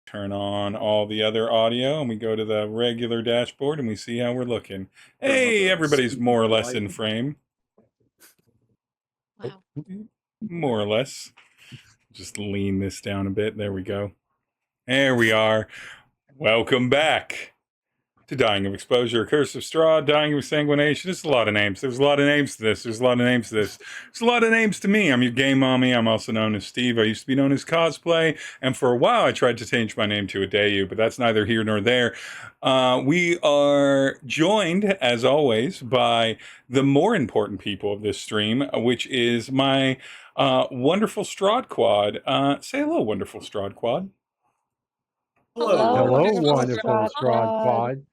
Turn on all the other audio, and we go to the regular dashboard, and we see how we're looking. Hey, everybody's more or less in frame. Wow. More or less. Just lean this down a bit. There we go. There we are. Welcome back to Dying of Exposure, Curse of Strahd, Dying of Exsanguination. There's a lot of names. There's a lot of names to this. There's a lot of names to this. There's a lot of names to me. I'm your game mommy. I'm also known as Steve. I used to be known as Cosplay, and for a while I tried to change my name to Adeyu, but that's neither here nor there. We are joined, as always, by the more important people of this stream, which is my wonderful Strahd Quad. Say hello, wonderful Strahd Quad. Hello, wonderful Strahd Quad.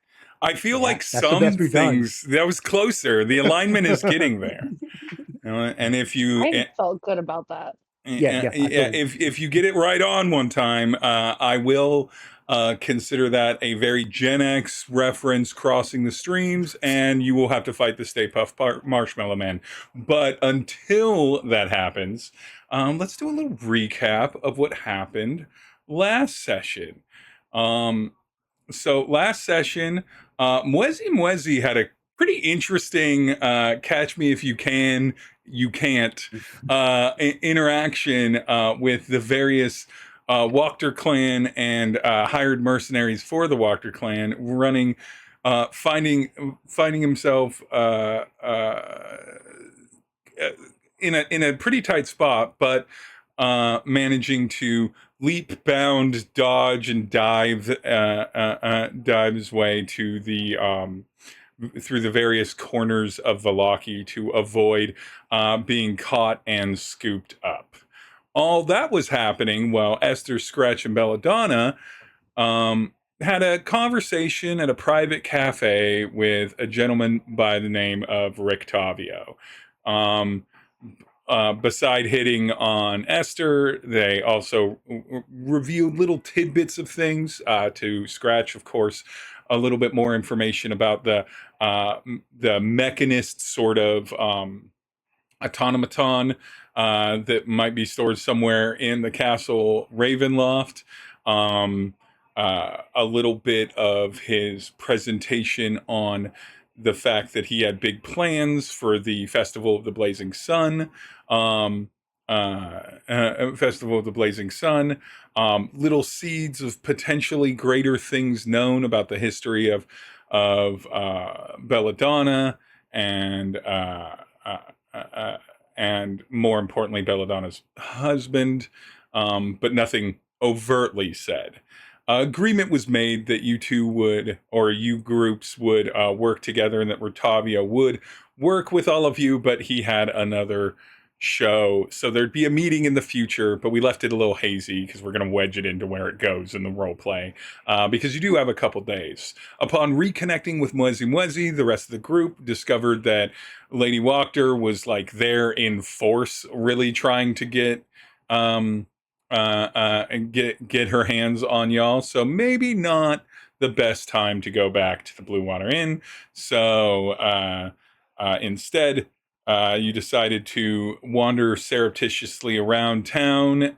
I feel like some things that was closer. The alignment is getting there. And if you felt good about that. If you get it right on one time, I will consider that a very Gen X reference crossing the streams, and you will have to fight the Stay Puft Marshmallow Man. But until that happens, let's do a little recap of what happened last session. So last session, Mwezi-Mwezi had a pretty interesting catch me if you can, you can't interaction with the various Wachter clan and hired mercenaries for the Wachter clan, running, finding himself in a pretty tight spot, but managing to leap, bound, dodge, and dive his way to the through the various corners of Vallaki to avoid being caught and scooped up. All that was happening while Esther, Scratch, and Belladonna had a conversation at a private cafe with a gentleman by the name of Rictavio. Beside hitting on Esther, they also revealed little tidbits of things to Scratch, of course, a little bit more information about the mechanist sort of automaton that might be stored somewhere in the castle Ravenloft. A little bit of his presentation on the fact that he had big plans for the Festival of the Blazing Sun. Festival of the Blazing Sun. Little seeds of potentially greater things known about the history of Belladonna and more importantly Belladonna's husband, but nothing overtly said. Agreement was made that you two would, or you groups would work together, and that Rictavio would work with all of you, but he had another show, so there'd be a meeting in the future, but we left it a little hazy because we're going to wedge it into where it goes in the role play, because you do have a couple days. Upon reconnecting with Mwezi-Mwezi, the rest of the group discovered that Lady Wachter was like there in force, really trying to get get her hands on y'all, so maybe not the best time to go back to the Blue Water Inn. So instead, you decided to wander surreptitiously around town,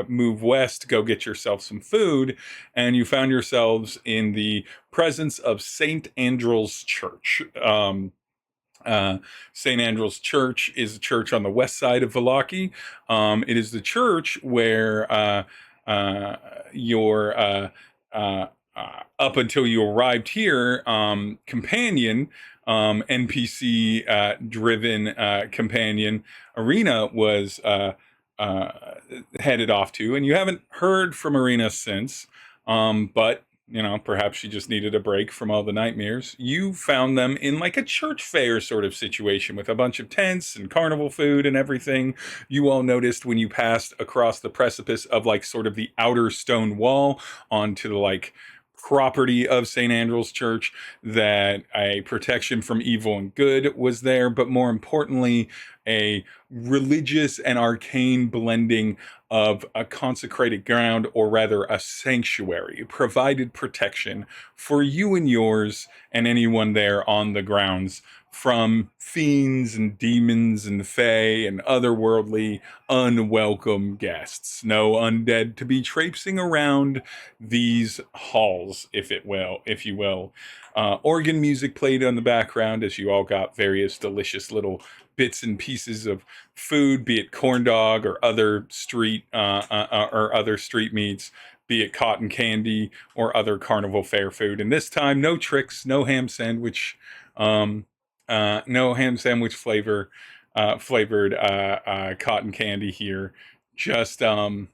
move west, go get yourself some food, and you found yourselves in the presence of St. Andrew's Church. St. Andrew's Church is a church on the west side of Vallaki. It is the church where your up until you arrived here, companion, NPC driven companion Arena was headed off to, and you haven't heard from Arena since, but you know, perhaps she just needed a break from all the nightmares. You found them in like a church fair sort of situation with a bunch of tents and carnival food and everything. You all noticed when you passed across the precipice of like sort of the outer stone wall onto the like property of St. Andrew's Church that a protection from evil and good was there, but more importantly, a religious and arcane blending of a consecrated ground, or rather a sanctuary, provided protection for you and yours and anyone there on the grounds from fiends and demons and fae and otherworldly unwelcome guests. No undead to be traipsing around these halls, if you will. Organ music played on the background as you all got various delicious little bits and pieces of food, be it corn dog or other street meats, be it cotton candy or other carnival fare food. And this time, no tricks, no ham sandwich. No ham sandwich flavored cotton candy here. Just or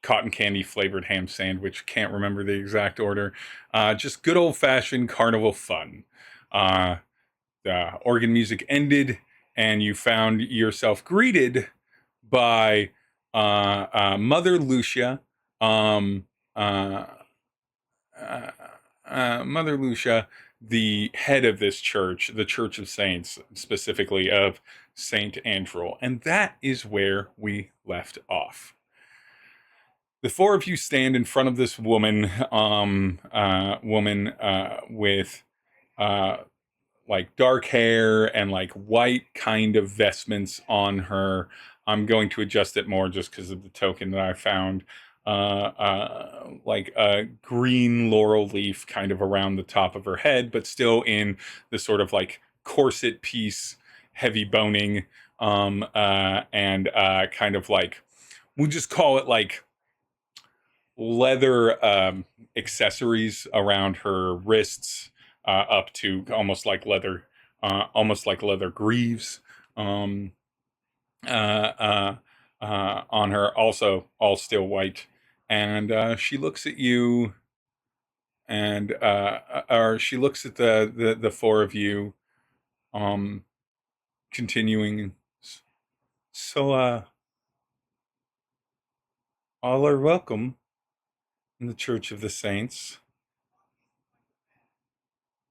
cotton candy flavored ham sandwich. Can't remember the exact order. Just good old fashioned carnival fun. The organ music ended, and you found yourself greeted by Mother Lucia. Mother Lucia, the head of this church, the Church of Saints, specifically of Saint Andrew. And that is where we left off. The four of you stand in front of this woman, with like dark hair and like white kind of vestments on her. I'm going to adjust it more just because of the token that I found. Like a green laurel leaf kind of around the top of her head, but still in the sort of like corset piece, heavy boning, and kind of like, we'll just call it like leather accessories around her wrists, up to almost like leather greaves. On her, also all still white. And she looks at you, and or she looks at the four of you, continuing. So, all are welcome in the Church of the Saints.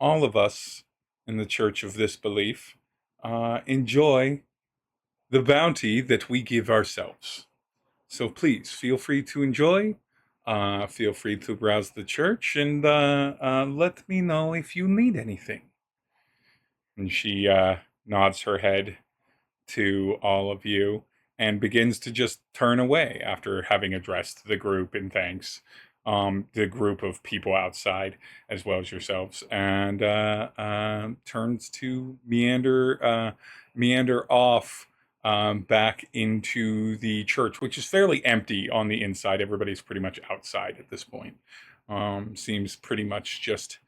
All of us in the Church of this belief enjoy the bounty that we give ourselves. So please feel free to enjoy. Feel free to browse the church, and let me know if you need anything. And she nods her head to all of you and begins to just turn away after having addressed the group in thanks. The group of people outside, as well as yourselves, and turns to meander off back into the church, which is fairly empty on the inside. Everybody's pretty much outside at this point. Seems pretty much just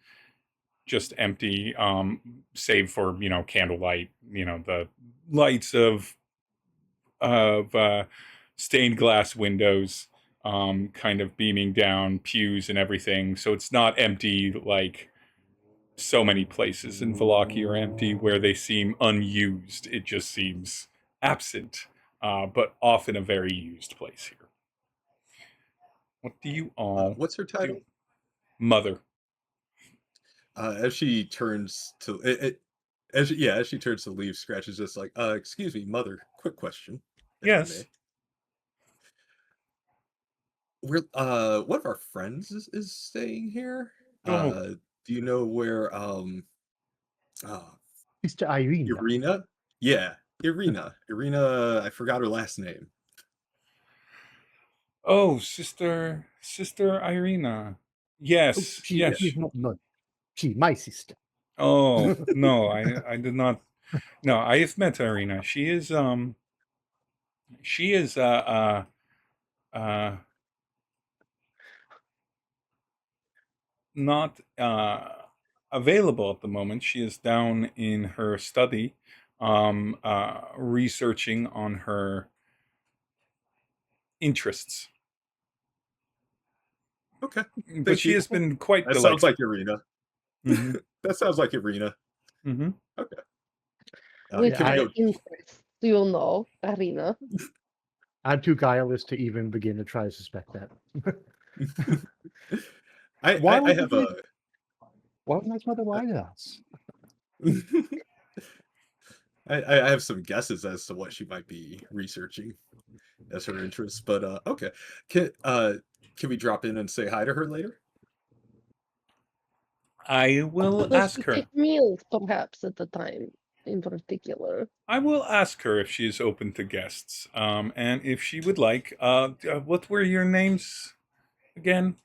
empty, save for candlelight, the lights of stained glass windows, kind of beaming down pews and everything. So it's not empty like so many places in Vallaki are empty, where they seem unused. It just seems absent, but often a very used place here. What do you all? What's her title? Mother. As she turns to as she turns to leave, Scratch is just like, excuse me, Mother. Quick question. Yes. We're one of our friends is staying here. Oh. Do you know where Sister Irina? Irina? Yeah, Irina. I forgot her last name. Oh, Sister Irina. Yes, yes. She's not she, my sister. Oh, no, I did not. No, I have met Irina. She is not available at the moment. She is down in her study, researching on her interests. Okay. But she has been quite That delightful. sounds like Irina. Mm-hmm. That sounds like Irina. Mm-hmm. Okay. Which interests you'll know, Irina. I'm too guileless to even begin to try to suspect that. I have a... Why would my mother lie to us? I have some guesses as to what she might be researching as her interest, but okay. Can we drop in and say hi to her later? I will ask her. Specific meals, perhaps, at the time, in particular. I will ask her if she is open to guests, and if she would like. What were your names again?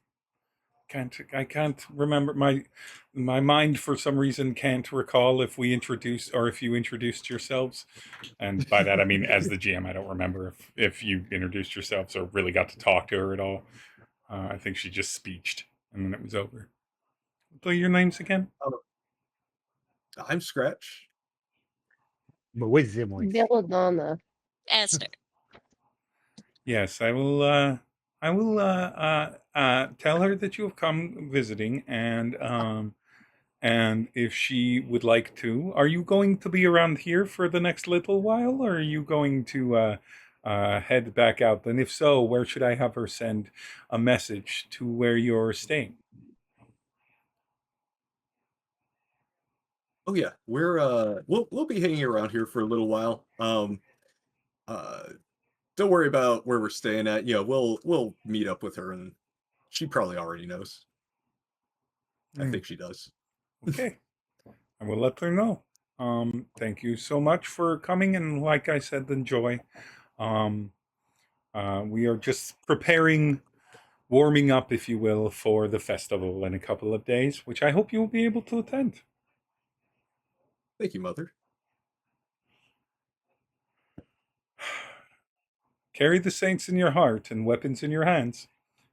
I can't remember. My mind for some reason can't recall if we introduced or if you introduced yourselves. And by that I mean as the GM, I don't remember if you introduced yourselves or really got to talk to her at all. I think she just speeched and then it was over. What are your names again? I'm Scratch. Mwezi-Mwezi. Belladonna. Esther. Yes, I will. I will tell her that you have come visiting, and if she would like to, are you going to be around here for the next little while, or are you going to head back out? And if so, where should I have her send a message to where you're staying? Oh yeah, we'll be hanging around here for a little while. Don't worry about where we're staying at. We'll meet up with her, and she probably already knows. I think she does. Okay, I will let her know. Thank you so much for coming, and like I said, enjoy. We are just preparing, warming up, if you will, for the festival in a couple of days, which I hope you will be able to attend. Thank you, Mother. Carry the saints in your heart and weapons in your hands.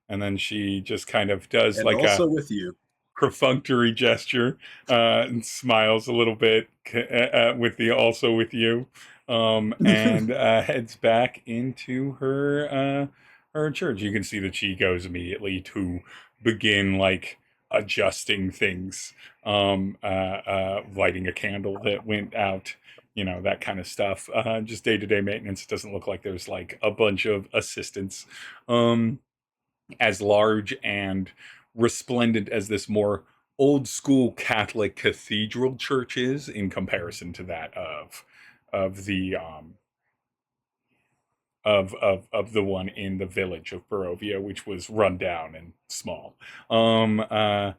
And then she just kind of does And like also a with you. perfunctory gesture and smiles a little bit with the also with you, and heads back into her church. You can see that she goes immediately to begin like adjusting things, lighting a candle that went out, that kind of stuff. Just day-to-day maintenance. It doesn't look like there's like a bunch of assistants. As large and resplendent as this more old school Catholic cathedral church is in comparison to that of the of the one in the village of Barovia, which was run down and small. All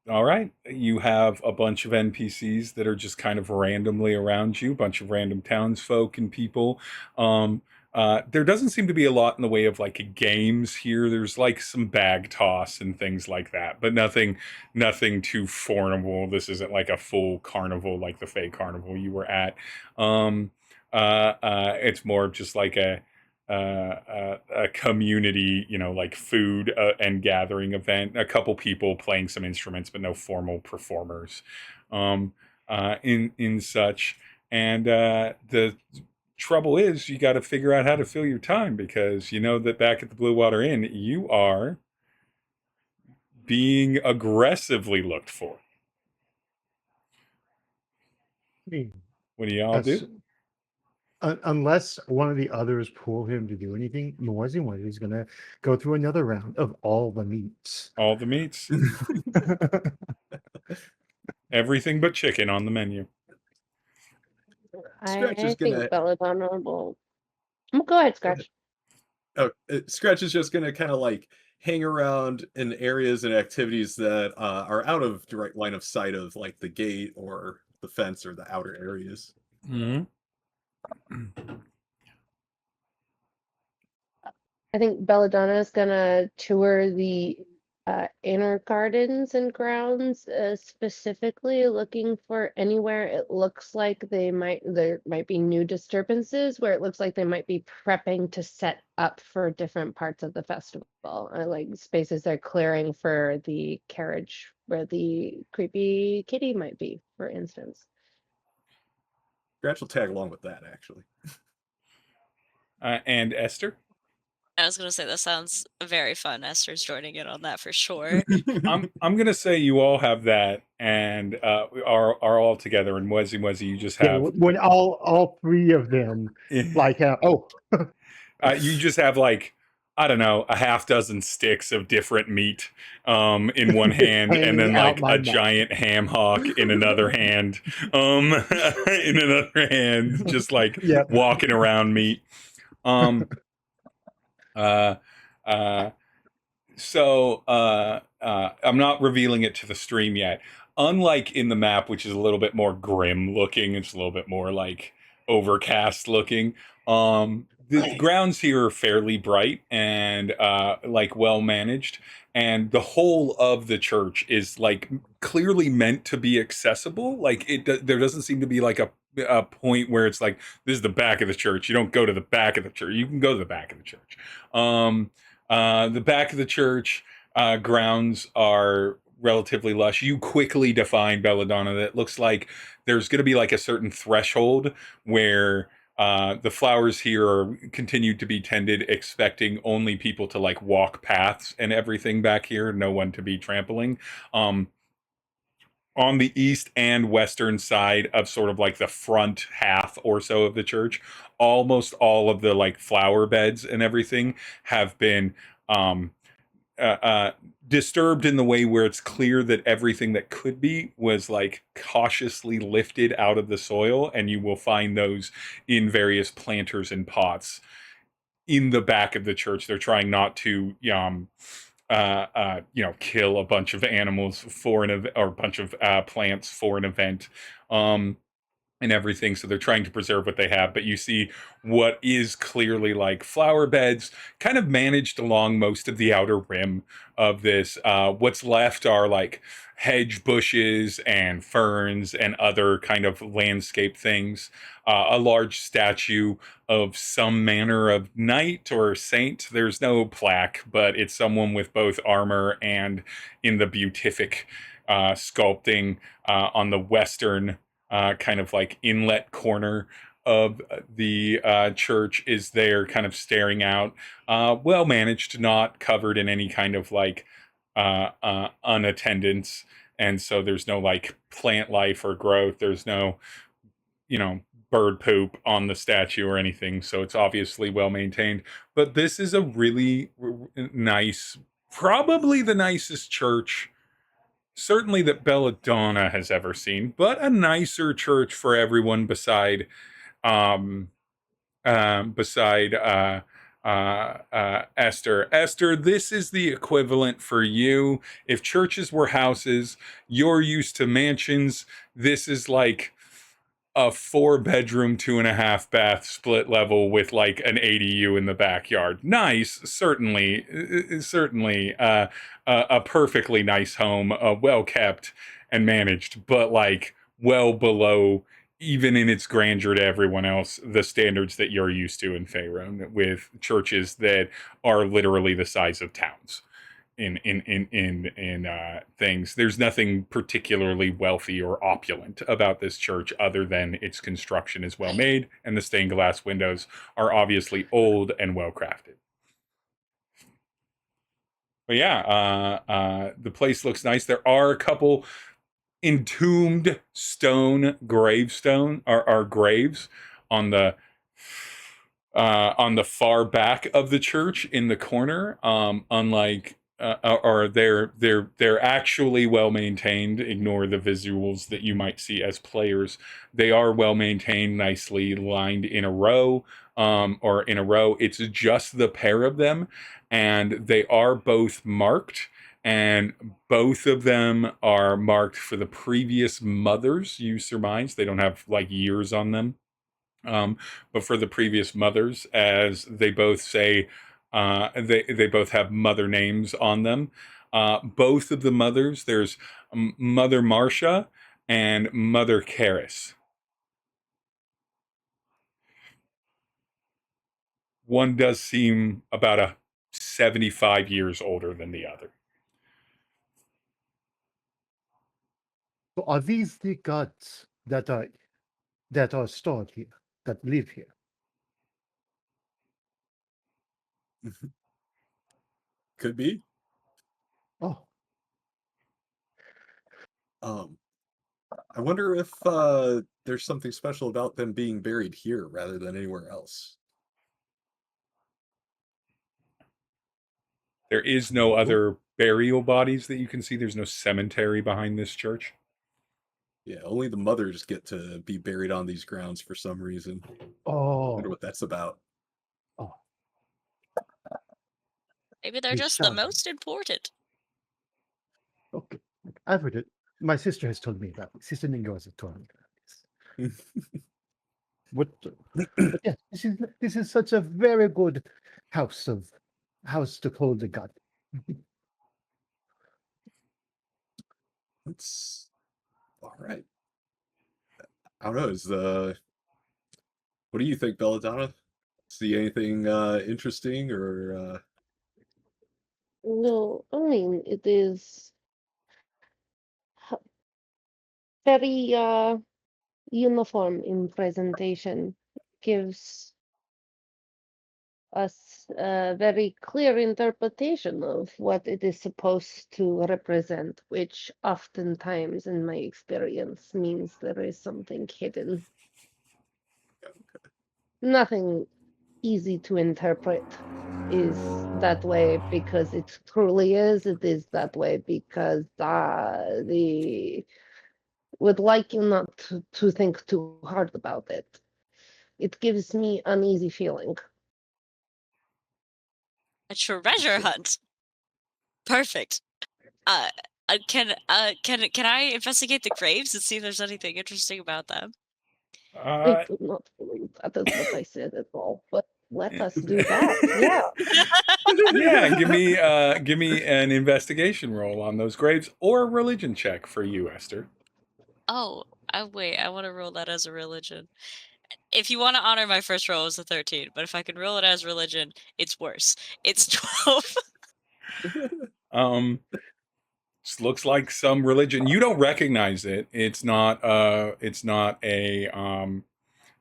right, you have a bunch of NPCs that are just kind of randomly around you, a bunch of random townsfolk and people. There doesn't seem to be a lot in the way of like games here. There's like some bag toss and things like that, but nothing too formidable. This isn't like a full carnival like the Fey Carnival you were at. It's more of just like a community, like food and gathering event. A couple people playing some instruments, but no formal performers in such. And the trouble is you got to figure out how to fill your time, because you know that back at the Blue Water Inn you are being aggressively looked for. What do y'all do? Unless one of the others pull him to do anything, Mwezi-Mwezi is going to go through another round of all the meats. All the meats. Everything but chicken on the menu. Scratch I is think gonna- Belladonna will. Go ahead, Scratch. Scratch is just gonna kind of like hang around in areas and activities that are out of direct line of sight of like the gate or the fence or the outer areas. Mm-hmm. I think Belladonna is gonna tour the inner gardens and grounds, specifically looking for anywhere it looks like there might be new disturbances, where it looks like they might be prepping to set up for different parts of the festival, like spaces they're clearing for the carriage where the creepy kitty might be, for instance. Scratch will tag along with that, actually. And Esther? I was going to say that sounds very fun. Esther's joining in on that for sure. I'm going to say you all have that and are all together. And Mwezi-Mwezi, you just Yeah, have when all three of them like have you just have like, I don't know, a half dozen sticks of different meat in one hand, and then Hanging out like my a mouth. giant ham hock in another hand, in another hand, just like Yep. walking around meat. So I'm not revealing it to the stream yet. Unlike in the map, which is a little bit more grim looking, it's a little bit more like overcast looking. The grounds here are fairly bright and like well managed, and the whole of the church is like clearly meant to be accessible. Like there doesn't seem to be like a point where it's like this is the back of the church. You don't go to the back of the church. You can go to the back of the church. The back of the church grounds are relatively lush. You quickly define Belladonna that it looks like there's going to be like a certain threshold where the flowers here are continued to be tended, expecting only people to like walk paths and everything back here, no one to be trampling. On the east and western side of sort of like the front half or so of the church, almost all of the like flower beds and everything have been disturbed in the way where it's clear that everything that could be was like cautiously lifted out of the soil, and you will find those in various planters and pots in the back of the church. They're trying not to kill a bunch of animals for or a bunch of plants for an event, and everything. So they're trying to preserve what they have. But you see what is clearly like flower beds, kind of managed along most of the outer rim of this. What's left are like hedge bushes and ferns and other kind of landscape things. A large statue of some manner of knight or saint. There's no plaque, but it's someone with both armor and in the beatific sculpting on the western kind of like inlet corner of the church is there, kind of staring out. Well managed, not covered in any kind of like unattendance. And so there's no like plant life or growth. There's no, bird poop on the statue or anything. So it's obviously well maintained. But this is a really nice, probably the nicest church certainly that Belladonna has ever seen, but a nicer church for everyone beside Esther. Esther, this is the equivalent for you. If churches were houses, you're used to mansions. This is like a 4-bedroom, 2.5-bath split level with like an ADU in the backyard. Nice, certainly, a perfectly nice home, well kept and managed, but like well below, even in its grandeur to everyone else, the standards that you're used to in Faerun, with churches that are literally the size of towns. In things, there's nothing particularly wealthy or opulent about this church other than its construction is well made and the stained glass windows are obviously old and well crafted. But yeah, the place looks nice. There are a couple entombed stone gravestone are graves on the far back of the church in the corner. Unlike or they're actually well maintained. Ignore the visuals that you might see as players. They are well maintained, nicely lined in a row, or in a row. It's just the pair of them, and they are both marked. And both of them are marked for the previous mothers, you surmise. They don't have like years on them. But for the previous mothers, as they both say, they both have mother names on them. Both of the mothers, there's Mother Marcia and Mother Karis. One does seem about 75 years older than the other. So are these the gods that are stored here, that live here? Could be. Oh, I wonder if there's something special about them being buried here rather than anywhere else. There is no other burial bodies that you can see. There's no cemetery behind this church. Yeah, only the mothers get to be buried on these grounds for some reason. I oh, wonder what that's about. oh. Maybe they're We just the shall. most important. Okay, I've heard it. My sister has told me about it. Sister Ningo has told me about this. What? But yes, this is such a very good house to hold the god. That's all right. I don't know. What do you think, Belladonna? See anything interesting or No, I mean, it is very uniform in presentation. Gives us a very clear interpretation of what it is supposed to represent, which oftentimes, in my experience, means there is something hidden. Nothing easy to interpret is that way because it truly is. It is that way because the would like you not to think too hard about it. It gives me uneasy feeling. A treasure hunt. Perfect. Can I investigate the graves and see if there's anything interesting about them? I do not believe that is what I said at all, but let us do that. Yeah. Yeah, give me an investigation roll on those graves or a religion check for you, Esther. Oh, wait, I want to roll that as a religion. If you want to honor my first roll, it's a 13, but if I can roll it as religion, it's worse. It's 12. Just looks like some religion. You don't recognize it. It's not a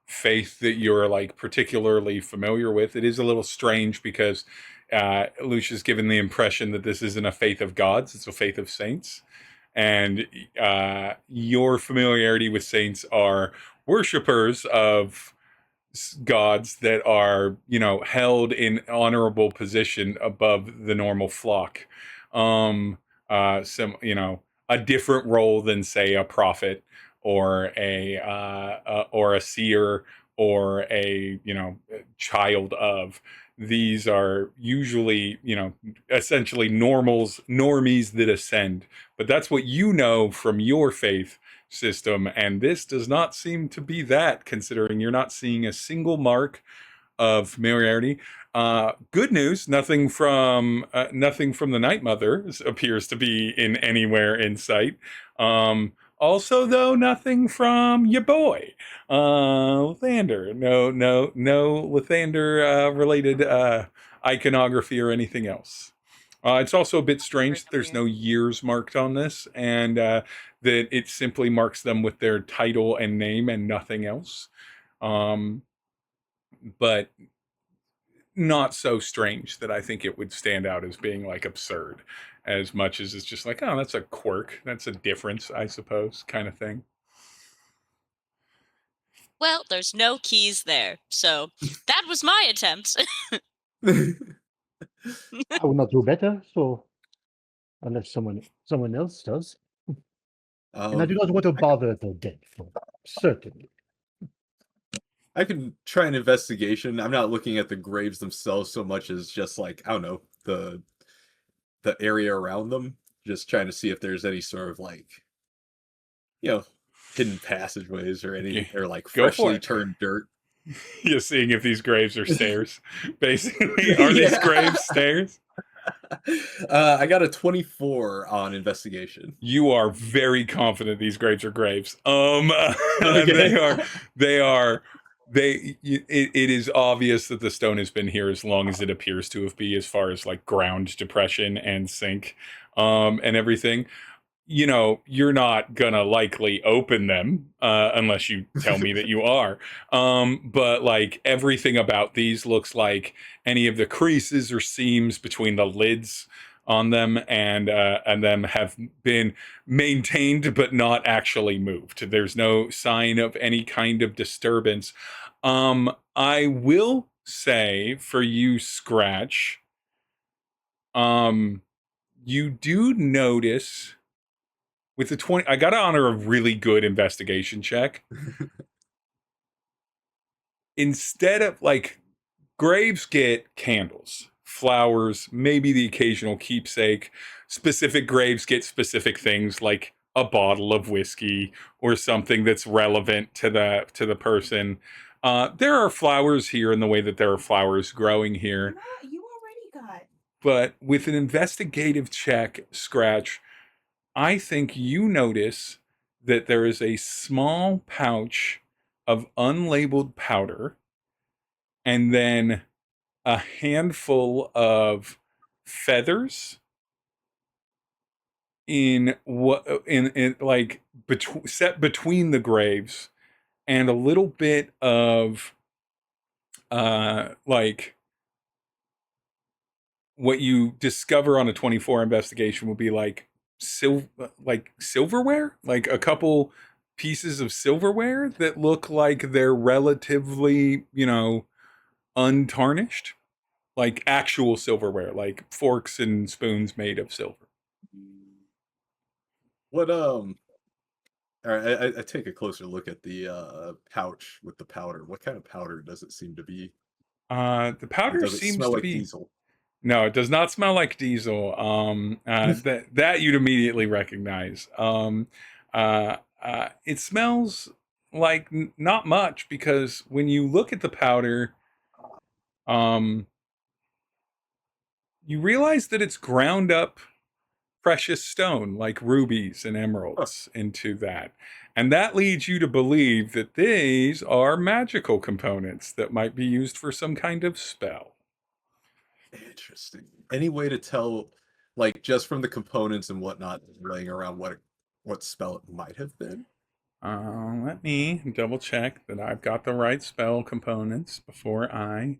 faith that you're like particularly familiar with. It is a little strange because Lucia's given the impression that this isn't a faith of gods, it's a faith of saints. And your familiarity with saints are worshippers of gods that are, held in honorable position above the normal flock. Some, a different role than, say, a prophet or a seer or a child of. These are usually, essentially normies that ascend. But that's what you know from your faith system, and this does not seem to be that, considering you're not seeing a single mark of familiarity. Good news, nothing from the Night Mother appears to be in anywhere in sight. Also, though, nothing from your boy, Lathander. No Lathander related iconography or anything else. It's also a bit strange that there's no years marked on this, and that it simply marks them with their title and name and nothing else. But not so strange that I think it would stand out as being like absurd, as much as it's just like, oh, that's a quirk, that's a difference, I suppose, kind of thing. Well, there's no keys there, so that was my attempt. I will not do better, so unless someone else does. And I do not want to bother the dead, certainly. I can try an investigation. I'm not looking at the graves themselves so much as just like, I don't know, the area around them. Just trying to see if there's any sort of like, hidden passageways or any or like freshly turned dirt. You're seeing if these graves are stairs. Basically, are these graves stairs? I got a 24 on investigation. You are very confident these graves are graves. Okay. It is obvious that the stone has been here as long as it appears to have been, as far as like ground depression and sink and everything. You're not gonna likely open them unless you tell me that you are. But like everything about these looks like any of the creases or seams between the lids on them and them have been maintained but not actually moved. There's no sign of any kind of disturbance. I will say for you, Scratch, you do notice with the 20, I gotta honor a really good investigation check. Instead of like, graves get candles flowers, maybe the occasional keepsake. Specific graves get specific things like a bottle of whiskey or something that's relevant to the person. There are flowers here in the way that there are flowers growing here. You already got. But with an investigative check, Scratch, I think you notice that there is a small pouch of unlabeled powder and then a handful of feathers in like set between the graves, and a little bit of like what you discover on a 24 investigation will be like silverware, like a couple pieces of silverware that look like they're relatively, untarnished, like actual silverware, like forks and spoons made of silver. What all right, I take a closer look at the pouch with the powder. What kind of powder does it seem to be? The powder Does it seems smell to like be diesel? No, it does not smell like diesel. That you'd immediately recognize. It smells like not much, because when you look at the powder, you realize that it's ground up precious stone like rubies and emeralds into that. And that leads you to believe that these are magical components that might be used for some kind of spell. Interesting. Any way to tell, like, just from the components and whatnot laying around, what spell it might have been? Let me double check that I've got the right spell components before I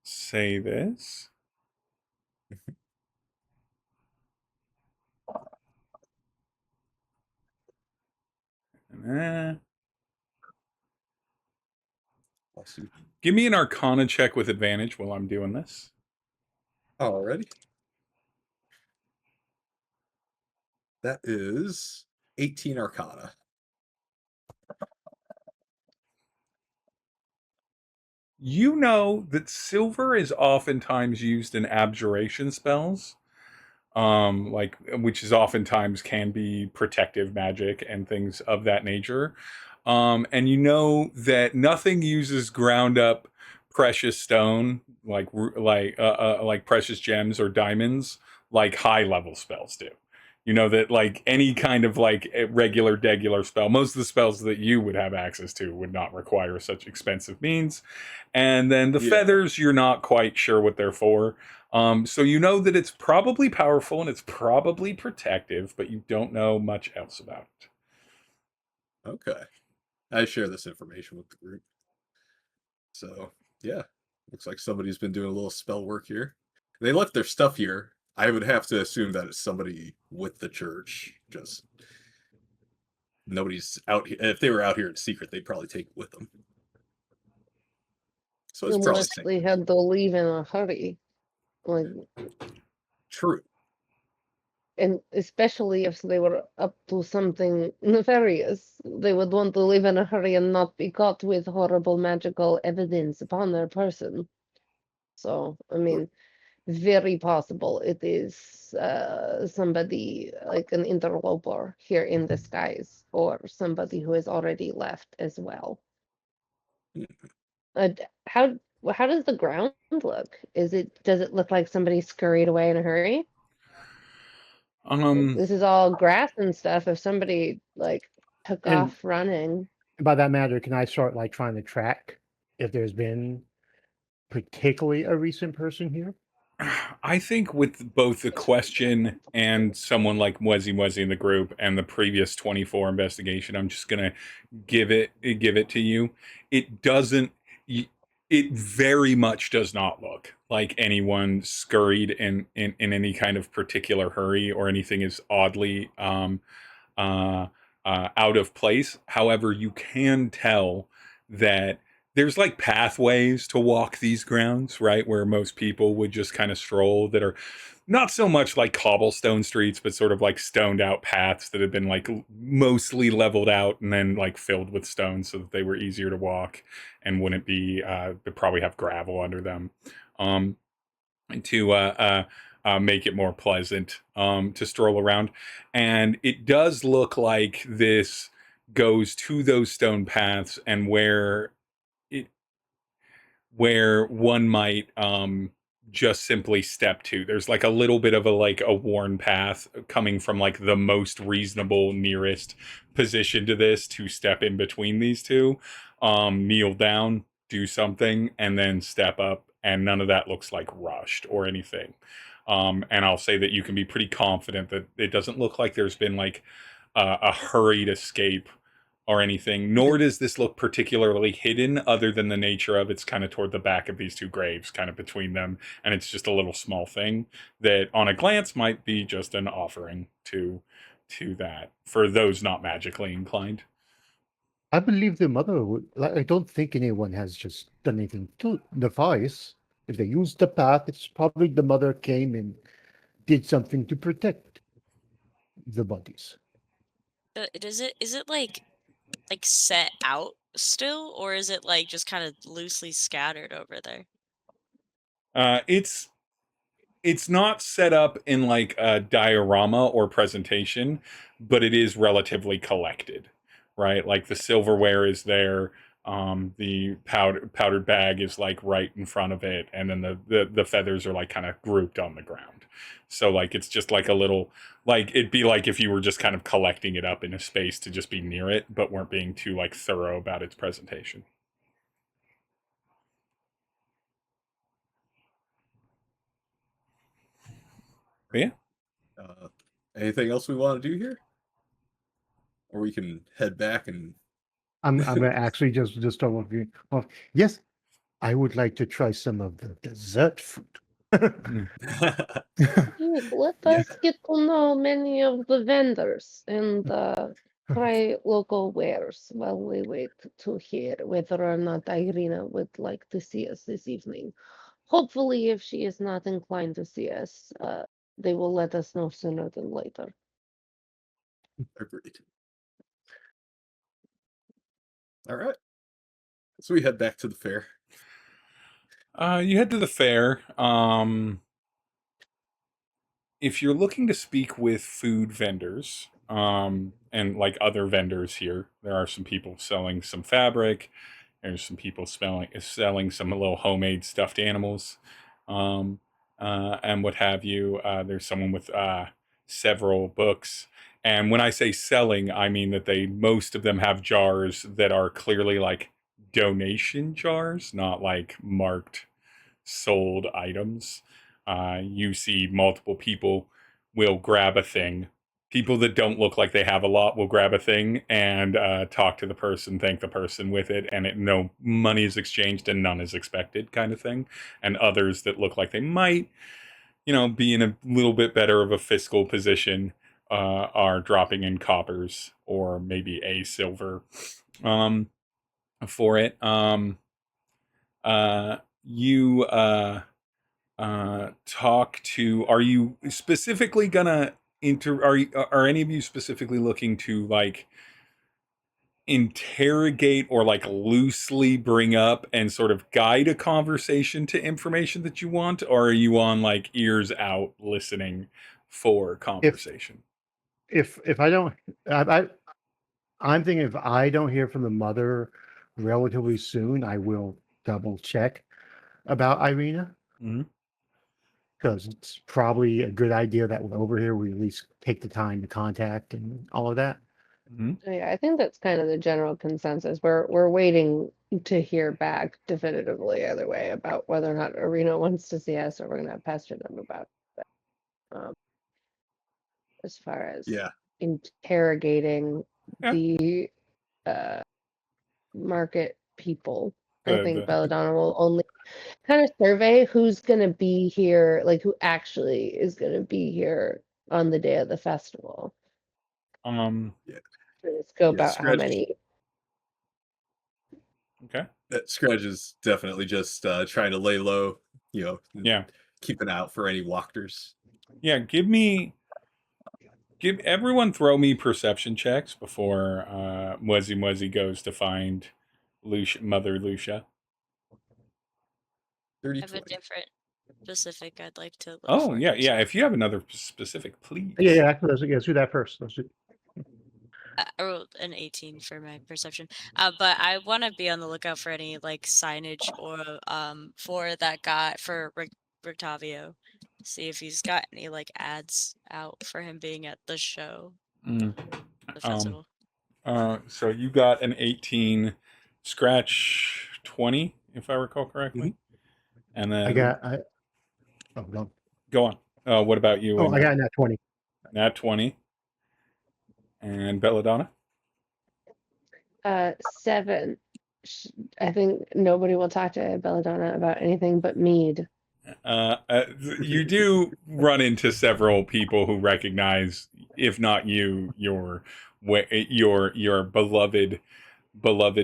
say this. Give me an Arcana check with advantage while I'm doing this. Already. That is 18 Arcana. You know that silver is oftentimes used in abjuration spells, like, which is oftentimes can be protective magic and things of that nature. And you know that nothing uses ground up precious stone like precious gems or diamonds like high level spells do. You know that like any kind of like regular degular spell, most of the spells that you would have access to would not require such expensive means. And then the feathers, you're not quite sure what they're for. So you know that it's probably powerful and it's probably protective, but you don't know much else about it. Okay. I share this information with the group. So, yeah. Looks like somebody's been doing a little spell work here. They left their stuff here. I would have to assume that it's somebody with the church. Just nobody's out here. If they were out here in secret, they'd probably take it with them. So it's probably Unless they had to leave in a hurry. Like, true. and especially if they were up to something nefarious, they would want to leave in a hurry and not be caught with horrible magical evidence upon their person. So, I mean, very possible it is somebody like an interloper here in disguise, or somebody who has already left as well. How does the ground look? Does it look like somebody scurried away in a hurry? This is all grass and stuff. If somebody like took off running. By that matter, can I start like trying to track if there's been particularly a recent person here? I think with both the question and someone like Mwezi-Mwezi in the group and the previous 24 investigation, I'm just gonna give it to you. It doesn't. It very much does not look like anyone scurried in any kind of particular hurry, or anything is oddly out of place. However, you can tell that there's like pathways to walk these grounds, right? Where most people would just kind of stroll, that are not so much like cobblestone streets, but sort of like stoned out paths that have been like mostly leveled out and then like filled with stones so that they were easier to walk and wouldn't be, they probably have gravel under them. to make it more pleasant to stroll around. And it does look like this goes to those stone paths, and where one might just simply step to. There's like a little bit of a worn path coming from like the most reasonable nearest position to this to step in between these two. Kneel down, do something, and then step up, and none of that looks like rushed or anything. And I'll say that you can be pretty confident that it doesn't look like there's been like a hurried escape or anything, nor does this look particularly hidden, other than the nature of it's kind of toward the back of these two graves, kind of between them, and it's just a little small thing that on a glance might be just an offering to that for those not magically inclined. I believe the mother would. Like, I don't think anyone has just done anything too nefarious. If they used the path, it's probably the mother came and did something to protect the bodies. Is it like set out still, or is it like just kind of loosely scattered over there? It's not set up in like a diorama or presentation, but it is relatively collected, right? Like the silverware is there, the powdered bag is like right in front of it, and then the feathers are like kind of grouped on the ground. So like it's just like a little, like it'd be like if you were just kind of collecting it up in a space to just be near it, but weren't being too like thorough about its presentation. But yeah. Anything else we want to do here? Or we can head back and I'm gonna actually just start walking off. Yes, I would like to try some of the dessert food. Yes, let Yeah. us get to know many of the vendors and try local wares while we wait to hear whether or not Irina would like to see us this evening. Hopefully, if she is not inclined to see us, they will let us know sooner than later. Agreed. All right. So we head back to the fair. You head to the fair. If you're looking to speak with food vendors, and like other vendors here, there are some people selling some fabric. There's some people selling some little homemade stuffed animals, and what have you. There's someone with several books. And when I say selling, I mean that most of them have jars that are clearly like donation jars, not like marked sold items. You see multiple people will grab a thing. People that don't look like they have a lot will grab a thing and talk to the person, thank the person with it, and no money is exchanged and none is expected, kind of thing. And others that look like they might, be in a little bit better of a fiscal position are dropping in coppers or maybe a silver for it. You talk to, are you specifically gonna are any of you specifically looking to like interrogate or like loosely bring up and sort of guide a conversation to information that you want, or are you on like ears out listening for conversation? If I don't, I'm thinking if I don't hear from the mother relatively soon, I will double check about Irina. Mhm. Because it's probably a good idea that we're over here, we at least take the time to contact and all of that. Mhm. Yeah, I think that's kind of the general consensus. We're waiting to hear back definitively either way about whether or not Irina wants to see us, or we're gonna pester them about that. As far as Yeah. interrogating Yeah. the market people, I think The Belladonna will only kind of survey who's gonna be here, like who actually is gonna be here on the day of the festival. Yeah. Scope Yeah, out how many. okay. Scratch is definitely just trying to lay low, Yeah. keeping out for any walkers. Yeah, give everyone throw me perception checks before Mwezi-Mwezi goes to find Mother Lucia. 30 I have a 20. different specific I'd like to look Oh, for. yeah, yeah. So If you have another specific, please. Yeah, actually, let's do that first. Let's do. I rolled an 18 for my perception. But I want to be on the lookout for any like signage or for that guy for Rictavio. See if he's got any like ads out for him being at the show, Mm. the festival. So you got an 18, scratch 20, if I recall correctly. And then Oh no. go on. What about you? Oh, I got that 20. Nat 20. And Belladonna? 7. I think nobody will talk to Belladonna about anything but mead. You do run into several people who recognize, if not you, your beloved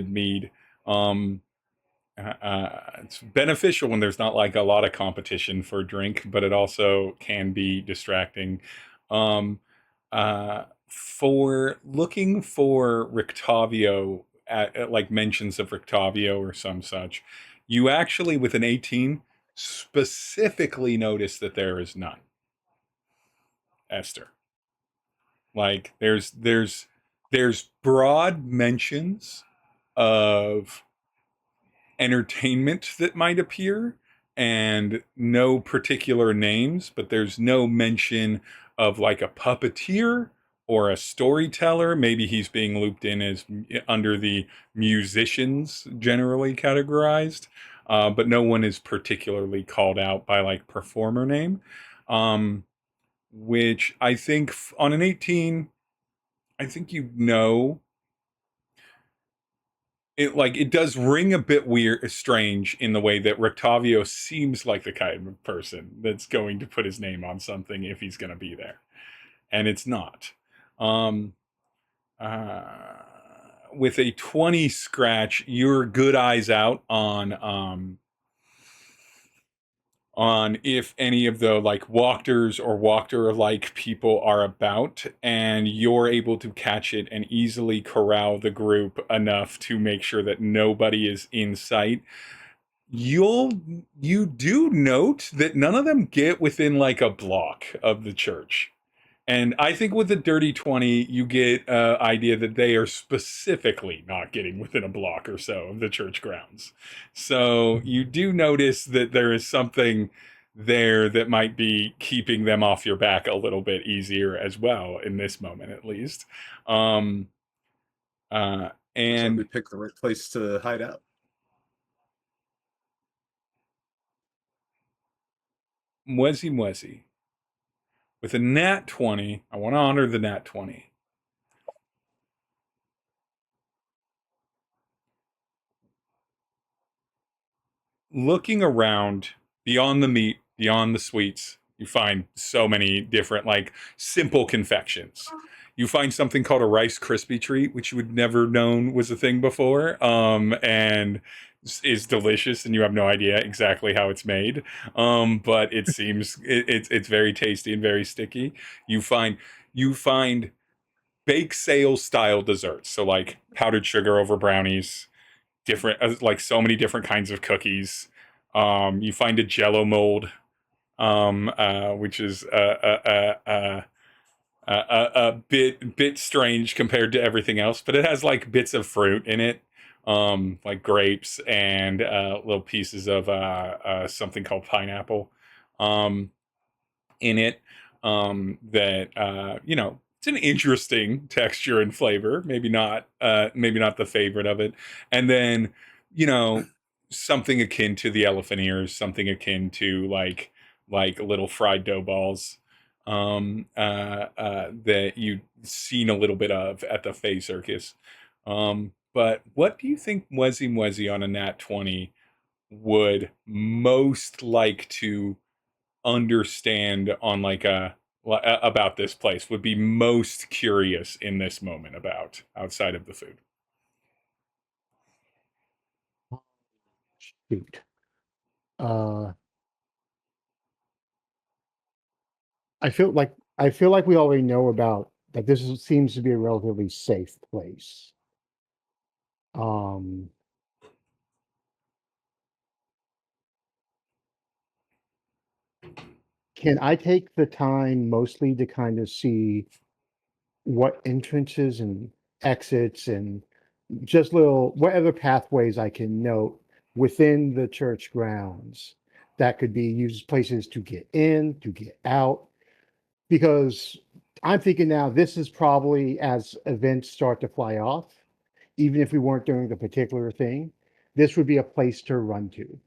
mead. It's beneficial when there's not like a lot of competition for drink, but it also can be distracting. For looking for Rictavio at like mentions of Rictavio or some such, you actually with an 18 specifically notice that there is none. Esther. Like there's broad mentions of entertainment that might appear and no particular names, but there's no mention of like a puppeteer or a storyteller. Maybe he's being looped in as under the musicians generally categorized, but no one is particularly called out by like performer name, which I think on an 18, I think it does ring a bit weird, strange in the way that Rictavio seems like the kind of person that's going to put his name on something if he's going to be there, and it's not. With a 20 scratch, you're good eyes out on if any of the like walkers or walker like people are about, and you're able to catch it and easily corral the group enough to make sure that nobody is in sight. You do note that none of them get within like a block of the church. And I think with the dirty 20, you get an idea that they are specifically not getting within a block or so of the church grounds. So you do notice that there is something there that might be keeping them off your back a little bit easier as well, in this moment at least. And we picked the right place to hide out. Mwezi-Mwezi. With a nat 20, I want to honor the nat 20. Looking around, beyond the meat, beyond the sweets, you find so many different, like, simple confections. You find something called a Rice Krispie treat, which you would never known was a thing before, and is delicious, and you have no idea exactly how it's made. But it seems it's very tasty and very sticky. You find bake sale style desserts, so like powdered sugar over brownies, different like so many different kinds of cookies. You find a Jello mold, which is a bit strange compared to everything else, but it has like bits of fruit in it, like grapes and little pieces of something called pineapple in it. That it's an interesting texture and flavor. Maybe not the favorite of it. And then something akin to the elephant ears, something akin to like little fried dough balls that you've seen a little bit of at the Fey Circus. But what do you think Mwezi-Mwezi on a nat 20 would most like to understand on like about this place, would be most curious in this moment about outside of the food? Shoot. I feel like we already know about that. Seems to be a relatively safe place. Can I take the time mostly to kind of see what entrances and exits and just little whatever pathways I can note within the church grounds that could be used places to get in, to get out? Because I'm thinking now this is probably as events start to fly off, even if we weren't doing the particular thing, this would be a place to run to.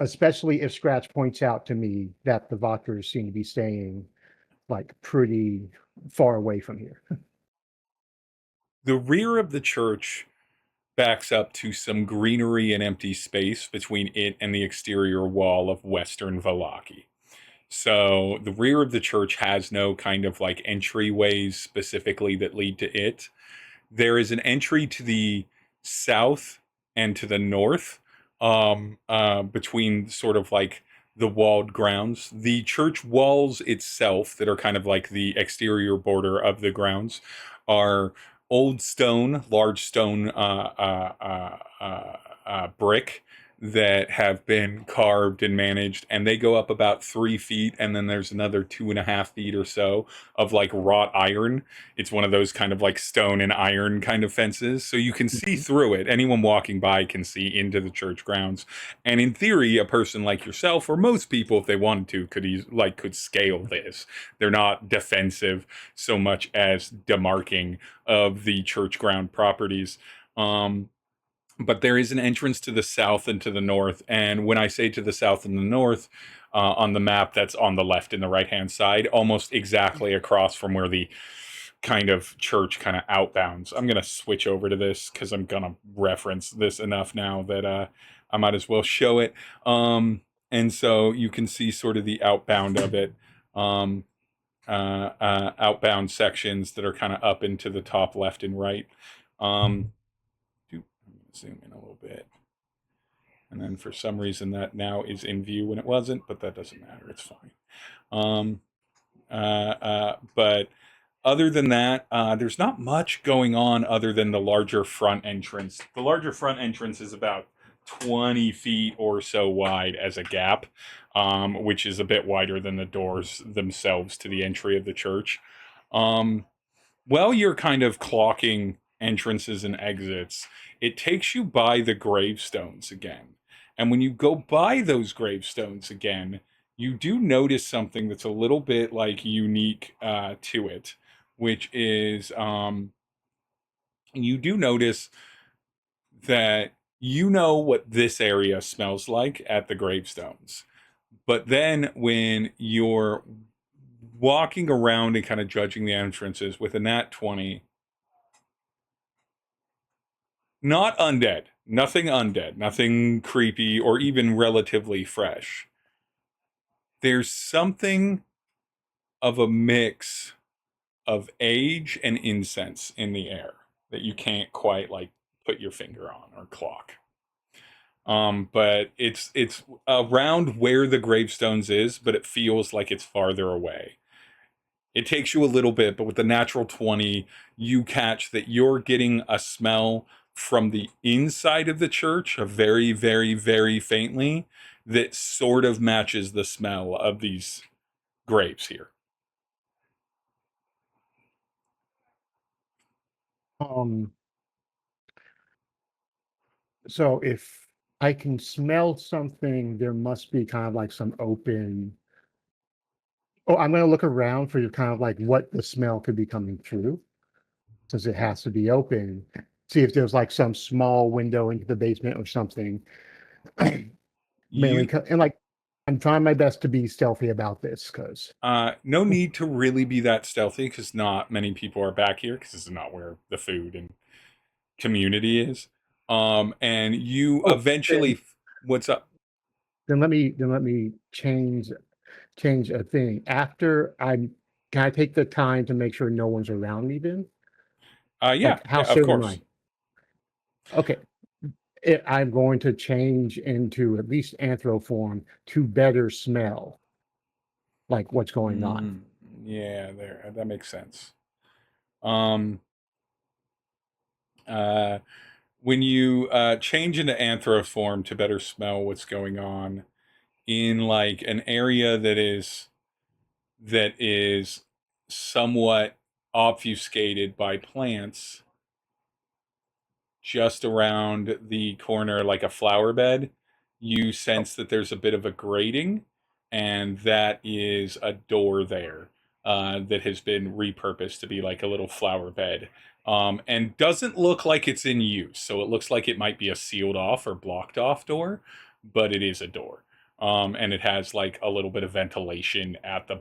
Especially if Scratch points out to me that the Valkyries seem to be staying like pretty far away from here. The rear of the church backs up to some greenery and empty space between it and the exterior wall of Western Vallaki. So the rear of the church has no kind of like entryways specifically that lead to it. There is an entry to the south and to the north, between sort of like the walled grounds. The church walls itself, that are kind of like the exterior border of the grounds, are old stone, large stone brick that have been carved and managed, and they go up about 3 feet, and then there's another 2.5 feet or so of like wrought iron. It's one of those kind of like stone and iron kind of fences, so you can see through it. Anyone walking by can see into the church grounds, and in theory, a person like yourself or most people, if they wanted to, could scale this. They're not defensive so much as demarking of the church ground properties. But there is an entrance to the south and to the north. And when I say to the south and the north, on the map, that's on the left and the right-hand side, almost exactly across from where the kind of church kind of outbounds. I'm going to switch over to this because I'm going to reference this enough now that I might as well show it. And so you can see sort of the outbound of it. Outbound sections that are kind of up into the top left and right. Zoom in a little bit. And then for some reason that now is in view when it wasn't, but that doesn't matter. It's fine. But other than that, there's not much going on other than the larger front entrance. The larger front entrance is about 20 feet or so wide as a gap, which is a bit wider than the doors themselves to the entry of the church. While you're kind of clocking entrances and exits, it takes you by the gravestones again. And when you go by those gravestones again, you do notice something that's a little bit like unique to it, which is you do notice that you know what this area smells like at the gravestones. But then when you're walking around and kind of judging the entrances with a nat 20, not undead, nothing creepy or even relatively fresh. There's something of a mix of age and incense in the air that you can't quite like put your finger on or clock. But it's around where the gravestones is, but it feels like it's farther away. It takes you a little bit, but with the natural 20, you catch that you're getting a smell from the inside of the church, a very, very, very faintly, that sort of matches the smell of these graves here. So if I can smell something, there must be kind of like some open. Oh, I'm going to look around for kind of like what the smell could be coming through, since it has to be open. See if there's like some small window into the basement or something. Mainly, and like I'm trying my best to be stealthy about this because no need to really be that stealthy because not many people are back here because this is not where the food and community is. And you eventually, what's up? Then let me change a thing after can I take the time to make sure no one's around me then? Yeah, Like, how yeah, soon of course. am I? Okay. I'm going to change into at least anthroform to better smell like what's going on. Yeah, that makes sense. When you change into anthroform to better smell what's going on, in like an area that is somewhat obfuscated by plants just around the corner, like a flower bed. You sense that there's a bit of a grating, and that is a door there that has been repurposed to be like a little flower bed, and doesn't look like it's in use. So it looks like it might be a sealed off or blocked off door, but it is a door. And it has like a little bit of ventilation at the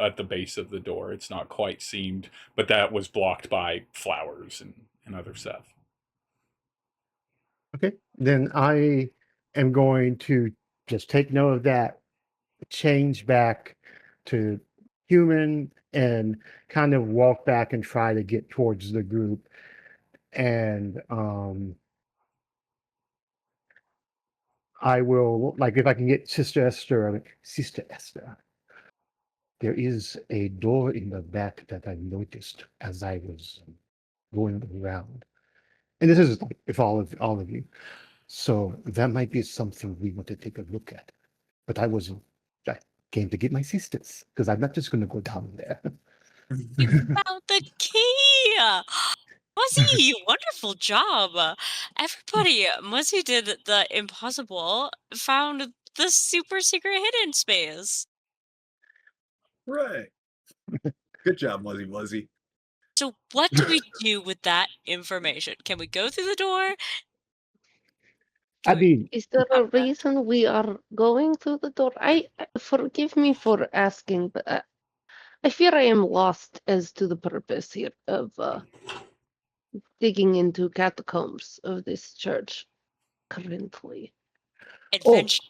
at the base of the door. It's not quite seamed, but that was blocked by flowers and other stuff. Okay, then I am going to just take note of that, change back to human, and kind of walk back and try to get towards the group. And I will, like, if I can get Sister Esther, Sister Esther, there is a door in the back that I noticed as I was going around. And this is like, if all of you. So that might be something we want to take a look at. But I came to get my sisters, because I'm not just going to go down there. You found the key! Mwezi, wonderful job. Everybody, Mwezi did the impossible, found the super secret hidden space. Right. Good job, Mwezi-Mwezi. So what do we do with that information? Can we go through the door? I mean, Is there a reason we are going through the door? Forgive me for asking, but I fear I am lost as to the purpose here of digging into catacombs of this church currently. Adventure.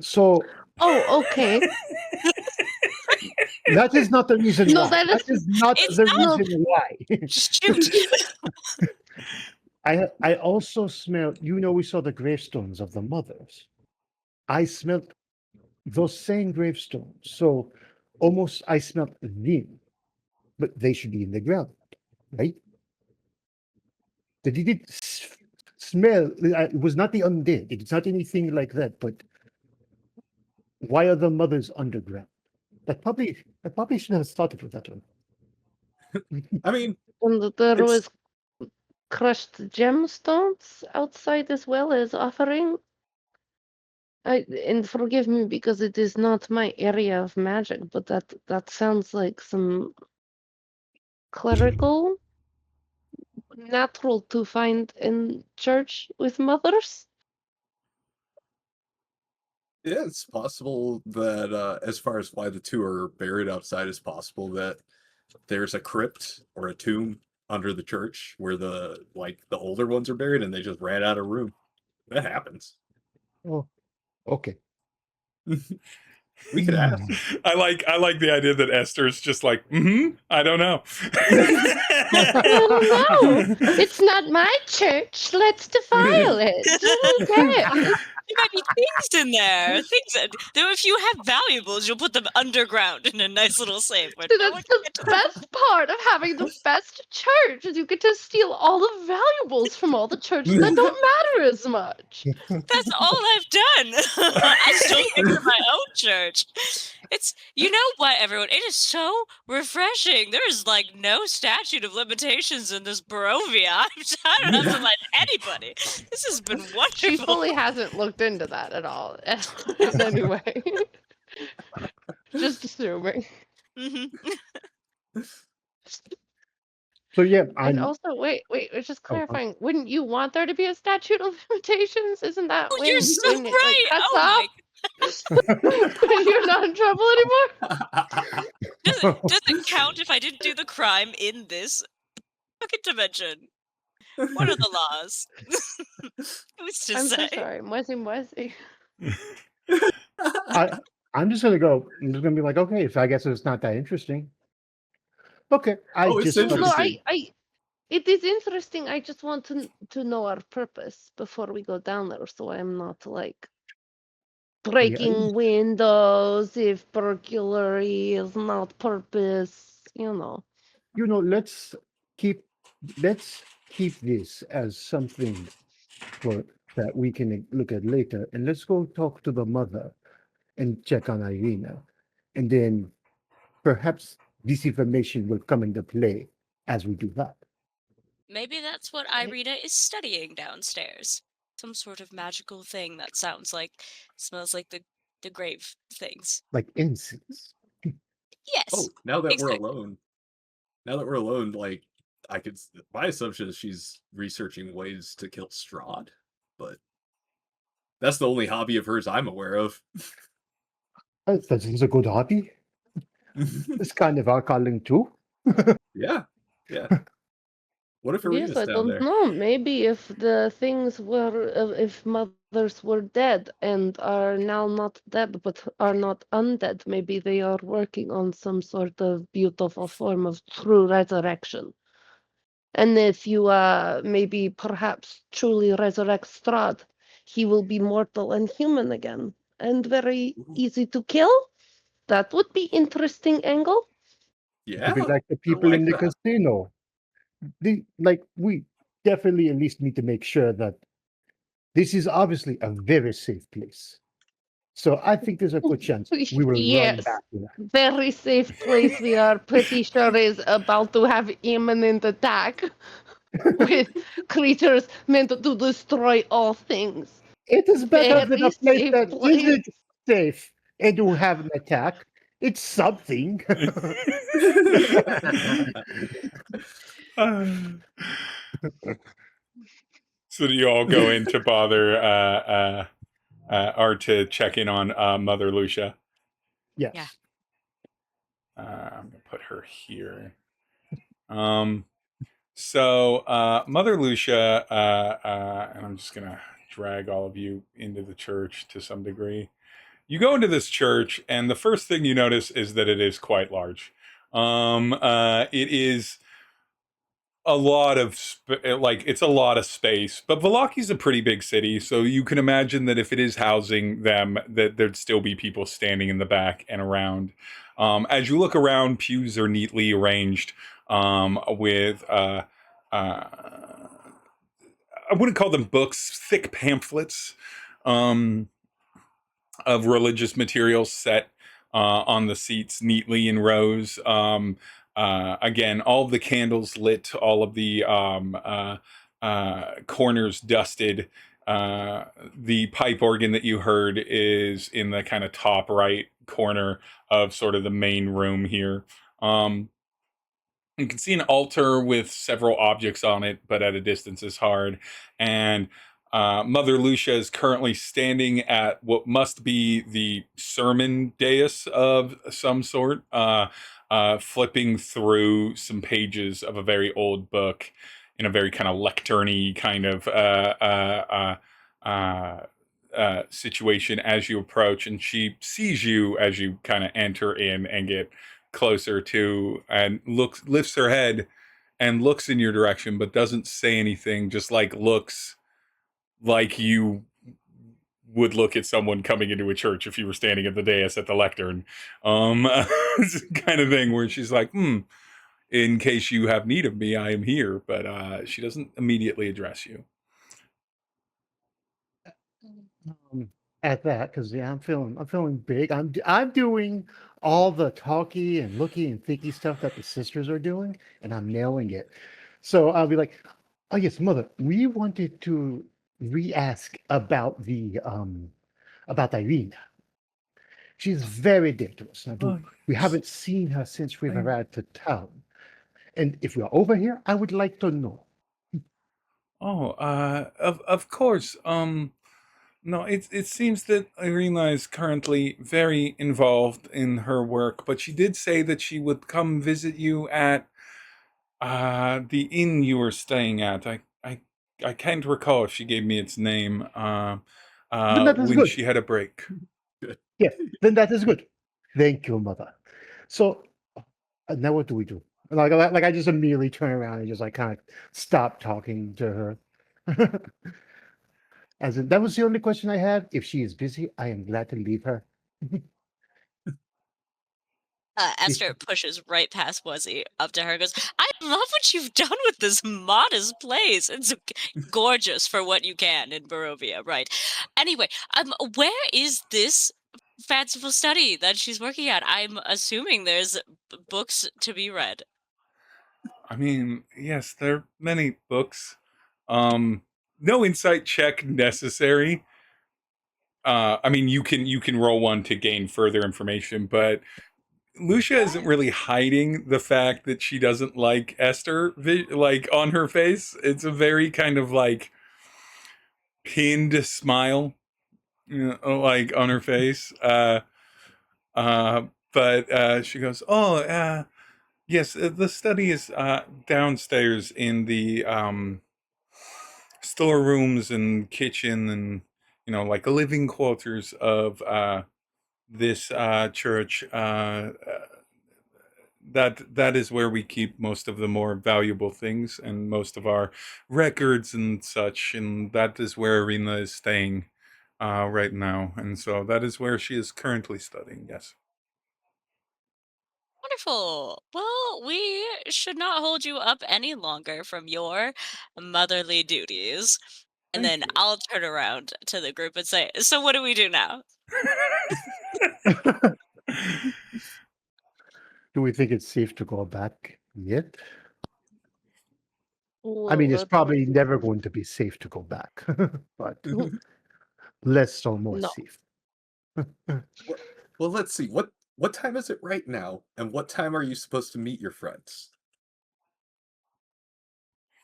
so Oh, okay. that is not the reason No, why. that Is not It's the not. reason why. Shoot. I also smelled, we saw the gravestones of the mothers. I smelled those same gravestones. So almost I smelled them, but they should be in the ground, right? They didn't smell, it was not the undead. It's not anything like that, but why are the mothers underground? I probably should have started with that one. I mean, And there It's- was crushed gemstones outside as well as offering. And forgive me because it is not my area of magic, but that sounds like some clerical natural to find in church with mothers. yeah, it's possible that as far as why the two are buried outside, is possible that there's a crypt or a tomb under the church where the older ones are buried and they just ran out of room. That happens. Oh, okay. We could ask. I like the idea that Esther's just like, I don't know. Oh no, it's not my church. Let's defile it. Okay. There might be things in there. If you have valuables, you'll put them underground in a nice little safe. Where So no one that's can the best part of having the best church is you get to steal all the valuables from all the churches that don't matter as much. That's all I've done. I still think of my own church. You know what, everyone? It is so refreshing. There is like no statute of limitations in this Barovia. I don't have to let anybody. This has been She wonderful. fully hasn't looked into that at all. Anyway. Just assuming. Mhm. So yeah, And I'm also, wait, it's just clarifying. Wouldn't you want there to be a statute of limitations? Isn't that Oh, when, you're so when it, right. cuts Oh my. off? You're not in trouble anymore? Does it count if I didn't do the crime in this fucking dimension? What are the laws? Who's to I'm so say? sorry. Mwezi. I'm just gonna be like, okay, if I guess it's not that interesting. Okay, Oh, it's just No, interesting. it is interesting. I just want to know our purpose before we go down there, so I'm not like breaking windows if burglary is not purpose. let's keep this as something that we can look at later, and let's go talk to the mother and check on Irina, and then perhaps this information will come into play as we do that. Maybe that's what Irina is studying downstairs. Some sort of magical thing that smells like the grave things. Like incense. Yes. Oh, now that we're exactly. alone, like my assumption is she's researching ways to kill Strahd, but that's the only hobby of hers I'm aware of. That is a good hobby. It's kind of our calling too. Yeah. What if Yes, Irina's I down don't there? know. Maybe if the things were, if mothers were dead and are now not dead but are not undead, maybe they are working on some sort of beautiful form of true resurrection. And if you maybe perhaps truly resurrect Strahd, he will be mortal and human again and very easy to kill. That would be interesting angle. Yeah, To be like the I people in like the that. casino. We definitely at least need to make sure that this is obviously a very safe place. So I think there's a good chance we will run Yes, back to that. very safe place. We are pretty sure is about to have imminent attack with creatures meant to destroy all things. It is better than Very a place safe that place. isn't safe and will have an attack. It's something. So do you all go in to bother or to check in on Mother Lucia? Yes. Yeah. I'm gonna put her here. So Mother Lucia, and I'm just gonna drag all of you into the church to some degree. You go into this church, and the first thing you notice is that it is quite large. It is a lot of it's a lot of space, but Valaki's a pretty big city, so you can imagine that if it is housing them, that there'd still be people standing in the back and around. As you look around, pews are neatly arranged with I wouldn't call them books, thick pamphlets of religious materials set on the seats neatly in rows. Again, all of the candles lit, all of the corners dusted. The pipe organ that you heard is in the kind of top right corner of sort of the main room here. You can see an altar with several objects on it, but at a distance is hard. And Mother Lucia is currently standing at what must be the sermon dais of some sort, flipping through some pages of a very old book in a very kind of lectern-y kind of situation as you approach. And she sees you as you kind of enter in and get closer to, and lifts her head and looks in your direction, but doesn't say anything, just like looks like you would look at someone coming into a church if you were standing at the dais at the lectern. Kind of thing where she's like, in case you have need of me, I am here. But she doesn't immediately address you. At that, because I'm feeling big. I'm doing all the talky and looky and thicky stuff that the sisters are doing, and I'm nailing it. So I'll be like, "Oh yes, mother, we wanted to re-ask about the about Irina. She's very dangerous. Now, we haven't seen her since we've arrived to town, and if we are over here, I would like to know." Of course. No, it seems that Irina is currently very involved in her work, but she did say that she would come visit you at the inn you were staying at. I can't recall if she gave me its name. Then that is When good. she had a break. Yes, then that is good. Thank you, mother. So now what do we do? Like I just immediately turn around and just like kind of stop talking to her. As in, that was the only question I had. If she is busy, I am glad to leave her. Esther pushes right past Mwezi up to her and goes, I love what you've done with this modest place. It's gorgeous for what you can in Barovia, right? Anyway, where is this fanciful study that she's working at? I'm assuming there's books to be read. I mean, yes, there are many books. No insight check necessary. I mean, you can roll one to gain further information, but Lucia isn't really hiding the fact that she doesn't like Esther, like on her face. It's a very kind of like pinned smile, like on her face. But she goes, "Oh, yes, the study is downstairs in the storerooms and kitchen and like living quarters of this church. That is where we keep most of the more valuable things and most of our records and such, and that is where Arena is staying right now, and so that is where she is currently studying. Yes. Wonderful. Well, we should not hold you up any longer from your motherly duties. And Thank then you. I'll turn around to the group and say, so what do we do now? Do we think it's safe to go back yet? I Well, mean, it's that's probably never going to be safe to go back, but less or more No. safe. Well, let's see. What time is it right now? And what time are you supposed to meet your friends?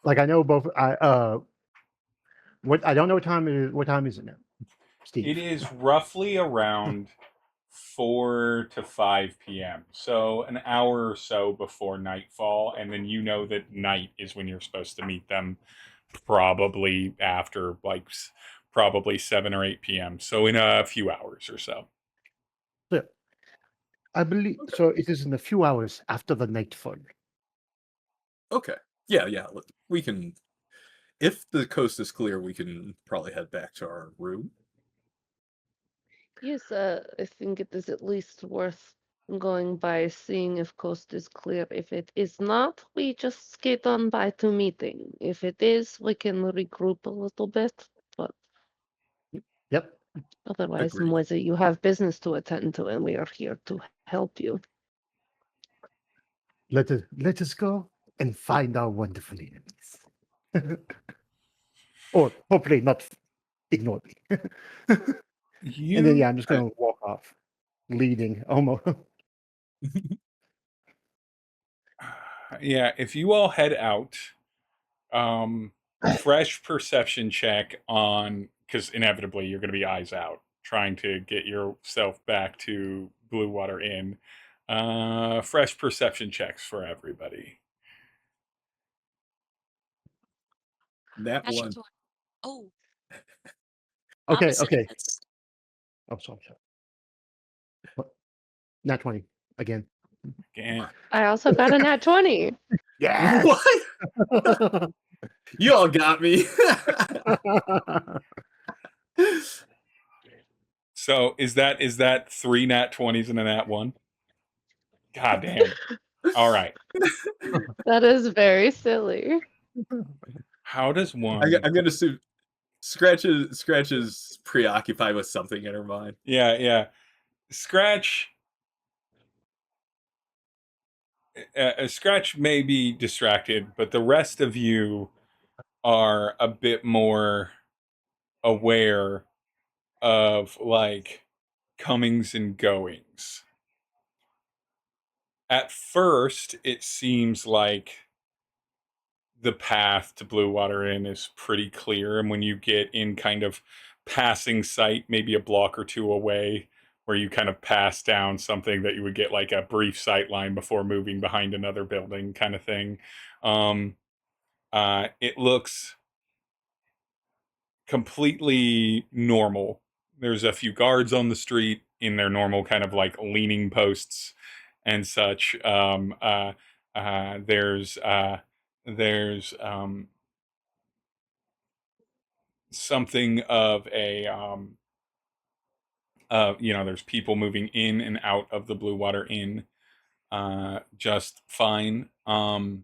Like I know both. What I don't know what time it is. What time is it now, Steve? It is roughly around 4 to 5 p.m. So an hour or so before nightfall, and then that night is when you're supposed to meet them, probably after like probably 7 or 8 p.m. So in a few hours or so. So, I believe so. It is in a few hours after the nightfall. Okay. Yeah. We can. If the coast is clear, we can probably head back to our room. Yes, I think it is at least worth going by, seeing if coast is clear. If it is not, we just skate on by to meeting. If it is, we can regroup a little bit. But Yep. otherwise, Agreed. Mwezi, you have business to attend to, and we are here to help you. Let us go and find our wonderful enemies, or hopefully not ignore me. And then I'm just going to walk off, leading almost. Yeah, if you all head out, fresh perception check on, because inevitably you're going to be eyes out trying to get yourself back to Blue Water Inn. Fresh perception checks for everybody. That Natural one. 20. Oh, Okay. opposite Okay. hits. Oh, sorry. What? Nat 20 again. Again. I also got a nat 20. Yes. What? You all got me. So is that 3 nat 20s and a nat 1? God damn. All right. That is very silly. How does one? I'm gonna assume Scratch is preoccupied with something in her mind. Yeah. Scratch. Scratch may be distracted, but the rest of you are a bit more aware of like comings and goings. At first, it seems like the path to Blue Water Inn is pretty clear, and when you get in kind of passing sight, maybe a block or two away, where you kind of pass down something that you would get like a brief sight line before moving behind another building kind of thing. It looks completely normal. There's a few guards on the street in their normal kind of like leaning posts and such. There's something of a there's people moving in and out of the Blue Water Inn. just fine. I'm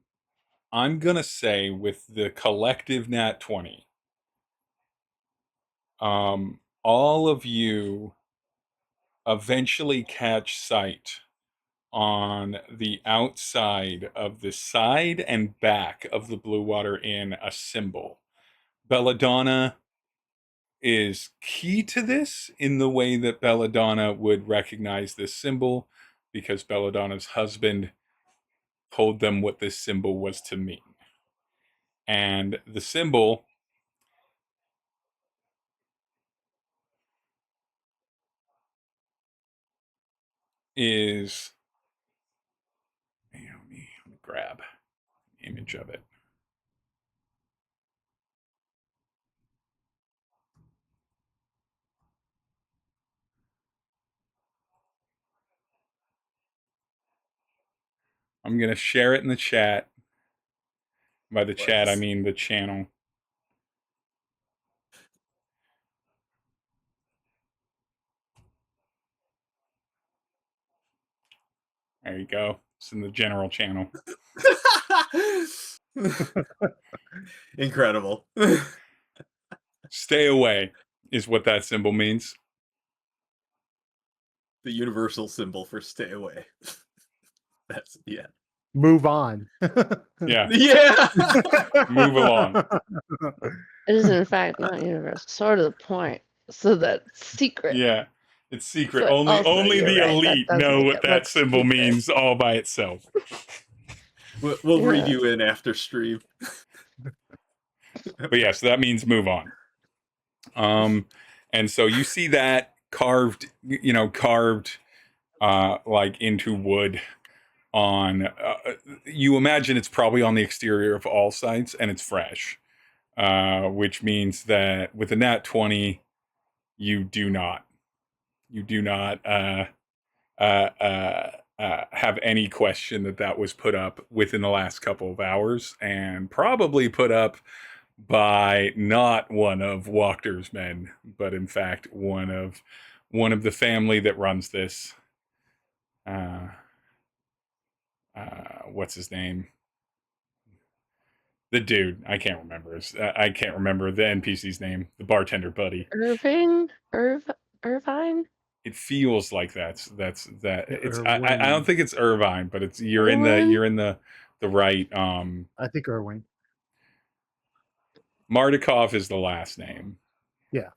gonna say with the collective nat 20, all of you eventually catch sight on the outside of the side and back of the Blue Water Inn a symbol. Belladonna is key to this in the way that Belladonna would recognize this symbol, because Belladonna's husband told them what this symbol was to mean. And the symbol is, let me grab an image of it. I'm going to share it in the chat. By the chat, I mean the channel. There you go. It's in the general channel. Incredible. Stay away is what that symbol means. The universal symbol for stay away. That's, yeah. Move on. Yeah. Yeah. Move along. It is in fact not universal. Sort of the point. So that's secret. Yeah. It's secret. But Only also, only you're the right, that elite does know make what it that look symbol stupid. means all by itself. We'll read Yeah. you in after stream. But yeah, so that means move on. And so you see that carved like into wood on, you imagine it's probably on the exterior of all sites, and it's fresh, which means that with a nat 20, you do not have any question that was put up within the last couple of hours, and probably put up by not one of Walker's men, but in fact one of the family that runs this. What's his name? The dude. I can't remember. I can't remember the NPC's name. The bartender buddy. Irvine? It feels like that's that. It's I Irwin. don't think it's Irvine, but it's you're Irwin? in the right. I think Irwin. Mardukov is the last name. Yeah.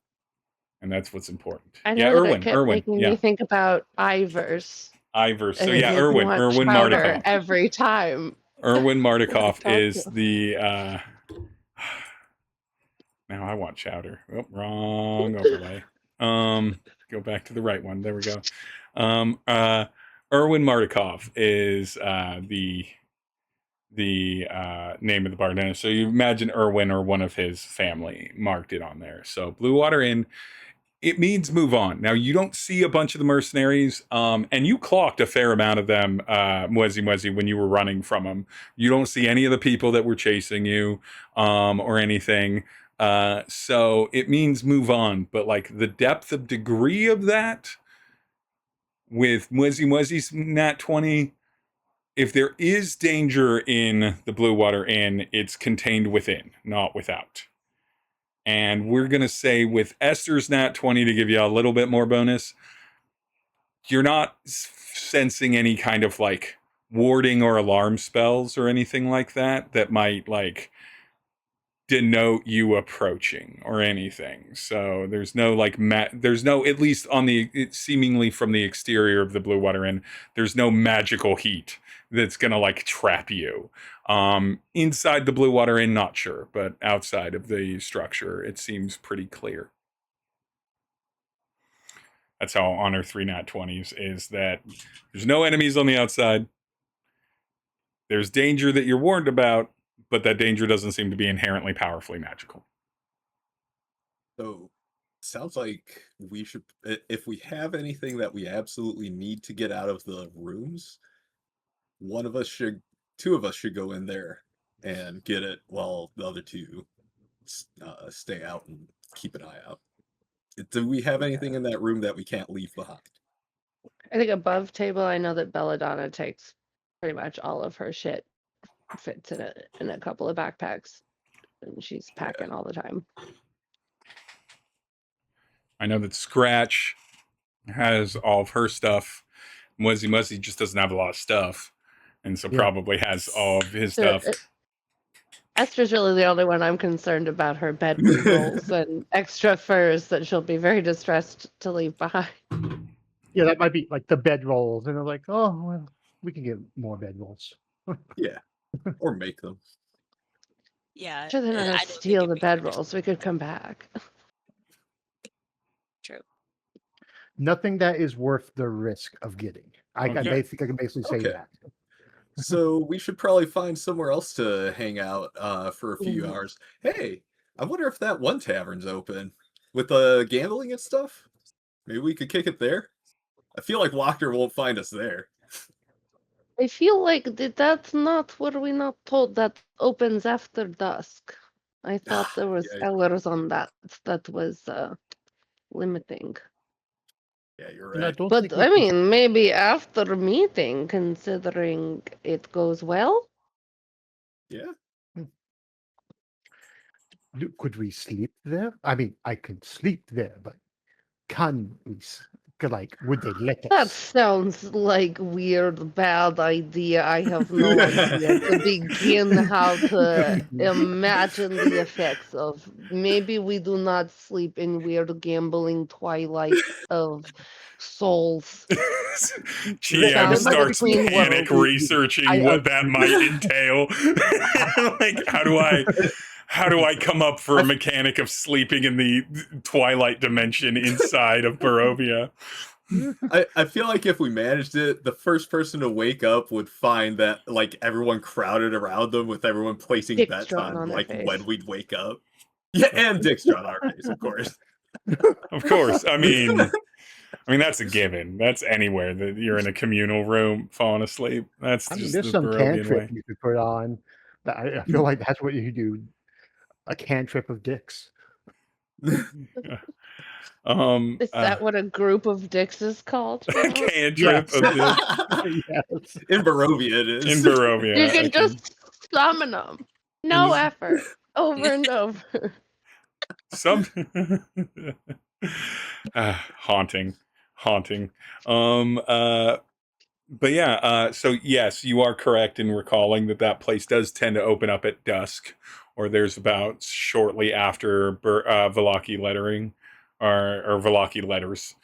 And that's what's important. I know Yeah, that Irwin. it kept making Yeah. me think about Ivers. Ivers. So And it yeah, made me Irwin want Mardukov. chowder every time. Irwin Mardukov Talk is to- the now I want chowder. Oh, wrong overlay. Go back to the right one. There we go. Irwin Mardukov is the name of the bartender. So you imagine Irwin or one of his family marked it on there. So Blue Water Inn, it means move on. Now you don't see a bunch of the mercenaries, and you clocked a fair amount of them, Mwezi-Mwezi, when you were running from them. You don't see any of the people that were chasing you, or anything. So it means move on. But like the depth of degree of that with Mwezi-Mwezi's nat 20, if there is danger in the Blue Water Inn, it's contained within, not without. And we're going to say with Esther's nat 20, to give you a little bit more bonus, you're not sensing any kind of like warding or alarm spells or anything like that might like denote you approaching or anything. So there's no like there's no, at least on the seemingly from the exterior of the Blue Water Inn, there's no magical heat that's gonna like trap you. Inside the Blue Water Inn, not sure, but outside of the structure, it seems pretty clear. That's how Honor 3 Nat 20s is, that there's no enemies on the outside. There's danger that you're warned about, but that danger doesn't seem to be inherently powerfully magical. So, sounds like we should, if we have anything that we absolutely need to get out of the rooms, two of us should go in there and get it, while the other two stay out and keep an eye out. Do we have anything in that room that we can't leave behind? I think above table, I know that Belladonna takes pretty much all of her shit, fits in a couple of backpacks, and she's packing all the time. I know that Scratch has all of her stuff. Mwezi-Mwezi just doesn't have a lot of stuff, and so Yeah. probably has all of his So, stuff. Esther's really the only one I'm concerned about her bed rolls and extra furs that she'll be very distressed to leave behind. Yeah, that might be like the bedrolls, and they're like, oh, well, we can get more bedrolls. Yeah, or make them. Yeah. Sure, they're not I gonna don't think steal it'd the be hard. bedrolls. We could come back. True. Nothing that is worth the risk of getting. I Okay. can basically say Okay. that. So we should probably find somewhere else to hang out for a few Mhm. hours. Hey, I wonder if that one tavern's open with gambling and stuff. Maybe we could kick it there. I feel like Wachter won't find us there. I feel like that's not, were we not told that opens after dusk? I thought there was Yeah. hours on that was limiting. Yeah, you're And I right. don't But think we I can- mean, maybe after meeting, considering it goes well. Yeah. could we sleep there? I mean, I could sleep there, but can we? Would they let us? That sounds like weird, bad idea. I have no idea to begin how to imagine the effects of. Maybe we do not sleep in weird gambling twilight of souls. Gee, Found starts between panic worlds. researching I what that agree. might entail. Like, how do I come up for a mechanic of sleeping in the twilight dimension inside of Barovia? I feel like if we managed it, the first person to wake up would find that like everyone crowded around them with everyone placing Dick bets drawn on on their like face. when we'd wake up. Yeah, and Dick's drawn our face, of course. Of course. I mean that's a given. That's anywhere that you're in a communal room falling asleep. That's I mean, just there's the some Barovian cantrip way. you could put on. That I feel like that's what you do. A cantrip of dicks. Is that what a group of dicks is called? now? cantrip Yes. of the Yes. In Barovia it is. in Barovia. You I can just summon them. No just- effort. Over and over. some haunting. But yeah, so yes, you are correct in recalling that place does tend to open up at dusk, or there's about shortly after Velaki lettering or Velaki letters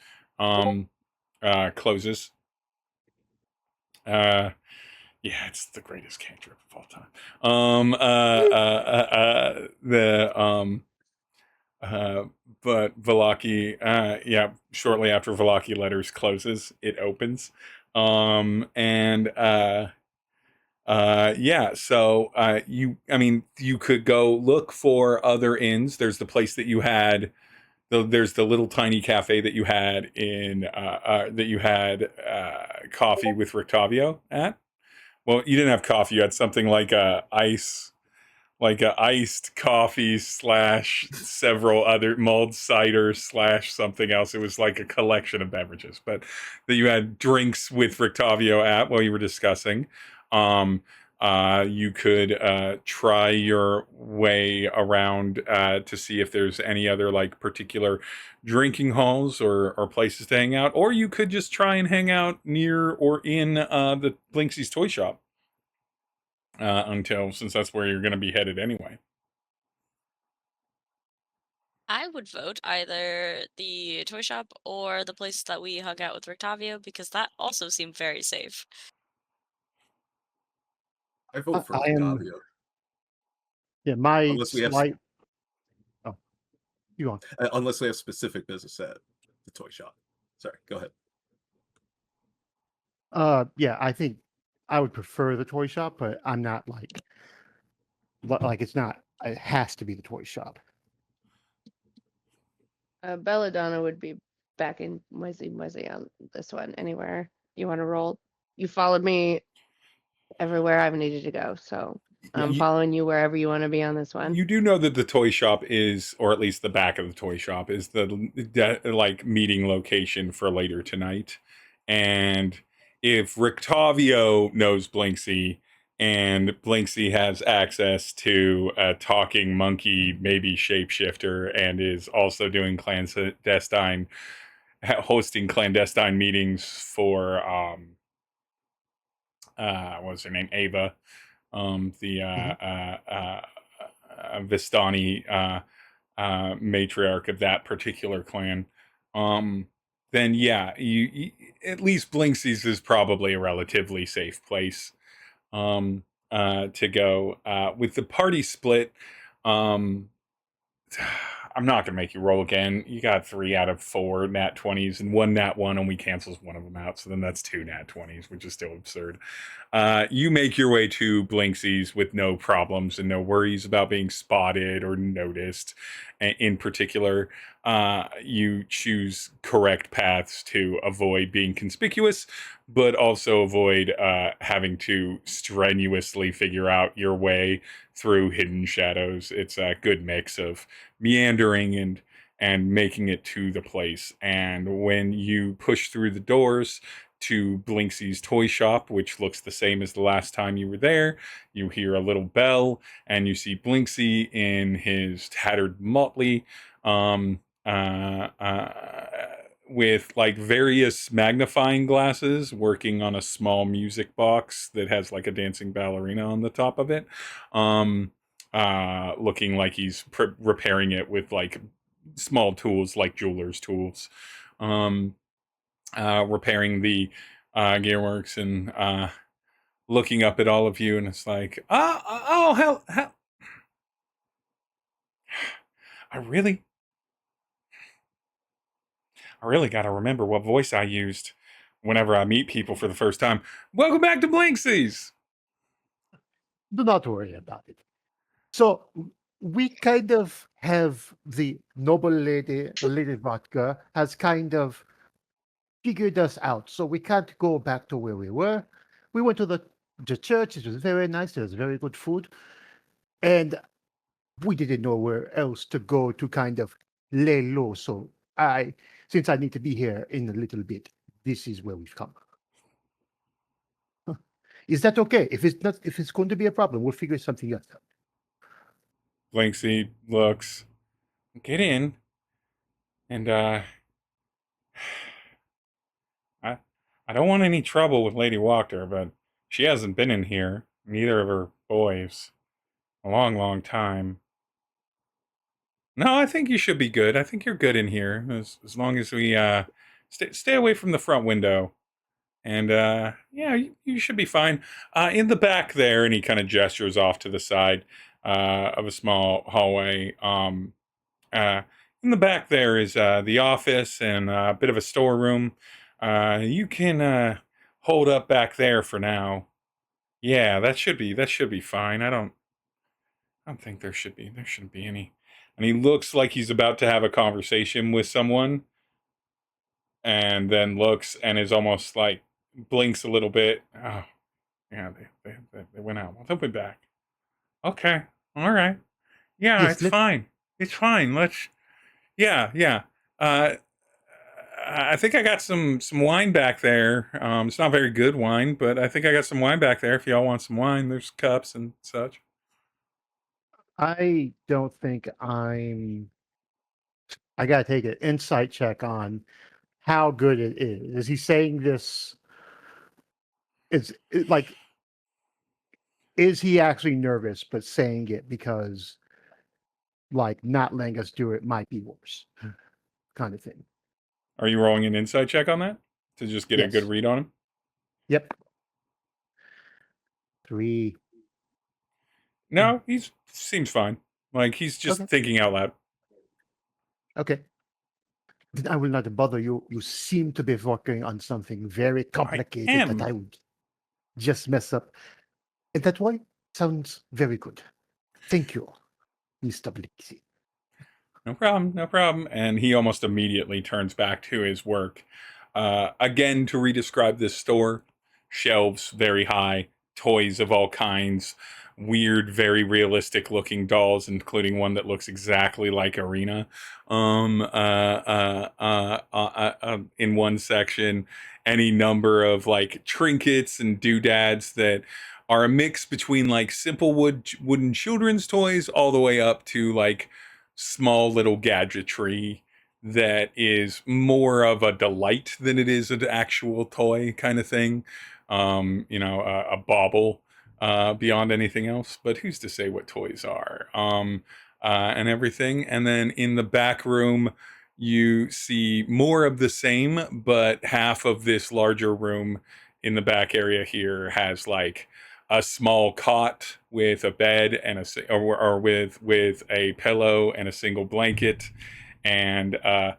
closes. Yeah, it's the greatest cantrip of all time. But Velaki, yeah, shortly after Velaki letters closes, it opens. Yeah, so you could go look for other inns. There's the place that you had. There's the little tiny cafe that you had coffee with Rictavio at. Well, you didn't have coffee. You had something like a iced coffee / several other mulled cider / something else. It was like a collection of beverages, but that you had drinks with Rictavio at while you were discussing. You could try your way around to see if there's any other like particular drinking halls or places to hang out, or you could just try and hang out near or in the Blinksey's toy shop since that's where you're going to be headed anyway. I would vote either the toy shop or the place that we hung out with Rictavio, because that also seemed very safe. I vote for I am- Rictavio. Yeah, my Unless we have- slight. Oh, you on? Unless we have specific business at the toy shop. Sorry, go ahead. Yeah, I think I would prefer the toy shop, but I'm not like it's not. It has to be the toy shop. Belladonna would be back in Mwezi-Mwezi on this one. Anywhere you want to roll. You followed me everywhere I've needed to go, so I'm following you wherever you want to be on this one. You do know that the toy shop is, or at least the back of the toy shop is the like meeting location for later tonight, And if Rictavio knows Blinksy, and Blinksy has access to a talking monkey, maybe shapeshifter, and is also doing hosting clandestine meetings for what's her name, Ava, the Vistani matriarch of that particular clan. Then yeah, you at least Blinksy's is probably a relatively safe place to go. With the party split, I'm not gonna make you roll again. You got 3 out of 4 nat 20s, and 1 nat 1 only cancels one of them out, so then that's 2 nat 20s, which is still absurd. You make your way to Blinksy's with no problems and no worries about being spotted or noticed. In particular, you choose correct paths to avoid being conspicuous, but also avoid having to strenuously figure out your way through hidden shadows. It's a good mix of meandering and making it to the place. And when you push through the doors to Blinksy's toy shop, which looks the same as the last time you were there, you hear a little bell, and you see Blinksy in his tattered motley, with like various magnifying glasses, working on a small music box that has like a dancing ballerina on the top of it, looking like he's repairing it with like small tools, like jeweler's tools, repairing the gearworks, and looking up at all of you, and it's like, hell, I really got to remember what voice I used whenever I meet people for the first time. Welcome back to Blinksy's. Do not worry about it. So we kind of have the noble lady, the Lady Vodka, has kind of figured us out. So we can't go back to where we were. We went to the church. It was very nice. There was very good food. And we didn't know where else to go to kind of lay low. So since I need to be here in a little bit, this is where we've come. Is that okay? If it's going to be a problem, we'll figure something else out. Blinksy looks, get in, and I don't want any trouble with Lady Walker, but she hasn't been in here, neither of her boys, a long, long time. No, I think you should be good. I think you're good in here, as long as we stay away from the front window. And yeah, you should be fine. In the back there, and he kind of gestures off to the side of a small hallway. In the back there is the office and a bit of a storeroom. You can hold up back there for now. Yeah, that should be fine. I don't think there shouldn't be any. And he looks like he's about to have a conversation with someone, and then looks and is almost like blinks a little bit. Oh, yeah, they went out. Well, they'll be back. Okay, all right. Yeah, Yes, it's fine. It's fine. Yeah. I think I got some wine back there. It's not very good wine, but I think I got some wine back there. If y'all want some wine, there's cups and such. I don't think I gotta take an insight check on how good it is. Is he saying this? Is he actually nervous but saying it because like not letting us do it might be worse, kind of thing? Are you rolling an insight check on that to just get a good Yes. read on him? Yep. 3. No, he seems fine. Like he's just Okay. thinking out loud. Okay. Then I will not bother you. You seem to be working on something very complicated am. that I would just mess up. And that one sounds very good. Thank you, Mr. Blixie. No problem. And he almost immediately turns back to his work. Again, to re-describe this store, shelves very high, toys of all kinds, weird, very realistic looking dolls, including one that looks exactly like Arena in one section, any number of like trinkets and doodads that are a mix between like simple wooden children's toys all the way up to like small little gadgetry that is more of a delight than it is an actual toy kind of thing. A bauble beyond anything else, but who's to say what toys are? And everything. And then in the back room, you see more of the same, but half of this larger room in the back area here has like a small cot with a bed and or with a pillow and a single blanket and a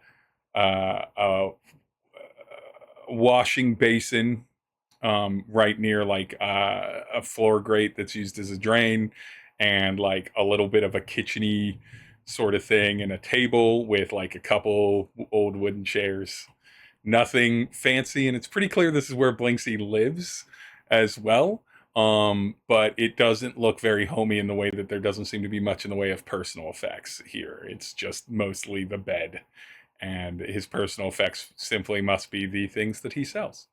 washing basin right near like a floor grate that's used as a drain, and like a little bit of a kitcheny sort of thing, and a table with like a couple old wooden chairs. Nothing fancy, and it's pretty clear this is where Blinksy lives as well. But it doesn't look very homey in the way that there doesn't seem to be much in the way of personal effects here. It's just mostly the bed, and his personal effects simply must be the things that he sells.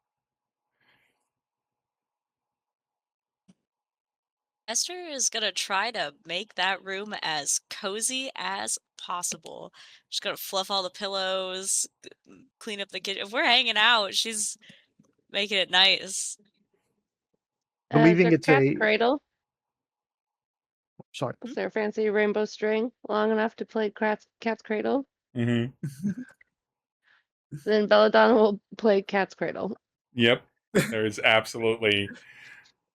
Esther is gonna try to make that room as cozy as possible. She's gonna fluff all the pillows, clean up the kitchen. If we're hanging out, she's making it nice. Is Believing there it's cat's a cradle? sorry. Is there a fancy rainbow string long enough to play cat's cradle? Mm-hmm. Then Belladonna will play cat's cradle. Yep.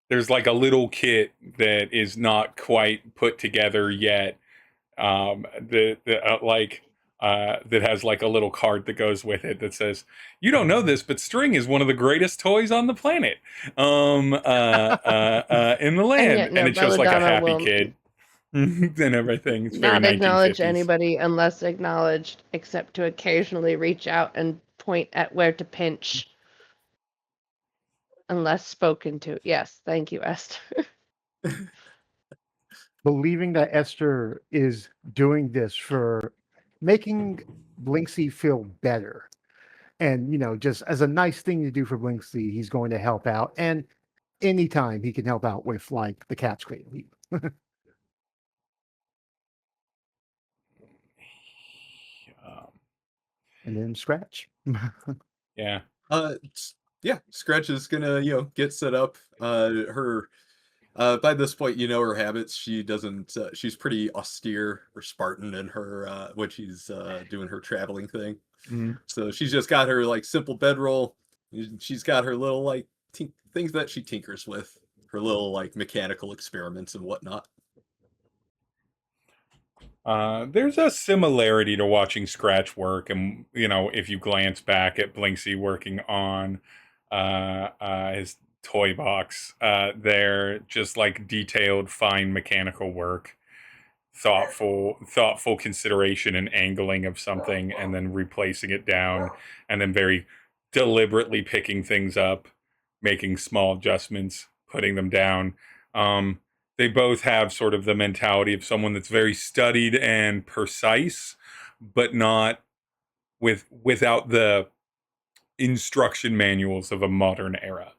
There's like a little kit that is not quite put together yet. That has like a little card that goes with it that says, "You don't know this, but string is one of the greatest toys on the planet, in the land." yet, no, and it shows like a Belladonna happy will kid and everything. It's very Not acknowledge 1950s. anybody unless acknowledged, except to occasionally reach out and point at where to pinch. Unless spoken to. Yes, thank you, Esther. Believing that Esther is doing this for making Blinksy feel better. And, just as a nice thing to do for Blinksy, he's going to help out. And anytime he can help out with, like, the cat's cradle. And then Scratch. Yeah. Yeah, Scratch is gonna, get set up. Her by this point, you know her habits. She doesn't. She's pretty austere or Spartan in her when she's doing her traveling thing. Mhm. So she's just got her like simple bedroll. She's got her little like things that she tinkers with. Her little like mechanical experiments and whatnot. There's a similarity to watching Scratch work, and if you glance back at Blinksy working on his toy box, they're just like detailed, fine mechanical work, thoughtful consideration and angling of something, and then replacing it down, and then very deliberately picking things up, making small adjustments, putting them down. They both have sort of the mentality of someone that's very studied and precise, but not without the instruction manuals of a modern era.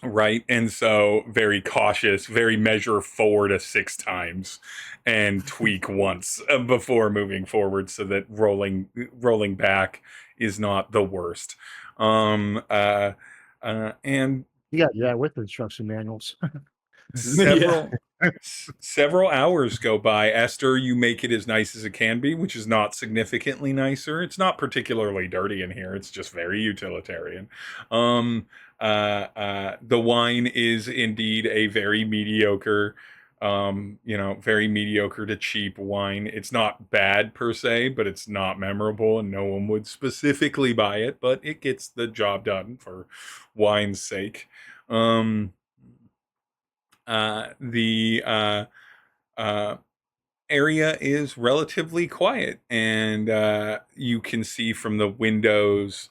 Right. And so very cautious, very measure 4 to 6 times and tweak once before moving forward, so that rolling back is not the worst. And Yeah, with the instruction manuals. several hours go by. Esther, you make it as nice as it can be, which is not significantly nicer. It's not particularly dirty in here. It's just very utilitarian. The wine is indeed a very mediocre, very mediocre to cheap wine. It's not bad per se, but it's not memorable, and no one would specifically buy it, but it gets the job done for wine's sake. The area is relatively quiet, and you can see from the windows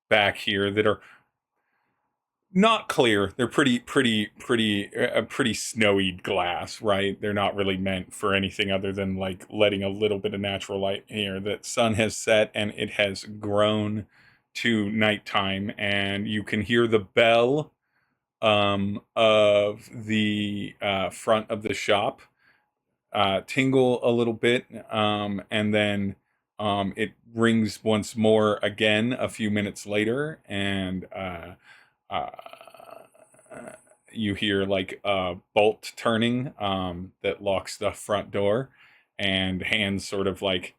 back here that are not clear. They're pretty snowy glass, right? They're not really meant for anything other than like letting a little bit of natural light here. The sun has set and it has grown to nighttime, and you can hear the bell of the front of the shop tingle a little bit, and then it rings once more again a few minutes later, and uh, you hear like a bolt turning that locks the front door, and hands sort of like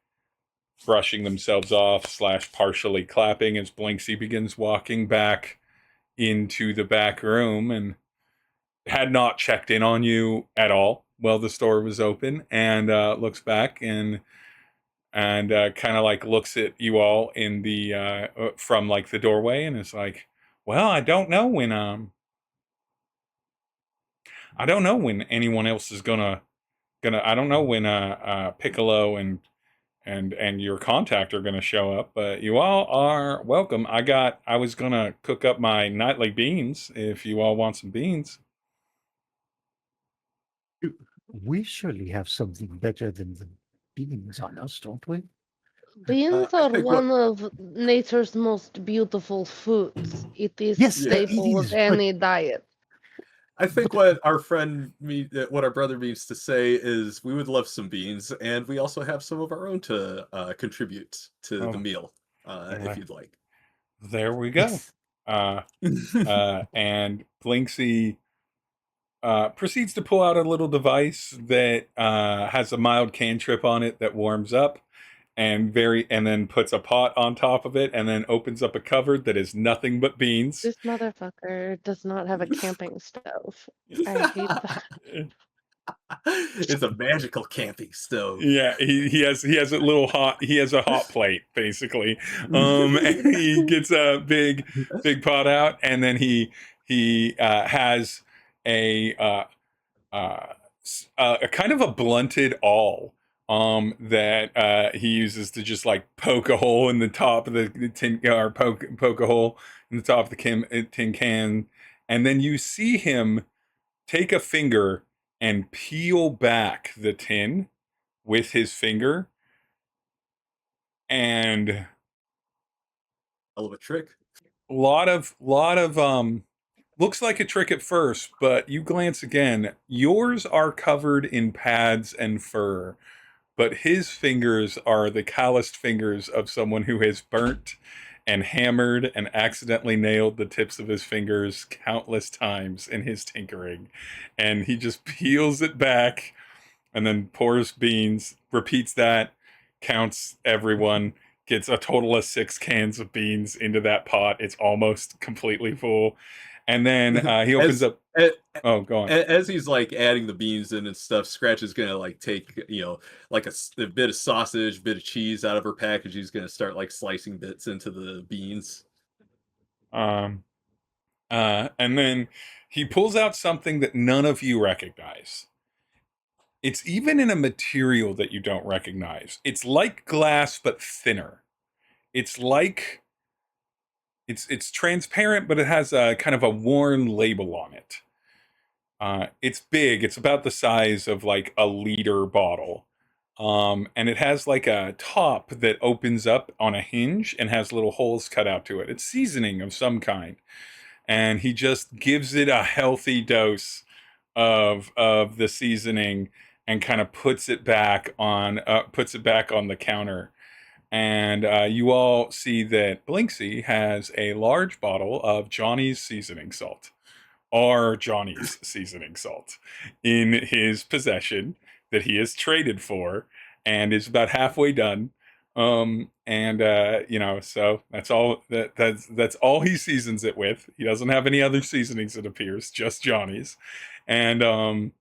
brushing themselves off / partially clapping as Blinksy begins walking back into the back room, and had not checked in on you at all while the store was open, and looks back and kind of like looks at you all in the from like the doorway, and is like, well, I don't know when anyone else is gonna I don't know when Piccolo and your contact are gonna show up, but you all are welcome. I was gonna cook up my nightly beans if you all want some beans. We surely have something better than the beans on us, don't we? Beans I are think one of nature's most beautiful foods. It is Yes, a but it staple is, of but- any diet. I think what our brother means to say is we would love some beans, and we also have some of our own to contribute to the Oh. meal, Alright. if you'd like. There we go. Yes. And Blinksy proceeds to pull out a little device that has a mild cantrip on it that warms up, and then puts a pot on top of it, and then opens up a cupboard that is nothing but beans. This motherfucker does not have a camping stove. I hate that. It's a magical camping stove. Yeah, he has a little hot plate basically. And he gets a big pot out, and then he has a a kind of a blunted awl that he uses to just like poke a hole in the top of the tin, or poke a hole in the top of the tin can, and then you see him take a finger and peel back the tin with his finger, and Hell of a trick. lot of looks like a trick at first, but you glance again, yours are covered in pads and fur, but his fingers are the calloused fingers of someone who has burnt and hammered and accidentally nailed the tips of his fingers countless times in his tinkering. And he just peels it back and then pours beans, repeats that, counts everyone, gets a total of 6 cans of beans into that pot. It's almost completely full. And then he opens up. Oh, go on. As he's like adding the beans in and stuff, Scratch is gonna like take like a bit of sausage, bit of cheese out of her package. He's gonna start like slicing bits into the beans. And then he pulls out something that none of you recognize. It's even in a material that you don't recognize. It's like glass, but thinner. It's like it's transparent, but it has a kind of a worn label on it. It's big. It's about the size of like a liter bottle. And it has like a top that opens up on a hinge and has little holes cut out to it. It's seasoning of some kind. And he just gives it a healthy dose of the seasoning and kind of puts it back on the counter. And you all see that Blinksy has a large bottle of Johnny's seasoning salt, or Johnny's seasoning salt, in his possession that he has traded for, and is about halfway done. So that's all that's all he seasons it with. He doesn't have any other seasonings, it appears, just Johnny's. And Cloudy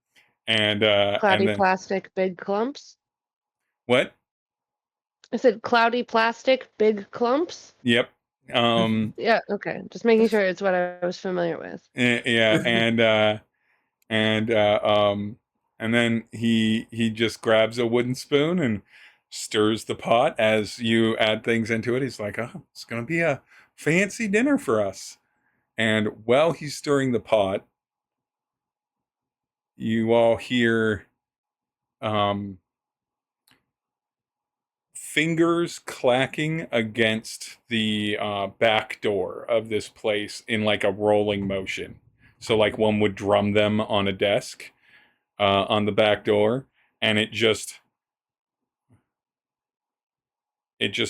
and then plastic, big clumps. what? I said cloudy plastic, big clumps. Yep. Yeah, okay. Just making sure it's what I was familiar with. Yeah, and then he just grabs a wooden spoon and stirs the pot as you add things into it. He's like, "Oh, it's gonna be a fancy dinner for us." And while he's stirring the pot, you all hear fingers clacking against the back door of this place in like a rolling motion. So like one would drum them on a desk on the back door, and it just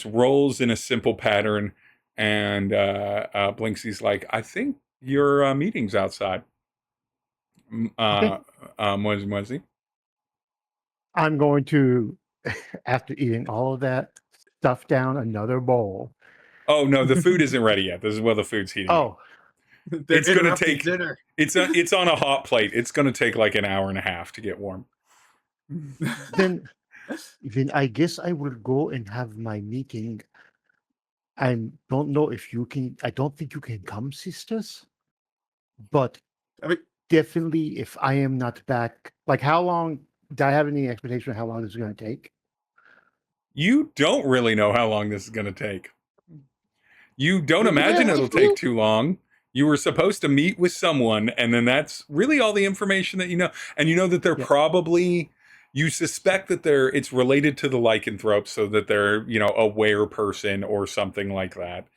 rolls in a simple pattern. And Blinksy's like, I think your meeting's outside. Mwezi-Mwezi. I'm going to, after eating all of that, stuff down another bowl. Oh no, the food isn't ready yet. This is while the food's heating up. Oh, They're It's gonna interrupting take- dinner. It's on a hot plate. It's gonna take like an hour and a half to get warm. then I guess I will go and have my meeting. I don't know if you can. I don't think you can come, sisters. But I mean, definitely, if I am not back, like how long? Do I have any expectation of how long this is going to take? You don't really know how long this is gonna take. You don't Well, imagine it'll if take you- too long. You were supposed to meet with someone, and then that's really all the information that you know. And you know that they're Yeah. probably, you suspect that it's related to the lycanthrope, so that they're, a were person or something like that.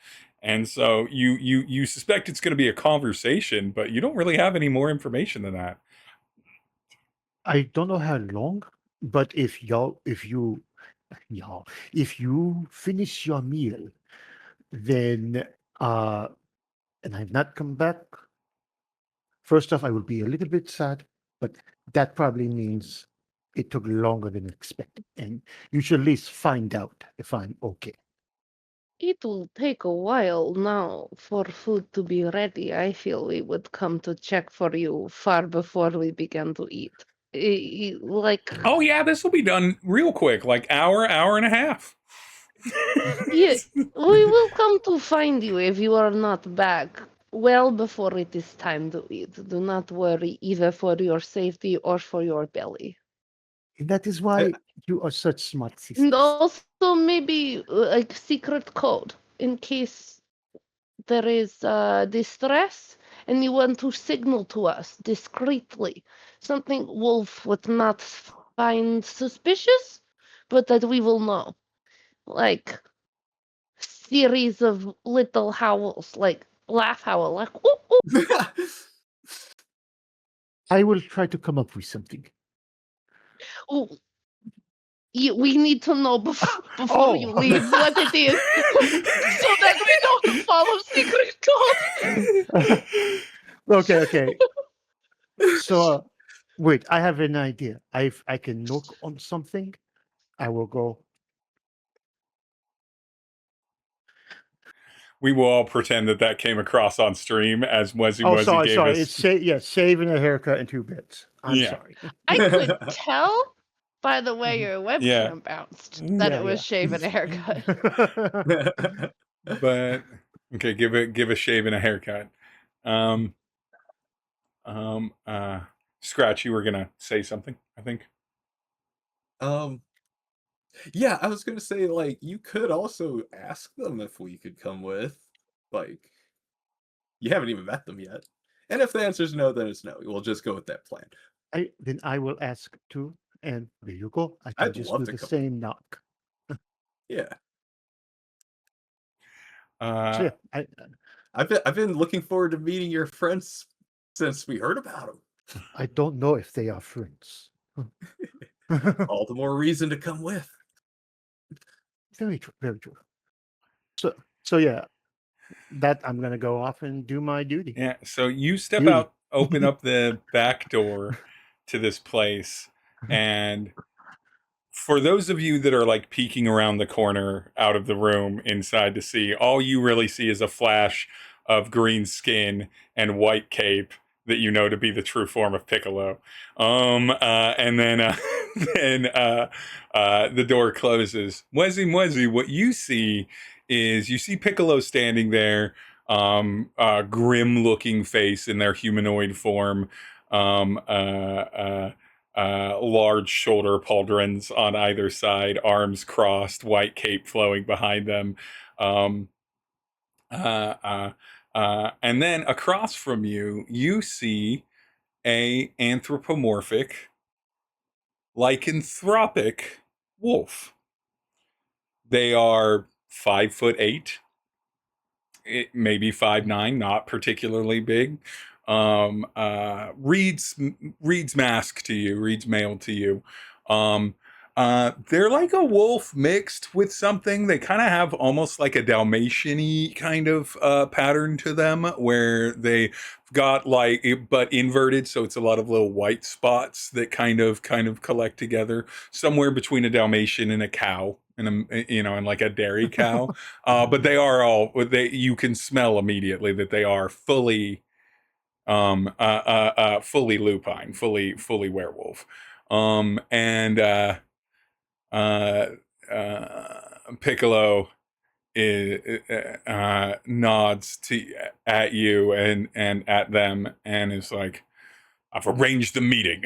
And so you suspect it's going to be a conversation, but you don't really have any more information than that. I don't know how long, but if you finish your meal, then and I've not come back. First off, I will be a little bit sad, but that probably means it took longer than expected, and you should at least find out if I'm okay. It will take a while now for food to be ready. I feel we would come to check for you far before we begin to eat. Like, Oh yeah, this will be done real quick, like hour and a half. yeah, we will come to find you if you are not back well before it is time to eat. Do not worry, either for your safety or for your belly. And that is why you are such smart sisters. And also maybe like secret code in case there is distress and you want to signal to us discreetly. Something Wolf would not find suspicious, but that we will know. Like series of little howls, like laugh howl, like ooh, ooh. I will try to come up with something. Ooh. We need to know before Oh. you leave what it is, so that we know to follow secret code. Okay. So, wait, I have an idea. I can knock on something. I will go. We will all pretend that came across on stream as Mwezi Oh, Mwezi sorry. gave us. It's shaving a haircut in 2 bits. I'm Yeah. sorry. I could tell by the way your webcam Yeah. bounced that Yeah, it was yeah. shaving a haircut. But okay, give a shave and a haircut. Scratch, you were gonna say something, I think. Yeah, I was gonna say, like, you could also ask them if we could come with. Like, you haven't even met them yet. And if the answer is no, then it's no. We'll just go with that plan. Then I will ask too, and there you go. I can I'd just love do to the come. same knock. Yeah. So yeah, I've been looking forward to meeting your friends since we heard about them. I don't know if they are friends. All the more reason to come with. Very true. Very true. So yeah, that I'm gonna go off and do my duty. Yeah, so you step Duty. out, open up the back door to this place, and for those of you that are like peeking around the corner out of the room inside to see, all you really see is a flash of green skin and white cape that you know to be the true form of Piccolo. And then the door closes. Mwezi-Mwezi, what you see is you see Piccolo standing there, grim looking face in their humanoid form, large shoulder pauldrons on either side, arms crossed, white cape flowing behind them. And then across from you, you see a anthropomorphic, lycanthropic wolf. They are 5'8", maybe 5'9", not particularly big. Reads mask to you, reads male to you. They're like a wolf mixed with something. They kind of have almost like a Dalmatian-y kind of pattern to them, where they got like but inverted, so it's a lot of little white spots that kind of collect together, somewhere between a Dalmatian and a cow, and and like a dairy cow. But they are all, you can smell immediately that they are fully fully lupine, fully werewolf. And Piccolo nods at you and at them, and is like, I've arranged the meeting.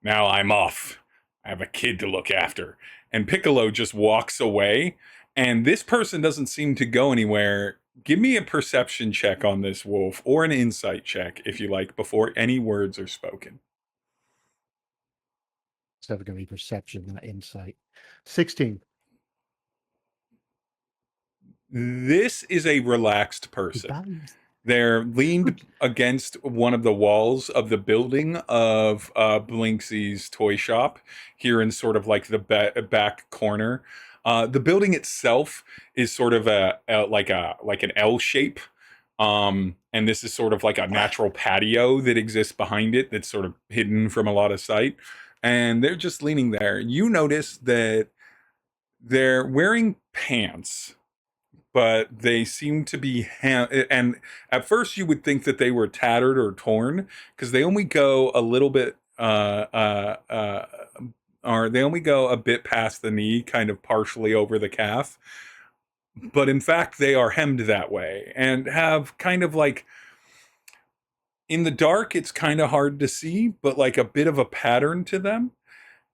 Now I'm off. I have a kid to look after. And Piccolo just walks away, and this person doesn't seem to go anywhere. Give me a perception check on this wolf, or an insight check, if you like, before any words are spoken. It's never going to be perception, not insight. 16. This is a relaxed person. Goodbye. They're leaned against one of the walls of the building of Blinksy's toy shop, here in sort of like the back corner. The building itself is sort of like an L shape, and this is sort of like a natural patio that exists behind it that's sort of hidden from a lot of sight. And they're just leaning there. You notice that they're wearing pants, but they seem to be and at first you would think that they were tattered or torn, because they only go a little bit or they only go a bit past the knee, kind of partially over the calf. But in fact, they are hemmed that way and have kind of like, in the dark, it's kind of hard to see, but like a bit of a pattern to them.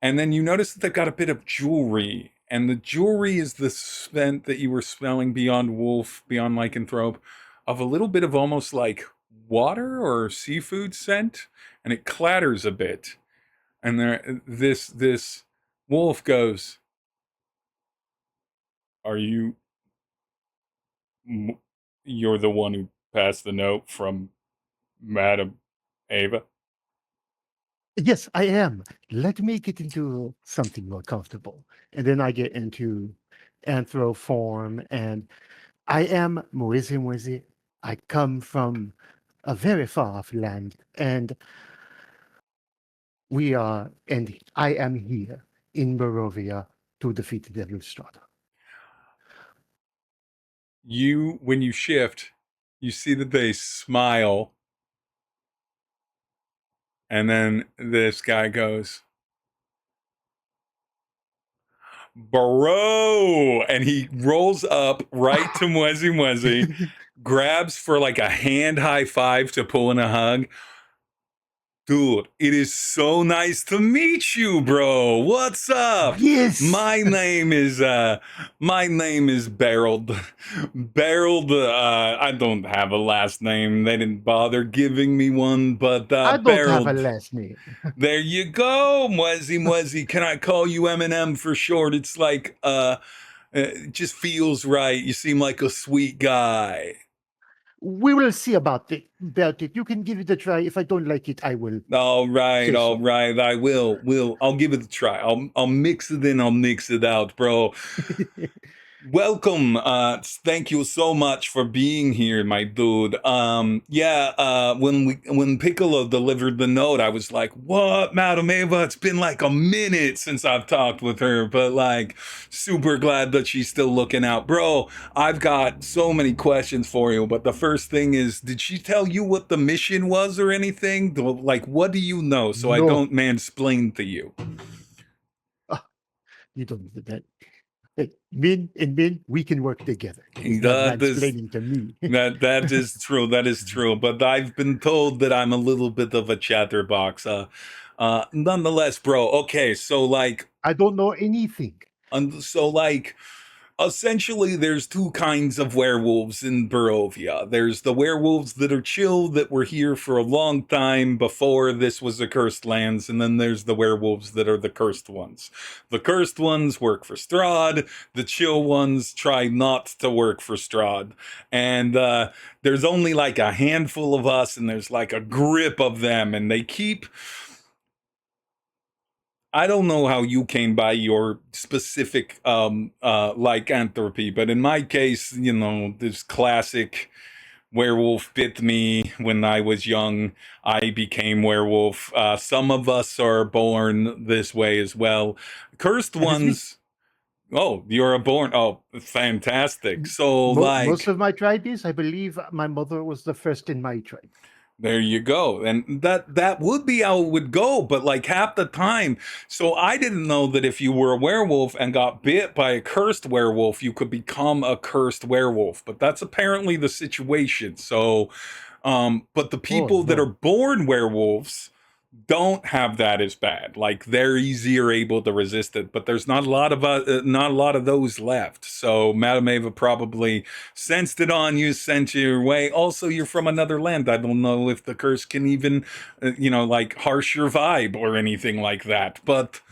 And then you notice that they've got a bit of jewelry, and the jewelry is the scent that you were smelling beyond wolf, beyond lycanthrope, of a little bit of almost like water or seafood scent, and it clatters a bit. And this wolf goes, "Are you? You're the one who passed the note from Madam Ava?" Yes, I am. Let me get into something more comfortable. And then I get into anthro form, and I am Mwezi-Mwezi. I come from a very far off land, and I am here in Barovia to defeat the Strahd. When you shift, you see that they smile. And then this guy goes, "Bro!" And he rolls up right to Mwezi-Mwezi, grabs for like a hand high five to pull in a hug. "Dude, it is so nice to meet you, bro. What's up? Yes. My name is Barreled. I don't have a last name. They didn't bother giving me one, but I don't Barreled. have a last name. There you go, Mwezi-Mwezi. Can I call you Eminem for short? It's like it just feels right. You seem like a sweet guy." We will see about it. You can give it a try. If I don't like it, I will. All right, Say all so. right. I will. I'll give it a try. I'll mix it in. I'll mix it out, bro. Welcome. Thank you so much for being here, my dude. When Piccolo delivered the note, I was like, "What, Madam Ava? It's been like a minute since I've talked with her, but like, super glad that she's still looking out, bro. I've got so many questions for you, but the first thing is, did she tell you what the mission was or anything? Like, what do you know, so I No. don't mansplain to you?" You don't need that. Min, we can work together. It's not That is- explaining to me. That is true. That is true. But I've been told that I'm a little bit of a chatterbox. Nonetheless, bro. Okay, so like, I don't know anything. so like, essentially there's two kinds of werewolves in Barovia. There's the werewolves that are chill, that were here for a long time before this was a cursed lands, and then there's the werewolves that are the cursed ones. The cursed ones work for Strahd, the chill ones try not to work for Strahd. And there's only like a handful of us, and there's like a grip of them, and they keep... I don't know how you came by your specific lycanthropy, but in my case, you know, this classic werewolf bit me when I was young. I became werewolf. Some of us are born this way as well. Cursed ones. Oh, you're a born. Oh, fantastic. So Most of my tribes, I believe my mother was the first in my tribe. There you go. And that would be how it would go, but like half the time. So I didn't know that if you were a werewolf and got bit by a cursed werewolf, you could become a cursed werewolf. But that's apparently the situation. So, but the people that are born werewolves don't have that as bad. Like they're easier able to resist it, but there's not a lot of those left. So Madame Eva probably sensed it on you, sent you your way. Also, you're from another land. I don't know if the curse can even like harsh your vibe or anything like that, but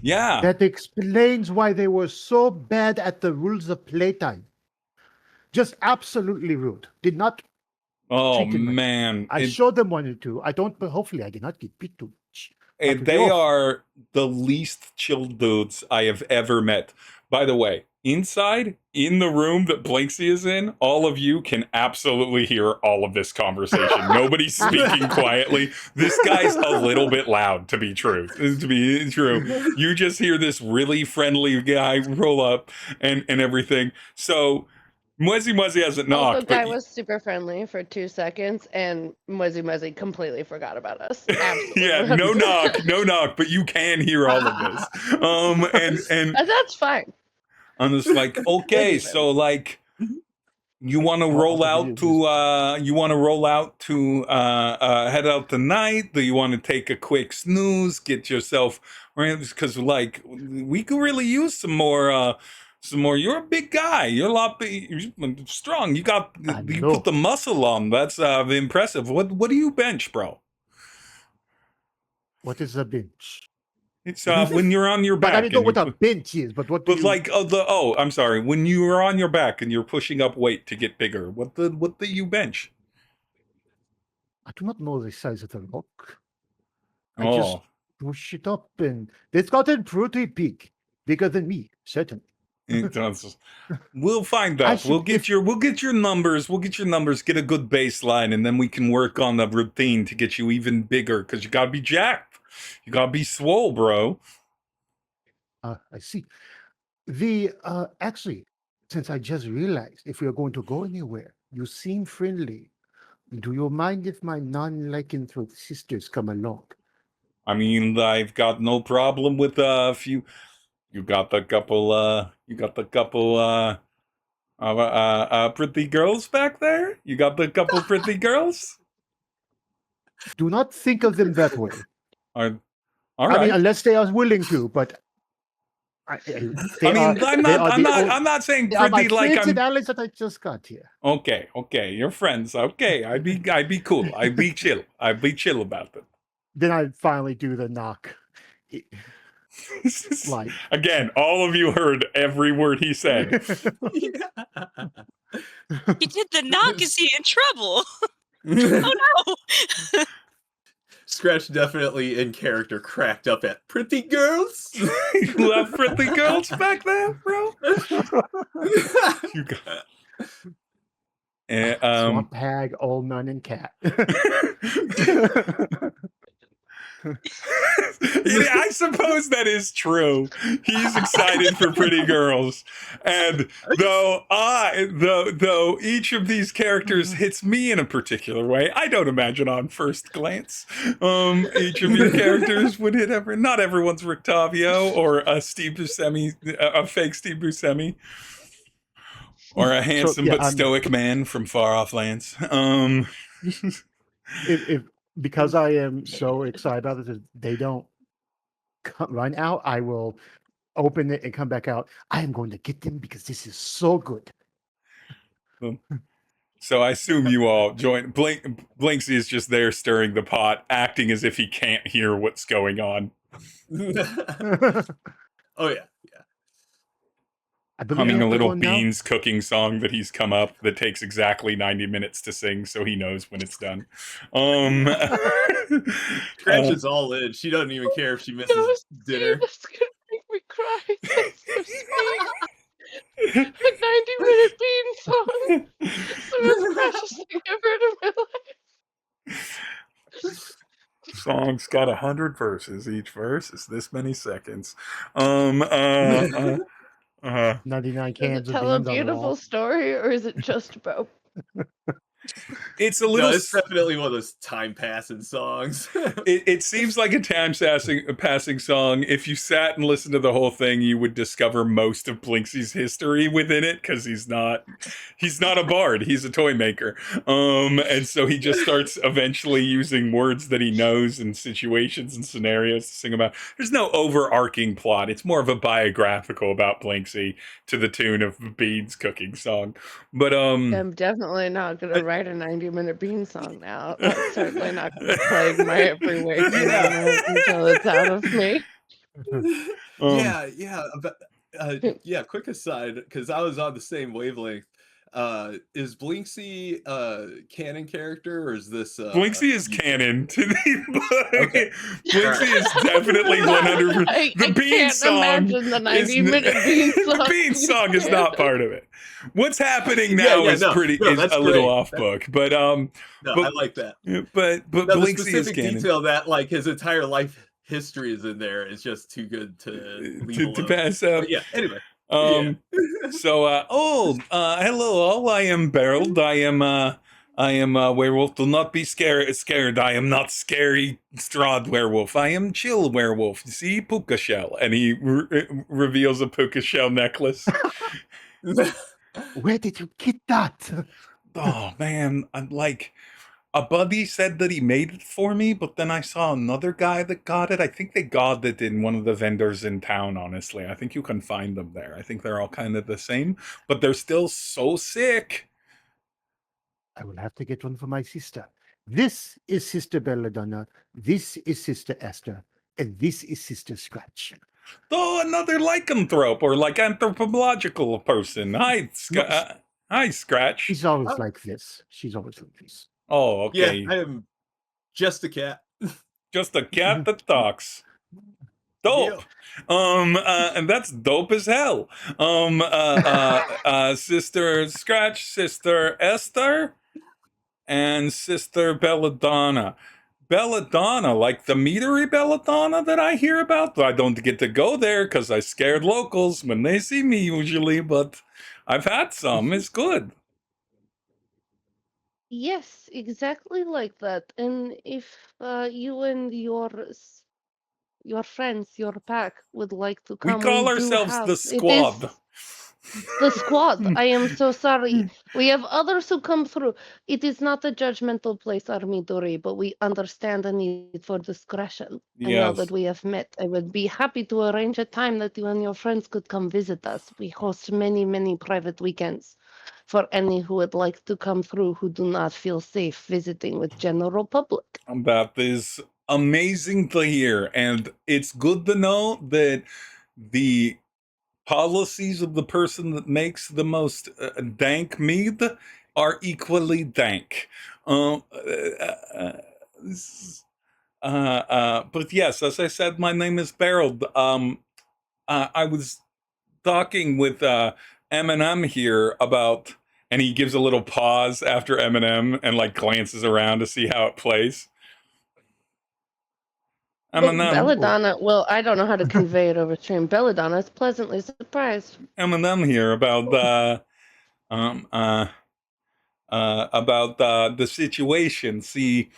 yeah, that explains why they were so bad at the rules of playtime. Just absolutely rude. Did not... Oh man, I showed them 1 or 2. I don't, but hopefully I did not get beat too much. They are the least chill dudes I have ever met. By the way, inside, in the room that Blanksy is in, all of you can absolutely hear all of this conversation. Nobody's speaking quietly. This guy's a little bit loud, to be true. You just hear this really friendly guy roll up and everything. So Mwezi-Mwezi hasn't knocked. The guy was super friendly for 2 seconds, and Mwezi-Mwezi completely forgot about us. Yeah, no knock, but you can hear all of this. And that's fine. I'm just like, okay, so like, you want to roll out to head out tonight? Do you want to take a quick snooze, get yourself right? Because like we could really use some more. You're a big guy. You're a lot strong. You put the muscle on. That's impressive. What do you bench, bro? What is a bench? It's when you're on your back. But I don't know what a bench is. But what? I'm sorry. When you are on your back and you're pushing up weight to get bigger, what do you bench? I do not know the size of the rock. I just push it up, and it's gotten pretty big, bigger than me, certainly. It does. We'll find out. We'll get your numbers. Get a good baseline, and then we can work on the routine to get you even bigger. Because you gotta be jacked. You gotta be swole, bro. I see. Actually, since I just realized, if we are going to go anywhere, you seem friendly. Do you mind if my non-lycanthrope sisters come along? I mean, I've got no problem with a few. You got the couple pretty girls back there? You got the couple pretty girls? Do not think of them that way. All right. I mean, unless they are willing to, but I'm not saying pretty like I'm allies that I just got here. Okay, you're friends. Okay, I'd be cool. I'd be chill. I'd be chill about it. Then I'd finally do the knock. Like again, all of you heard every word he said. He did the knock. Is he in trouble? Oh no! Scratch definitely in character cracked up at pretty girls. You have pretty girls back there, bro. You got Swamp hag, old nun, and cat. I suppose that is true. He's excited for pretty girls, and though each of these characters hits me in a particular way, I don't imagine on first glance each of your characters would hit not everyone's Rictavio or a Steve Buscemi, a fake Steve Buscemi, or a handsome but stoic man from far off lands. Because I am so excited about it, they don't run out. I will open it and come back out. I am going to get them because this is so good. So I assume you all join. Blinksy is just there stirring the pot, acting as if he can't hear what's going on. Oh yeah. I believe Humming we a have to little go now. beans cooking song that he's come up that takes exactly 90 minutes to sing, so he knows when it's done. Scratch is all in. She doesn't even care if she misses No, dinner. Steve, that's gonna make me cry. That's so sweet. A 90-minute bean song. It's the most precious thing I've heard in my life. Song's got 100 verses. Each verse is this many seconds. 99 Does cans it of tell a beans on the beautiful wall. story, or is it just about? It's a No, little. it's definitely one of those time passing songs. It seems like a passing song. If you sat and listened to the whole thing, you would discover most of Blinksy's history within it, because he's not a bard. He's a toy maker. And so he just starts eventually using words that he knows and situations and scenarios to sing about. There's no overarching plot. It's more of a biographical about Blinksy to the tune of Beans cooking song. But I'm definitely not gonna write a 90-minute bean song now. That's certainly not gonna plague my every waking moment until it's out of me. Yeah. Quick aside, because I was on the same wavelength. Is Blinksy canon character, or is this Blinksy is canon to the book. Okay. Blinksy is definitely 100%. The bean can't song imagine the 90-minute bean song. The bean song is not part of it. What's happening Yeah, now yeah, is no, that's a little great. off book, but No, but- I like that. but No, the Blinksy is specific canon. detail that like his entire life history is in there is just too good to leave to alone. pass up. But yeah. Anyway. Hello all. I am Beryl. I am a werewolf. Do not be scared. I am not scary Strahd werewolf. I am chill werewolf. See, puka shell, and he reveals a puka shell necklace. Where did you get that? Oh man, I'm like, a buddy said that he made it for me, but then I saw another guy that got it. I think they got it in one of the vendors in town, honestly. I think you can find them there. I think they're all kind of the same, but they're still so sick. I will have to get one for my sister. This is Sister Belladonna. This is Sister Esther. And this is Sister Scratch. Oh, another lycanthrope or like anthropological person. Hi, hi, Scratch. She's always like this. She's always like this. Oh, okay. Yeah, I am just a cat. Just a cat that talks. Dope. And that's dope as hell. Sister Scratch, Sister Esther, and Sister Belladonna. Belladonna, like the meadery Belladonna that I hear about. I don't get to go there because I scared locals when they see me usually, but I've had some. It's good. Yes, exactly like that. And if you and your friends, your pack, would like to We come, call do ourselves have- the it Squad. is the squad. I am so sorry. We have others who come through. It is not a judgmental place, Armidori, but we understand the need for discretion. And now Yes. that we have met, I would be happy to arrange a time that you and your friends could come visit us. We host many, many private weekends for any who would like to come through who do not feel safe visiting with general public. That is amazing to hear, and it's good to know that the policies of the person that makes the most dank mead are equally dank. But yes, as I said, my name is Beryl. I was talking with Eminem here about, and he gives a little pause after Eminem and like glances around to see how it plays. Well, Eminem, Belladonna, well, I don't know how to convey it over stream. Belladonna is pleasantly surprised. Eminem here about the situation. See,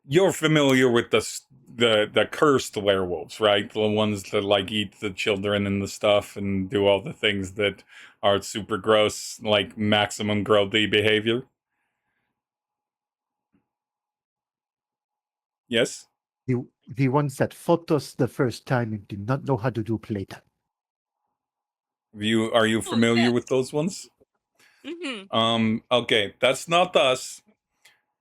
you're familiar with the cursed werewolves, right? The ones that like eat the children and the stuff and do all the things that are super gross, like maximum growthy behavior. Yes? The ones that fought us the first time and did not know how to do playtime. Are you Oh, familiar yes. with those ones? Mm-hmm. Okay, that's not us.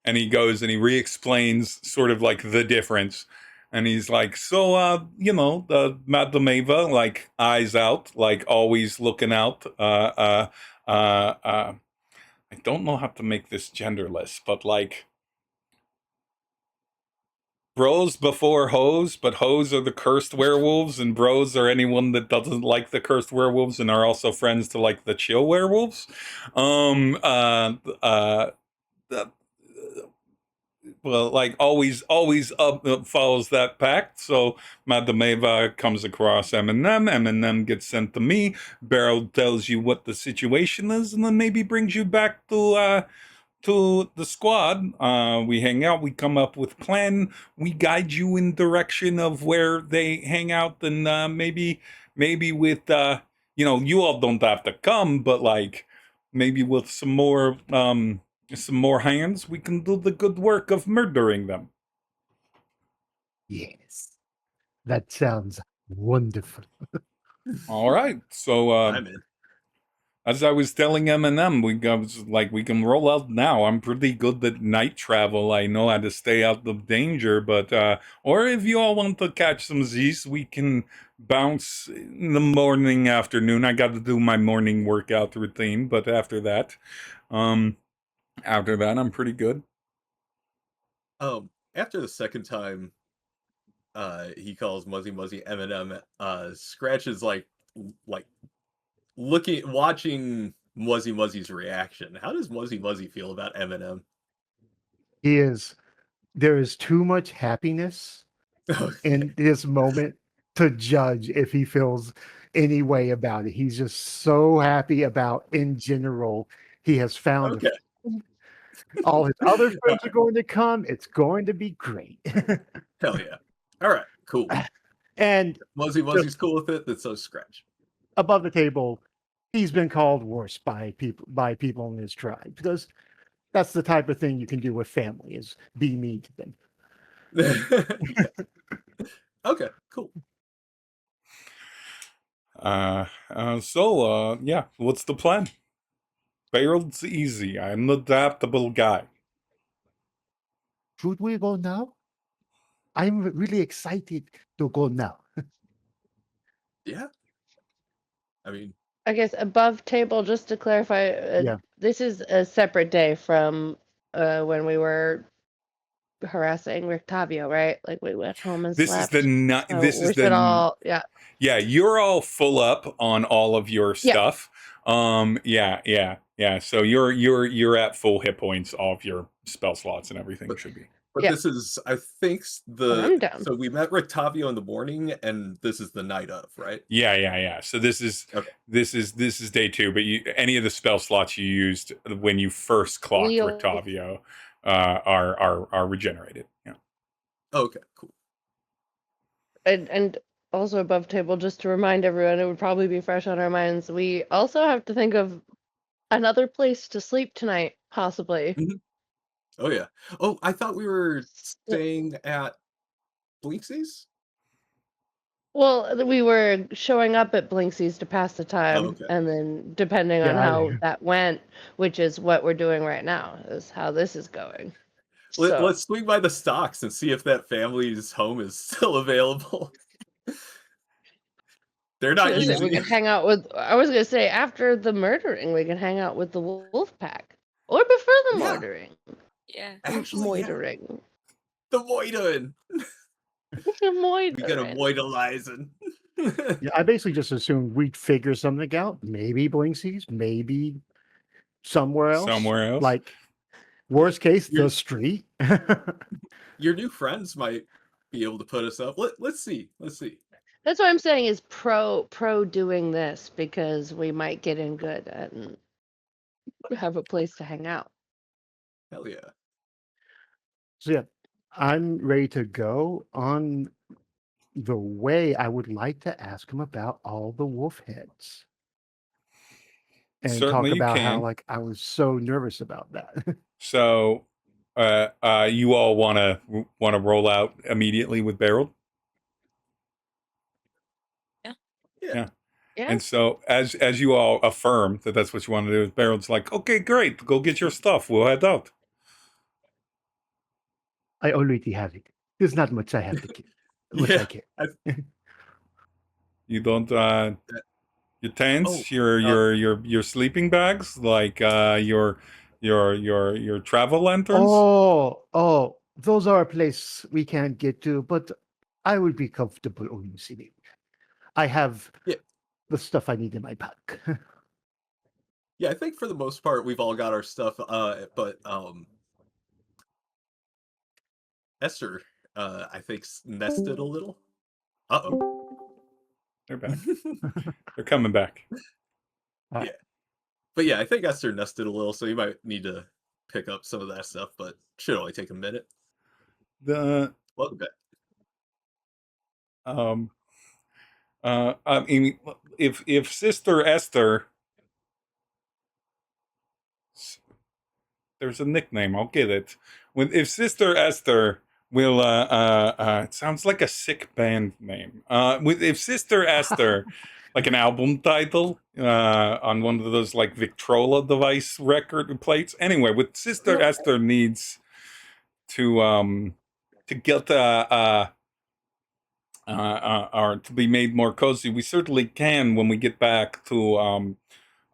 And he goes and he re-explains sort of like the difference. And he's like, so, the Madame Eva, like eyes out, like always looking out. I don't know how to make this genderless, but like bros before hoes, but hoes are the cursed werewolves, and bros are anyone that doesn't like the cursed werewolves and are also friends to like the chill werewolves. Um, uh, uh, uh, well, like always up follows that pact. So Madame Eva comes across Eminem. Eminem gets sent to me. Beryl tells you what the situation is, and then maybe brings you back to the squad. We hang out. We come up with plan. We guide you in direction of where they hang out, and maybe with you all don't have to come, but like maybe with some more hands, we can do the good work of murdering them. Yes. That sounds wonderful. All right. So I'm in. as I was telling Eminem, we can roll out now. I'm pretty good at night travel. I know how to stay out of danger, but or if you all want to catch some Z's, we can bounce in the morning, afternoon. I got to do my morning workout routine, but after that, I'm pretty good. After the second time, he calls Mwezi-Mwezi Eminem. Scratch is like watching Mwezi-Mwezi's reaction. How does Mwezi-Mwezi feel about Eminem? There is too much happiness in this moment to judge if he feels any way about it. He's just so happy about, in general, he has found a Okay. friend. All his other friends are going to come. It's going to be great. Hell yeah. All right, cool. And Mwezi-Mwezi's cool with it. That's so Scratch. above the table, he's been called worse by people in his tribe, because that's the type of thing you can do with family, is be mean to them. Okay, cool. Yeah, what's the plan? Barrel's easy. I'm the adaptable guy. Should we go now? I'm really excited to go now. Yeah. I mean, I guess above table, just to clarify, Yeah. this is a separate day from when we were harassing Rictavio, right? Like we went home and This is slept. the ni- So this we is should the all, yeah. Yeah, you're all full up on all of your Yeah. stuff. Yeah. So you're at full hit points. All of your spell slots and everything should be. but Yeah. this is, I think, I'm down. so we met Rictavio in the morning, and this is the night of, right? Yeah. So this is Okay. this is day 2. But any of the spell slots you used when you first clocked We'll- Rictavio are regenerated. Yeah. Okay, cool. And also above table, just to remind everyone, it would probably be fresh on our minds. We also have to think of another place to sleep tonight, possibly. Oh yeah. Oh, I thought we were staying at Blinksies? Well, we were showing up at Blinksy's to pass the time, okay. and then depending on Yeah, how that went, which is what we're doing right now, is how this is going. So Let's swing by the stocks and see if that family's home is still available. They're not we using can it. hang out with. I was gonna say after the murdering, we can hang out with the wolf pack, or before the Yeah. murdering. Yeah. Actually, yeah. Moitering. The Moidin. We get a Moidalizing. Yeah, I basically just assumed we'd figure something out. Maybe Blinksies, maybe somewhere else. Somewhere else. Like, worst case, You're- the street. Your new friends might be able to put us up. Let's see. That's what I'm saying is pro doing this, because we might get in good and have a place to hang out. Hell yeah. So yeah, I'm ready to go. On the way, I would like to ask him about all the wolf heads. And Certainly talk you about how can. like I was so nervous about that. So you all wanna roll out immediately with Beryl? Yeah. Yeah. Yeah. And so, as you all affirm that that's what you want to do, Beryld's like, okay, great, go get your stuff. We'll head out. I already have it. There's not much I have to keep. Much Yeah, I care. You don't, your tents, Oh, your sleeping bags, like your travel lanterns. Oh, those are a place we can't get to, but I will be comfortable only sitting. I have yeah, the stuff I need in my pack. yeah. I think for the most part we've all got our stuff. But Esther, I think nested a little. Uh-oh. They're back. They're coming back. Yeah. But yeah, I think Esther nested a little, so you might need to pick up some of that stuff, but should only take a minute. The Welcome back. I mean, if Sister Esther, there's a nickname, I'll get it. If Sister Esther will, it sounds like a sick band name. If Sister Esther, like an album title, on one of those like Victrola device record plates. Anyway, with Sister Esther needs to get or to be made more cozy, we certainly can when we get back to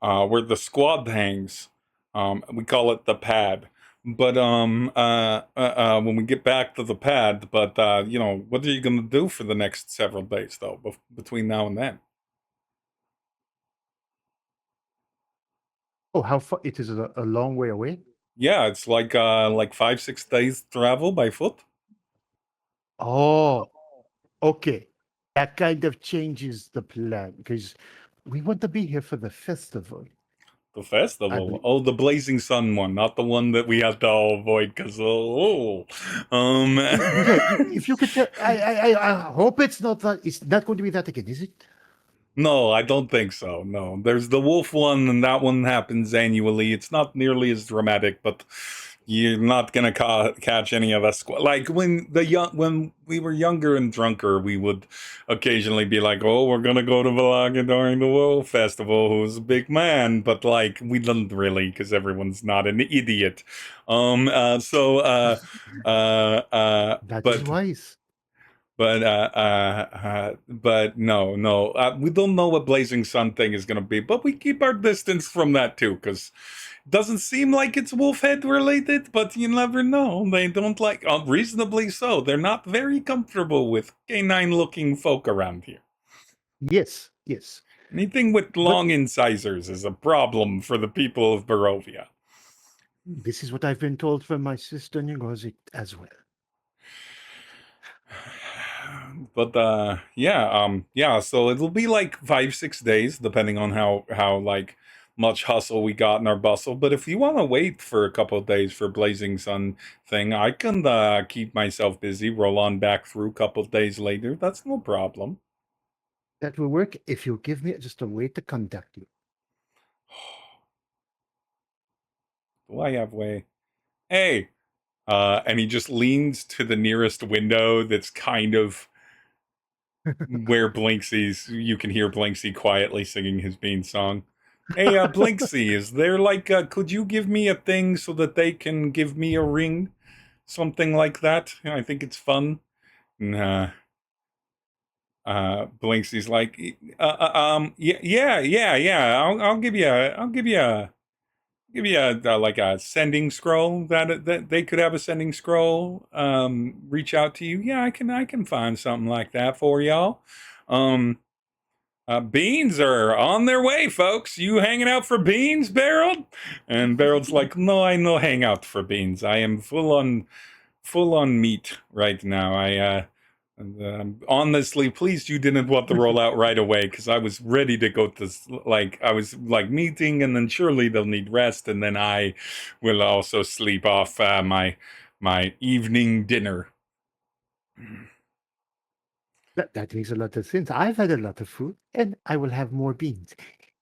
where the squad hangs. We call it the pad. But when we get back to the pad, but you know, what are you going to do for the next several days, though, between now and then? Oh, how far? It is a long way away. Yeah, it's like 5-6 days travel by foot. Oh, okay. That kind of changes the plan because we want to be here for the festival. The festival? believe- Oh, the Blazing Sun one, not the one that we have to all avoid because If you could tell, I hope it's not that. It's not going to be that again, is it? No, I don't think so. No, there's the wolf one, and that one happens annually. It's not nearly as dramatic, but you're not gonna catch any of us. Like when we were younger and drunker, we would occasionally be like, "Oh, we're gonna go to Valaga during the Wolf Festival." Who's a big man, but like we didn't really, because everyone's not an idiot. That But is wise. but no, we don't know what Blazing Sun thing is going to be, but we keep our distance from that too, because it doesn't seem like it's Wolfhead related, but you never know. They don't like, reasonably so. They're not very comfortable with canine-looking folk around here. Yes. Anything with long incisors is a problem for the people of Barovia. This is what I've been told from my sister Ngozi as well. But yeah, so it'll be like 5-6 days depending on how like much hustle we got in our bustle. But if you want to wait for a couple of days for Blazing Sun thing, I can keep myself busy, roll on back through a couple of days later. That's no problem. That will work if you give me just a way to contact you. Do I have way? Hey, and he just leans to the nearest window that's kind of where Blinksey's, you can hear Blinksey quietly singing his bean song. Hey, Blinksey, is there like, could you give me a thing so that they can give me a ring? Something like that. I think it's fun. And, Blinksey's like, yeah. I'll give you like a sending scroll that they could have a sending scroll reach out to you. Yeah, I can find something like that for y'all. Beans are on their way, folks. You hanging out for beans, Beryld? And Beryld's like, no, I no hang out for beans. I am full on meat right now. Honestly, pleased you didn't want to roll out right away, because I was ready to go to, I was meeting, and then surely they'll need rest, and then I will also sleep off my evening dinner. That makes a lot of sense. I've had a lot of food, and I will have more beans.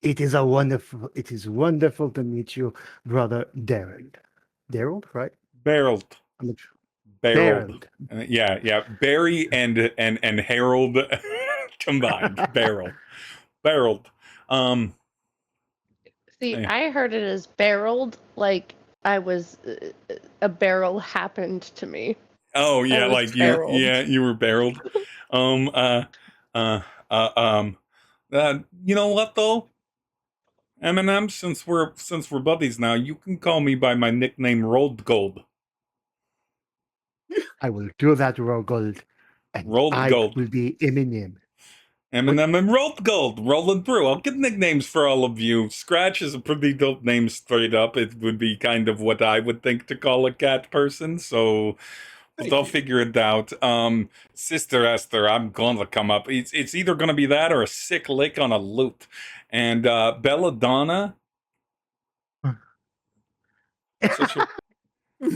It is wonderful to meet you, brother Daryl. Daryl, right? Beryld. I'm not sure. Beryld. Yeah. Barry and Harold combined. Beryl. barreled. See, Hey. I heard it as barreled, like I was a barrel happened to me. Oh yeah, was like barreled. you were barreled. Um, uh, uh, uh, um, you know what though, Eminem? Since we're buddies now, you can call me by my nickname, Rolled Gold. I will do that, Rogold. And Rolled I Gold. will be Eminem. Eminem and Rolled Gold, rolling through. I'll get nicknames for all of you. Scratch is a pretty dope name straight up. It would be kind of what I would think to call a cat person, so they'll figure it out. Sister Esther, I'm gonna come up. It's either gonna be that or a sick lick on a lute. And Belladonna,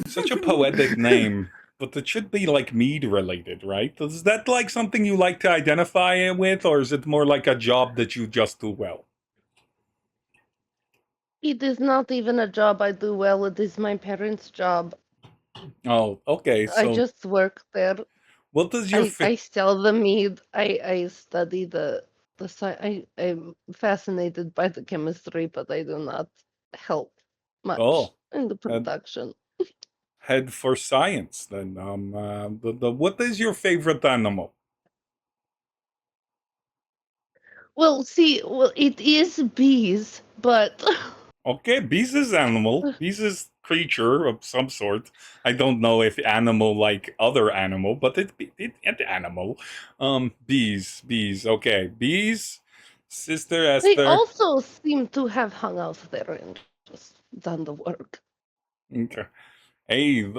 such a poetic name. But it should be like mead related, right? Is that like something you like to identify with, or is it more like a job that you just do well? It is not even a job I do well. It is my parents' job. Oh, okay. I So, just work there. what does your I sell the mead. I study the I'm fascinated by the chemistry, but I do not help much in the production. head for science? Then, what is your favorite animal? Well, it is bees, but Okay, bees is animal. Bees is creature of some sort. I don't know if animal like other animal, but it animal. Bees. Okay, bees. Sister they Esther. also seem to have hung out there and just done the work. Okay. Hey,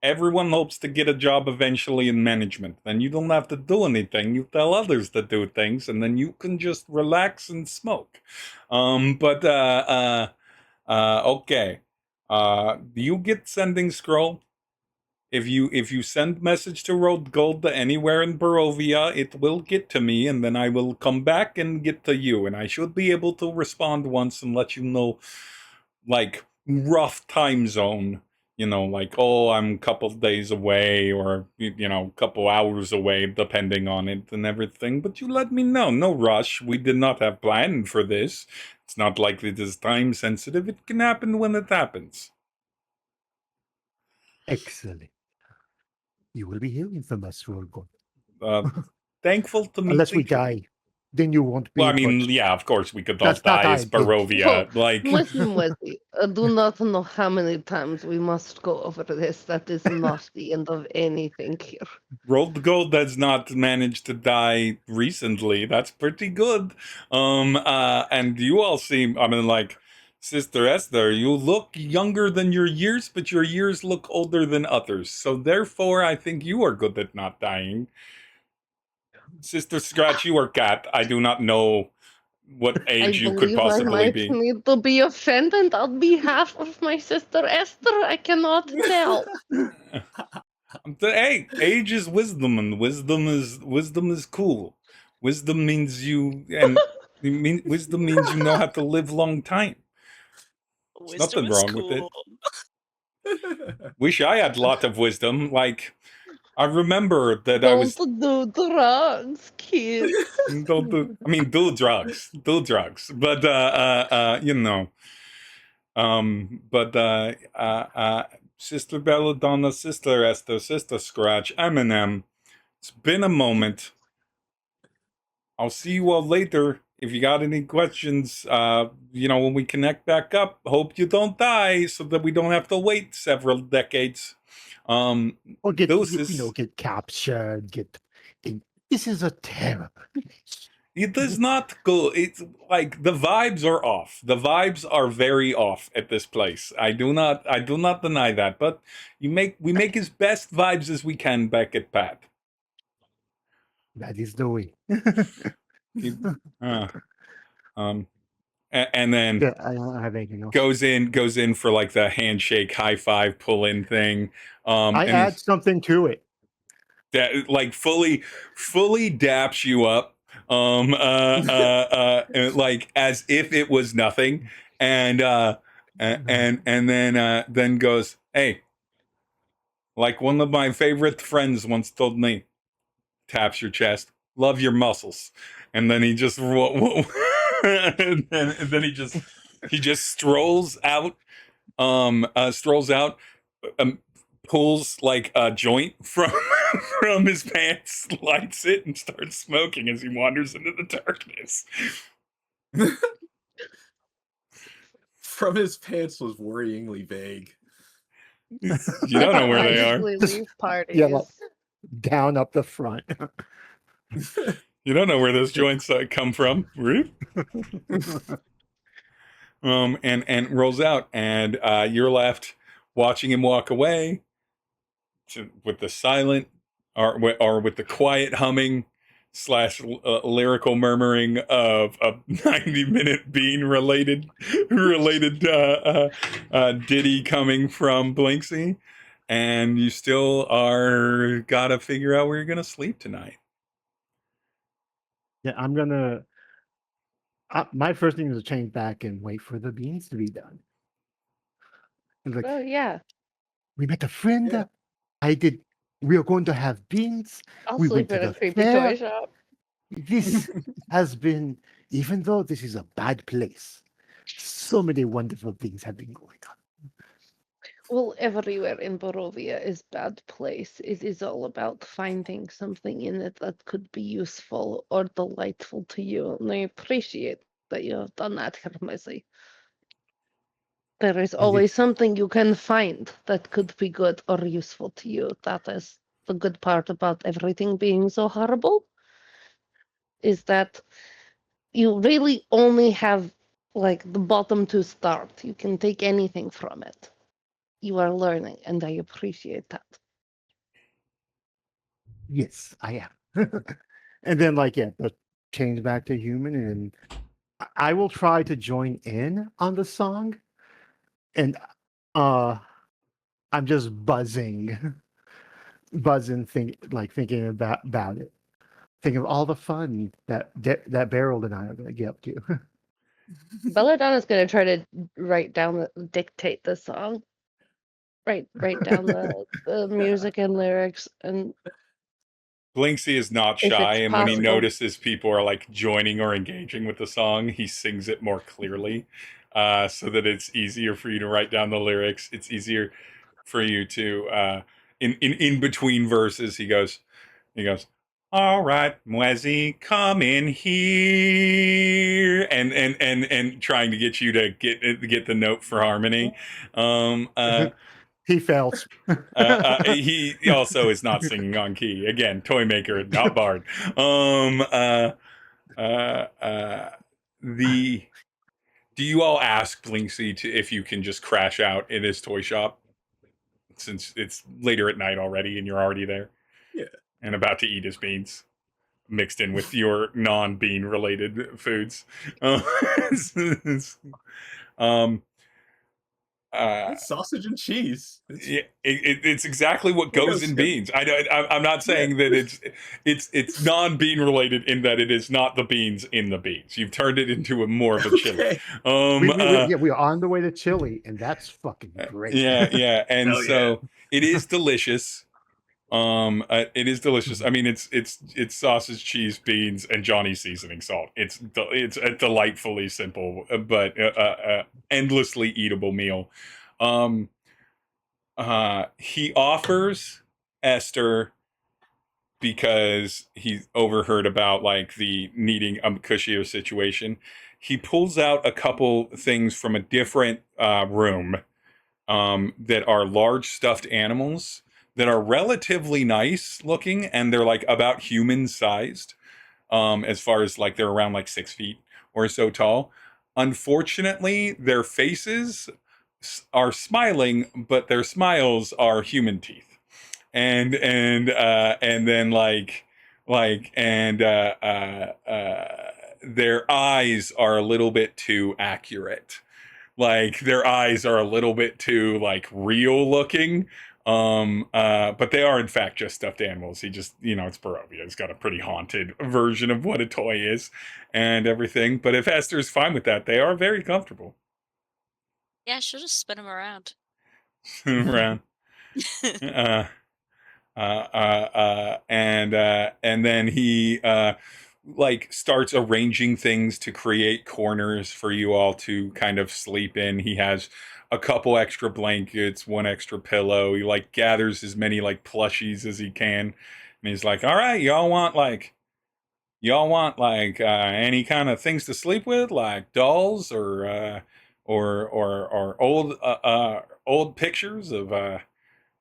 everyone hopes to get a job eventually in management. Then you don't have to do anything. You tell others to do things, and then you can just relax and smoke. Okay. Do you get sending scroll? If you send message to Road Gold anywhere in Barovia, it will get to me, and then I will come back and get to you, and I should be able to respond once and let you know, like, rough time zone. You know, like, oh, I'm a couple days away, or, you know, a couple hours away, depending on it and everything. But you let me know. No rush. We did not have planned for this. It's not like it is time sensitive. It can happen when it happens. Excellent. You will be hearing from us, Rogold. Thankful to meet Unless we you. die, then you won't be. Well, I mean, but yeah, of course, we could all That's not die as how it goes. Barovia. Like, Mwezi-Mwezi, I do not know how many times we must go over this. That is not the end of anything here. Rolled Gold has not managed to die recently. That's pretty good. And you all seem, I mean, like, Sister Esther, you look younger than your years, but your years look older than others. So therefore, I think you are good at not dying. Sister Scratch, you are cat. I do not know what age you could I possibly might be. need to be offended on behalf of my sister Esther. I cannot tell. Hey, age is wisdom, and wisdom is cool. Wisdom means wisdom means you know how to live long time. There's Wisdom nothing is wrong with it. cool. Wish I had a lot of wisdom. Like, I remember that I Don't was do drugs, kids. do drugs, but you know, Sister Belladonna, Sister Esther, Sister Scratch, Eminem. It's been a moment. I'll see you all later. If you got any questions, you know, when we connect back up, hope you don't die so that we don't have to wait several decades. Or Deuces. get captured. This is a terrible place. It is not good. It's like the vibes are off. The vibes are very off at this place. I do not deny that. But we make as best vibes as we can back at Pat. That is the way. And then Yeah, I don't have anything else. goes in for like the handshake, high five, pull in thing. I add something to it. That like fully daps you up. Like as if it was nothing, and then goes, hey, like one of my favorite friends once told me, taps your chest, love your muscles, and then he just and then he just strolls out, pulls like a joint from from his pants, lights it, and starts smoking as he wanders into the darkness. From his pants was worryingly vague. You don't know where they are. Usually Just- leave parties. yeah, like- Down up the front. You don't know where those joints come from. And rolls out, and you're left watching him walk away with the silent or with the quiet humming / lyrical murmuring of a 90-minute bean related ditty coming from Blinksy, and you still are gotta figure out where you're gonna sleep tonight. Yeah, I'm gonna. My first thing is to change back and wait for the beans to be done. It's like, Oh yeah, we met a friend. Yeah. We are going to have beans. I'll We sleep went to in a the creepy fair. toy shop. This has been, even though this is a bad place, so many wonderful things have been going on. Well, everywhere in Barovia is bad place. It is all about finding something in it that could be useful or delightful to you, and I appreciate that you have done that, Mwezi. There is always something you can find that could be good or useful to you. That is the good part about everything being so horrible, is that you really only have like the bottom to start. You can take anything from it. You are learning, and I appreciate that. Yes, I am. And then, like, yeah, the change back to human, and I will try to join in on the song, and I'm just buzzing, thinking about it, thinking of all the fun that Beryl and I are going to get up to. Belladonna's gonna try to dictate the song. Write down the music and lyrics, and Blinksy is not If shy, it's and when he possible. notices people are like joining or engaging with the song, he sings it more clearly, so that it's easier for you to write down the lyrics. It's easier for you to in between verses. He goes, "All right, Mwezi, come in here," and trying to get you to get the note for harmony. He fails. He also is not singing on key. Again, toy maker, not bard. Do you all ask Blinksy if you can just crash out in his toy shop, since it's later at night already and you're already there? Yeah. And about to eat his beans, mixed in with your non-bean related foods. It's sausage and cheese. It's exactly what goes in beans. I'm not saying that it's non-bean related in that it is not the beans in the beans. You've turned it into more of a chili. Okay. We are on the way to chili, and that's fucking great. Yeah, and Hell so it is delicious. It is delicious. I mean, it's sausage, cheese, beans, and Johnny seasoning salt. It's a delightfully simple but endlessly eatable meal. He offers Esther, because he overheard about like the needing a cushier situation. He pulls out a couple things from a different room that are large stuffed animals that are relatively nice looking, and they're like about human sized, as far as like they're around like 6 feet or so tall. Unfortunately, their faces are smiling, but their smiles are human teeth, and then their eyes are a little bit too accurate. Like their eyes are a little bit too like real looking. But they are in fact just stuffed animals. He just, it's Barovia. He's got a pretty haunted version of what a toy is and everything. But if Esther's fine with that, they are very comfortable. Yeah, she'll just spin him around. Around. And then he like starts arranging things to create corners for you all to kind of sleep in. He has a couple extra blankets, one extra pillow. He like gathers as many like plushies as he can. And he's like, "All right, y'all want like any kind of things to sleep with, like dolls or old pictures of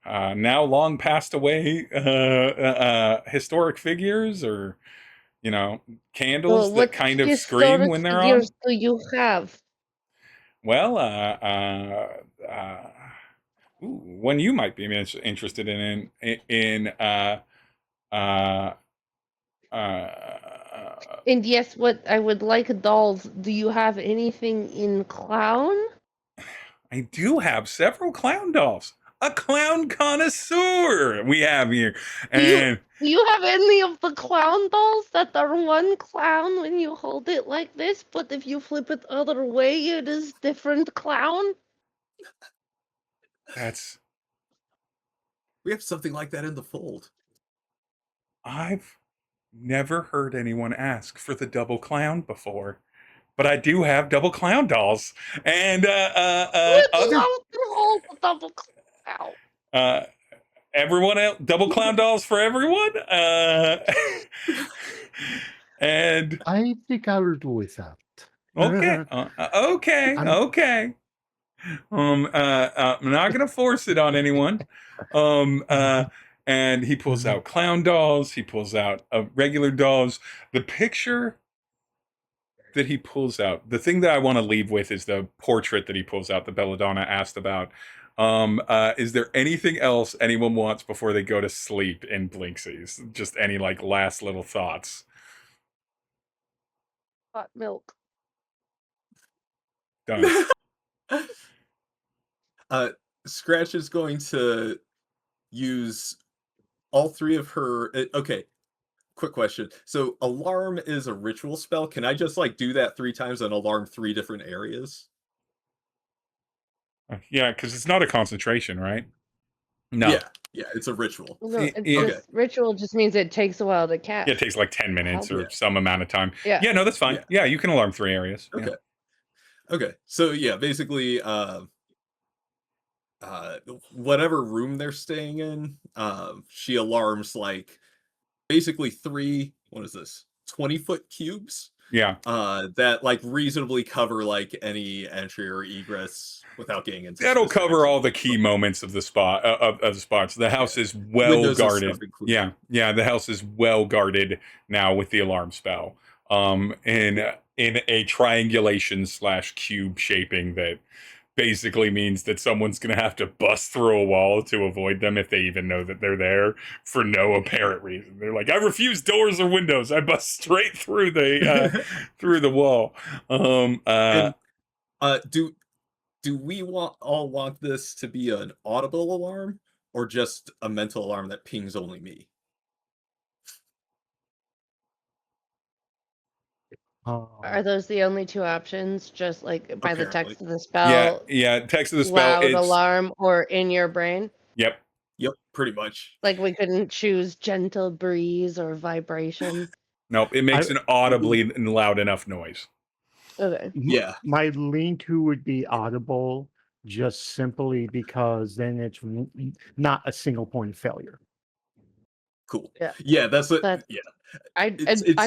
now long passed away historic figures, or candles Well, that what kind of scream historic when they're on." figures do you have? Well, one you might be interested in uh, And yes, what I would like dolls. Do you have anything in clown? I do have several clown dolls. A clown connoisseur we have here. And Do you have any of the clown dolls that are one clown when you hold it like this, but if you flip it other way, it is different clown? We have something like that in the fold. I've never heard anyone ask for the double clown before, but I do have double clown dolls. And Hold the double clown. everyone else, double clown dolls for everyone. And I think I will do without. okay, okay. I'm not gonna force it on anyone. And he pulls out clown dolls. He pulls out regular dolls. The picture that he pulls out, the thing that I want to leave with is the portrait that he pulls out, that Belladonna asked about. Is there anything else anyone wants before they go to sleep in Blinksies? Just any like last little thoughts? Hot milk. Done. Scratch is going to use all three of her. Okay, quick question. So, alarm is a ritual spell. Can I just like do that 3 times and alarm 3 different areas? Yeah, because it's not a concentration, right? No. Yeah, it's a ritual. No, it's Okay. just, ritual just means it takes a while to cast. Yeah, it takes like 10 minutes or some amount of time. Yeah. Yeah, no, that's fine. Yeah, you can alarm 3 areas. Okay. Yeah. Okay. So yeah, basically whatever room they're staying in, she alarms like basically 3, what is this? 20-foot cubes? Yeah. That like reasonably cover like any entry or egress without getting into That'll specifics. cover all the key moments of the spot of the spots. The house is well Windows and guarded. stuff included. Yeah, the house is well guarded now with the alarm spell. In a triangulation / cube shaping that basically means that someone's going to have to bust through a wall to avoid them if they even know that they're there for no apparent reason. They're like, I refuse doors or windows. I bust straight through the through the wall. Do we all want this to be an audible alarm or just a mental alarm that pings only me? Are those the only 2 options? Just like by the text of the Yeah, spell, yeah. Text of the spell. loud alarm, or in your brain? Yep. Yep, pretty much. Like we couldn't choose gentle breeze or vibration. Nope, it makes an audibly and loud enough noise. Okay. Yeah. My lean-to would be audible, just simply because then it's not a single point of failure. Cool. Yeah. Yeah, that's what. Yeah. I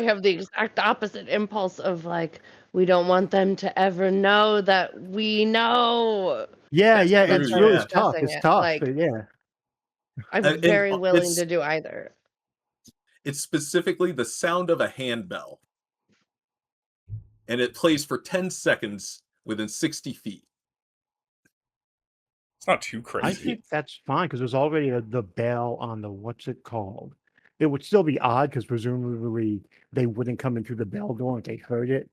have the exact opposite impulse of like, we don't want them to ever know that we know. Yeah, That's yeah, true, it's really yeah. tough. Discussing It's it, tough, like- but yeah. I'm And very willing it's- to do either. It's specifically the sound of a handbell. And it plays for 10 seconds within 60 feet. It's not too I crazy. think that's fine because there's already the bell on the what's it called. It would still be odd because presumably they wouldn't come in through the bell door if they heard it.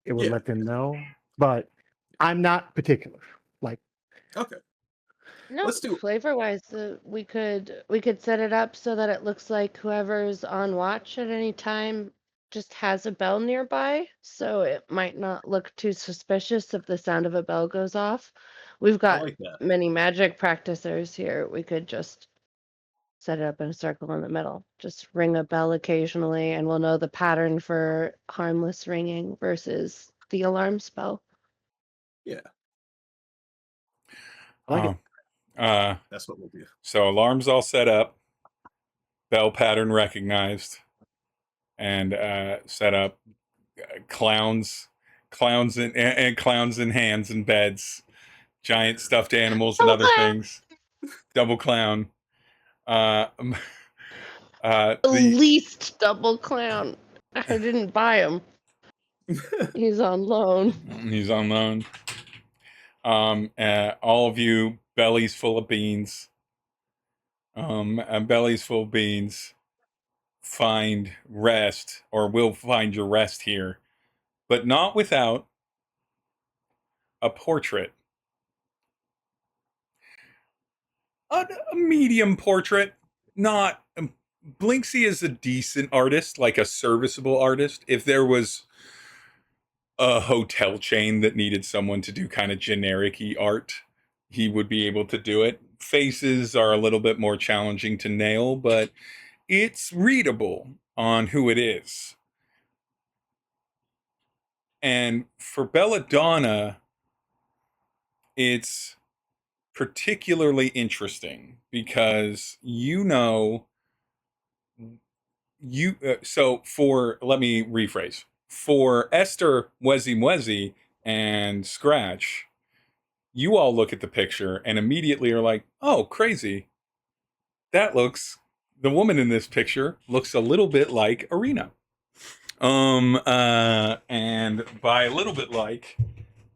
It would Yeah. let them know. But I'm not particular. Like, Okay. No, Let's do- flavor wise, we could set it up so that it looks like whoever's on watch at any time just has a bell nearby, so it might not look too suspicious if the sound of a bell goes off. We've I got like that. many magic practicers here. We could just set it up in a circle in the middle. Just ring a bell occasionally, and we'll know the pattern for harmless ringing versus the alarm spell. Yeah, I like it. that's what we'll do. So alarms all set up, bell pattern recognized, and set up. Clowns, clowns in hands and beds, giant stuffed animals and Double other clown! things. Double clown. The Least double clown. I didn't buy him. He's on loan. he's on loan. All of you, bellies full of beans. Bellies full of beans. Find rest, or will find your rest here, but not without a portrait. A medium portrait, not. Blinksy is a decent artist, like a serviceable artist. If there was a hotel chain that needed someone to do kind of generic-y art, he would be able to do it. Faces are a little bit more challenging to nail, but it's readable on who it is. And for Belladonna, it's particularly interesting because let me rephrase. For Esther, Mwezi-Mwezi, and Scratch, you all look at the picture and immediately are like, oh, crazy. The woman in this picture looks a little bit like Arena. And by a little bit like,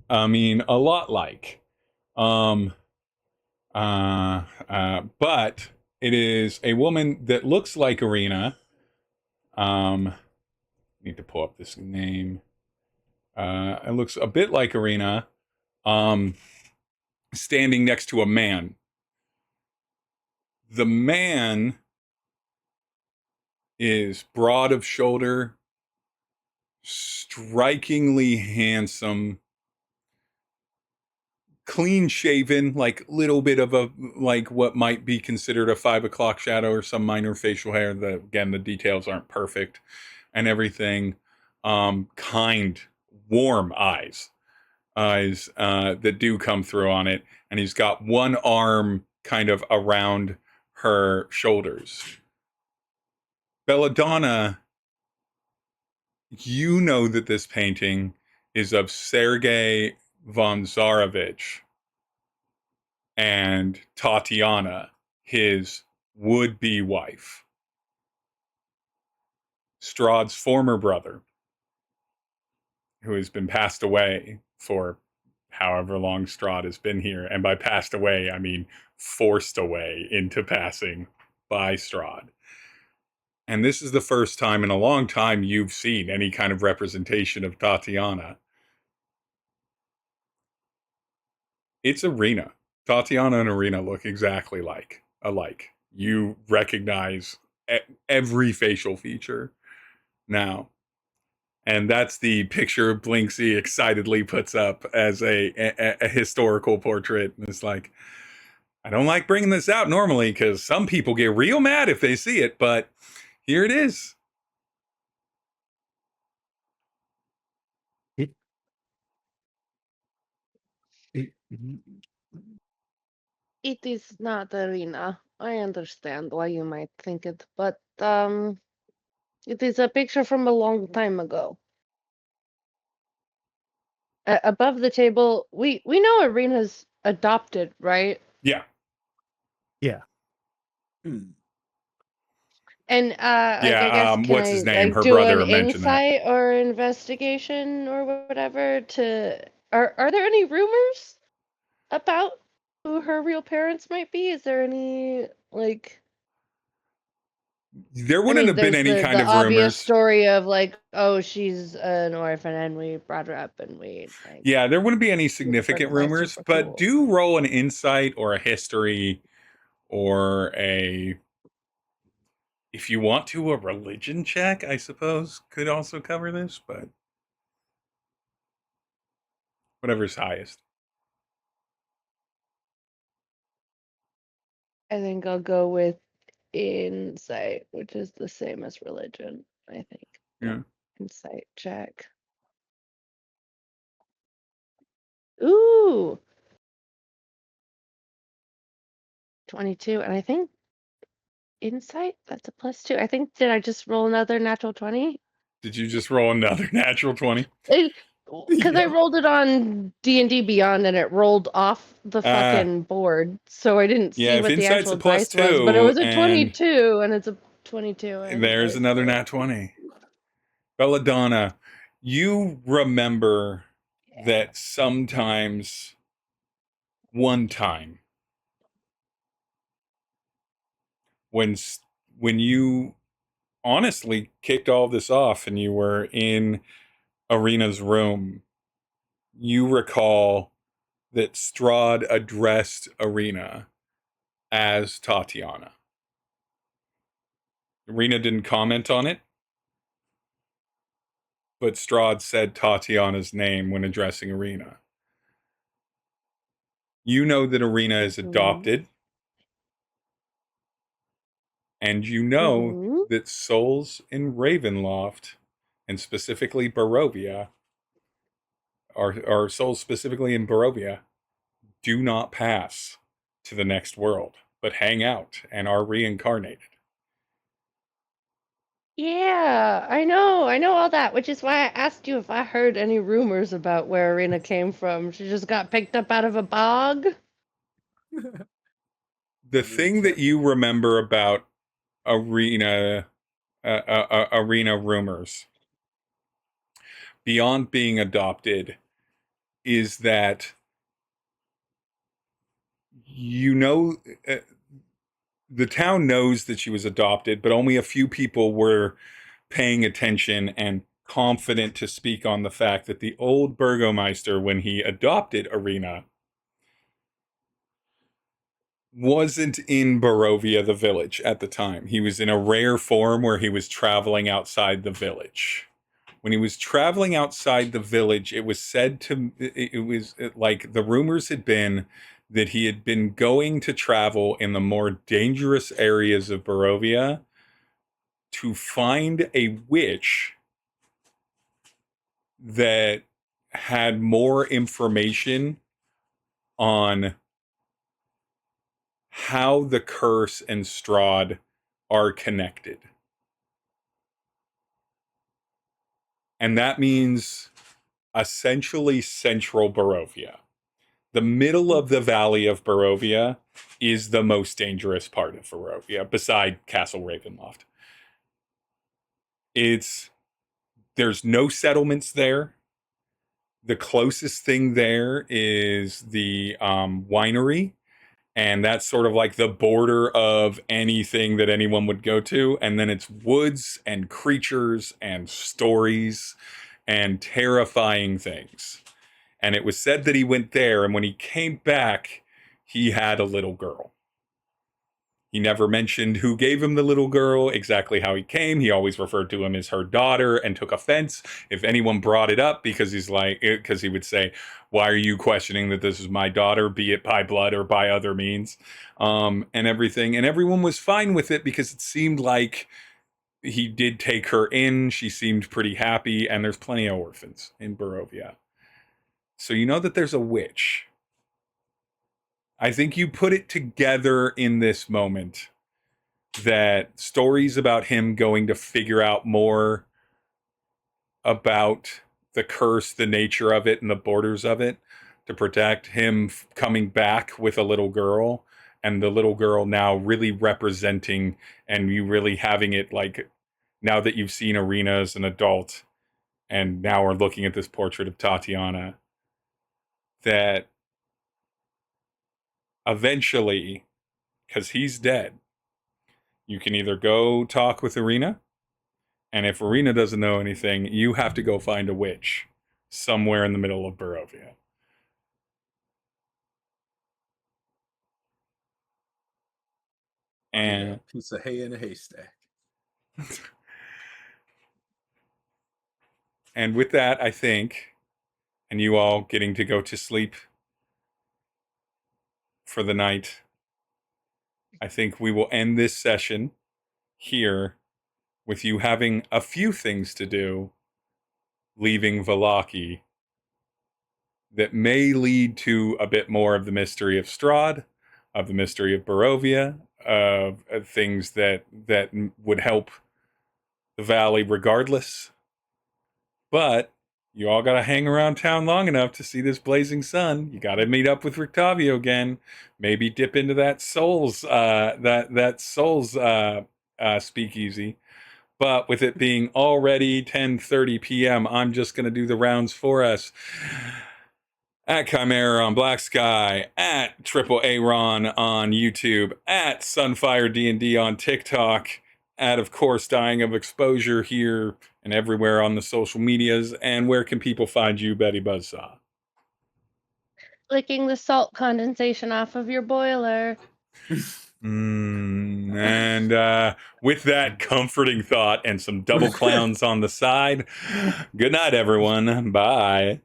I mean a lot like. But it is a woman that looks like Arena. Need to pull up this name. It looks a bit like Arena. Standing next to a man. The man is broad of shoulder, strikingly handsome, clean shaven, like little bit of a, like what might be considered a 5 o'clock shadow or some minor facial hair. Again, the details aren't perfect and everything. Kind, warm eyes that do come through on it. And he's got one arm kind of around her shoulders. Belladonna, you know that this painting is of Sergei von Zarovich and Tatiana, his would-be wife. Strahd's former brother, who has been passed away for however long Strahd has been here. And by passed away, I mean forced away into passing by Strahd. And this is the first time in a long time you've seen any kind of representation of Tatiana. It's Arena. Tatiana and Arena look exactly alike. You recognize every facial feature now. And that's the picture Blinksy excitedly puts up as a historical portrait. And it's like, I don't like bringing this out normally because some people get real mad if they see it, but here it is. It, it, It is not Arena. I understand why you might think it, but it is a picture from a long time ago. Above the table, we know Arena's adopted, right? Yeah. yeah. Hmm. And like, I guess can what's I his name? like Her do an brother mentioned that. insight or investigation or whatever to are there any rumors about who her real parents might be? Is there any like There I wouldn't mean have been there's any kind the of obvious rumors. story of like, oh, she's an orphan and we brought her up and we like Yeah, there wouldn't be any made her significant life rumors, super but cool. do roll an insight or a history or if you want to, a religion check, I suppose, could also cover this, but whatever's highest. I think I'll go with insight, which is the same as religion, I think. Yeah. Insight check. Ooh. 22, and I think insight, that's a +2. I think, did I just roll another natural 20? Did you just roll another natural 20? Because I rolled it on D&D Beyond and it rolled off the fucking board, so I didn't Yeah, see if what the insight's actual a dice was, but it +2 was a 22, and it's a 22. there's another nat 20. Belladonna, you remember that sometimes, one time, when you honestly kicked all this off and you were in Arena's room, you recall that Strahd addressed Arena as Tatiana. Arena didn't comment on it, but Strahd said Tatiana's name when addressing Arena. You know that Arena is adopted, and you know that souls in Ravenloft, and specifically Barovia, or souls specifically in Barovia, do not pass to the next world, but hang out and are reincarnated. Yeah, I know all that, which is why I asked you if I heard any rumors about where Arena came from. She just got picked up out of a bog? The thing that you remember about Arena rumors, beyond being adopted, is that you know the town knows that she was adopted, but only a few people were paying attention and confident to speak on the fact that the old Burgomeister, when he adopted Arena, wasn't in Barovia, the village, at the time. He was in a rare form where he was traveling outside the village. When he was traveling outside the village, it was said to, it was like the rumors had been that he had been going to travel in the more dangerous areas of Barovia to find a witch that had more information on how the curse and Strahd are connected. And that means essentially central Barovia. The middle of the valley of Barovia is the most dangerous part of Barovia, beside Castle Ravenloft. There's no settlements there. The closest thing there is the winery, and that's sort of like the border of anything that anyone would go to. And then it's woods and creatures and stories and terrifying things. And it was said that he went there, and when he came back, he had a little girl. He never mentioned who gave him the little girl, exactly how he came. He always referred to him as her daughter and took offense if anyone brought it up, because he would say, why are you questioning that this is my daughter, be it by blood or by other means, and everything. And everyone was fine with it because it seemed like he did take her in. She seemed pretty happy, and there's plenty of orphans in Barovia. So you know that there's a witch. I think you put it together in this moment that stories about him going to figure out more about the curse, the nature of it, and the borders of it to protect him coming back with a little girl, and the little girl now really representing, and you really having it like, now that you've seen Arena as an adult and now are looking at this portrait of Tatiana, that eventually, because he's dead, you can either go talk with Arena, and if Arena doesn't know anything, you have to go find a witch somewhere in the middle of Barovia. And piece of hay in a haystack. and with that, I think, and you all getting to go to sleep for the night, I think we will end this session here with you having a few things to do, leaving Vallaki, that may lead to a bit more of the mystery of Strahd, of the mystery of Barovia, of things that would help the valley regardless. But you all got to hang around town long enough to see this blazing sun. You got to meet up with Rictavio again. Maybe dip into that Souls speakeasy. But with it being already 10:30 p.m., I'm just going to do the rounds for us. At Chimerror on Black Sky, at Triple Aaron on YouTube, at Sunfire D&D on TikTok, at, of course, Dying of Exposure here and everywhere on the social medias. And where can people find you, Betty Buzzsaw? Licking the salt condensation off of your boiler. And with that comforting thought and some double clowns on the side, good night, everyone. Bye.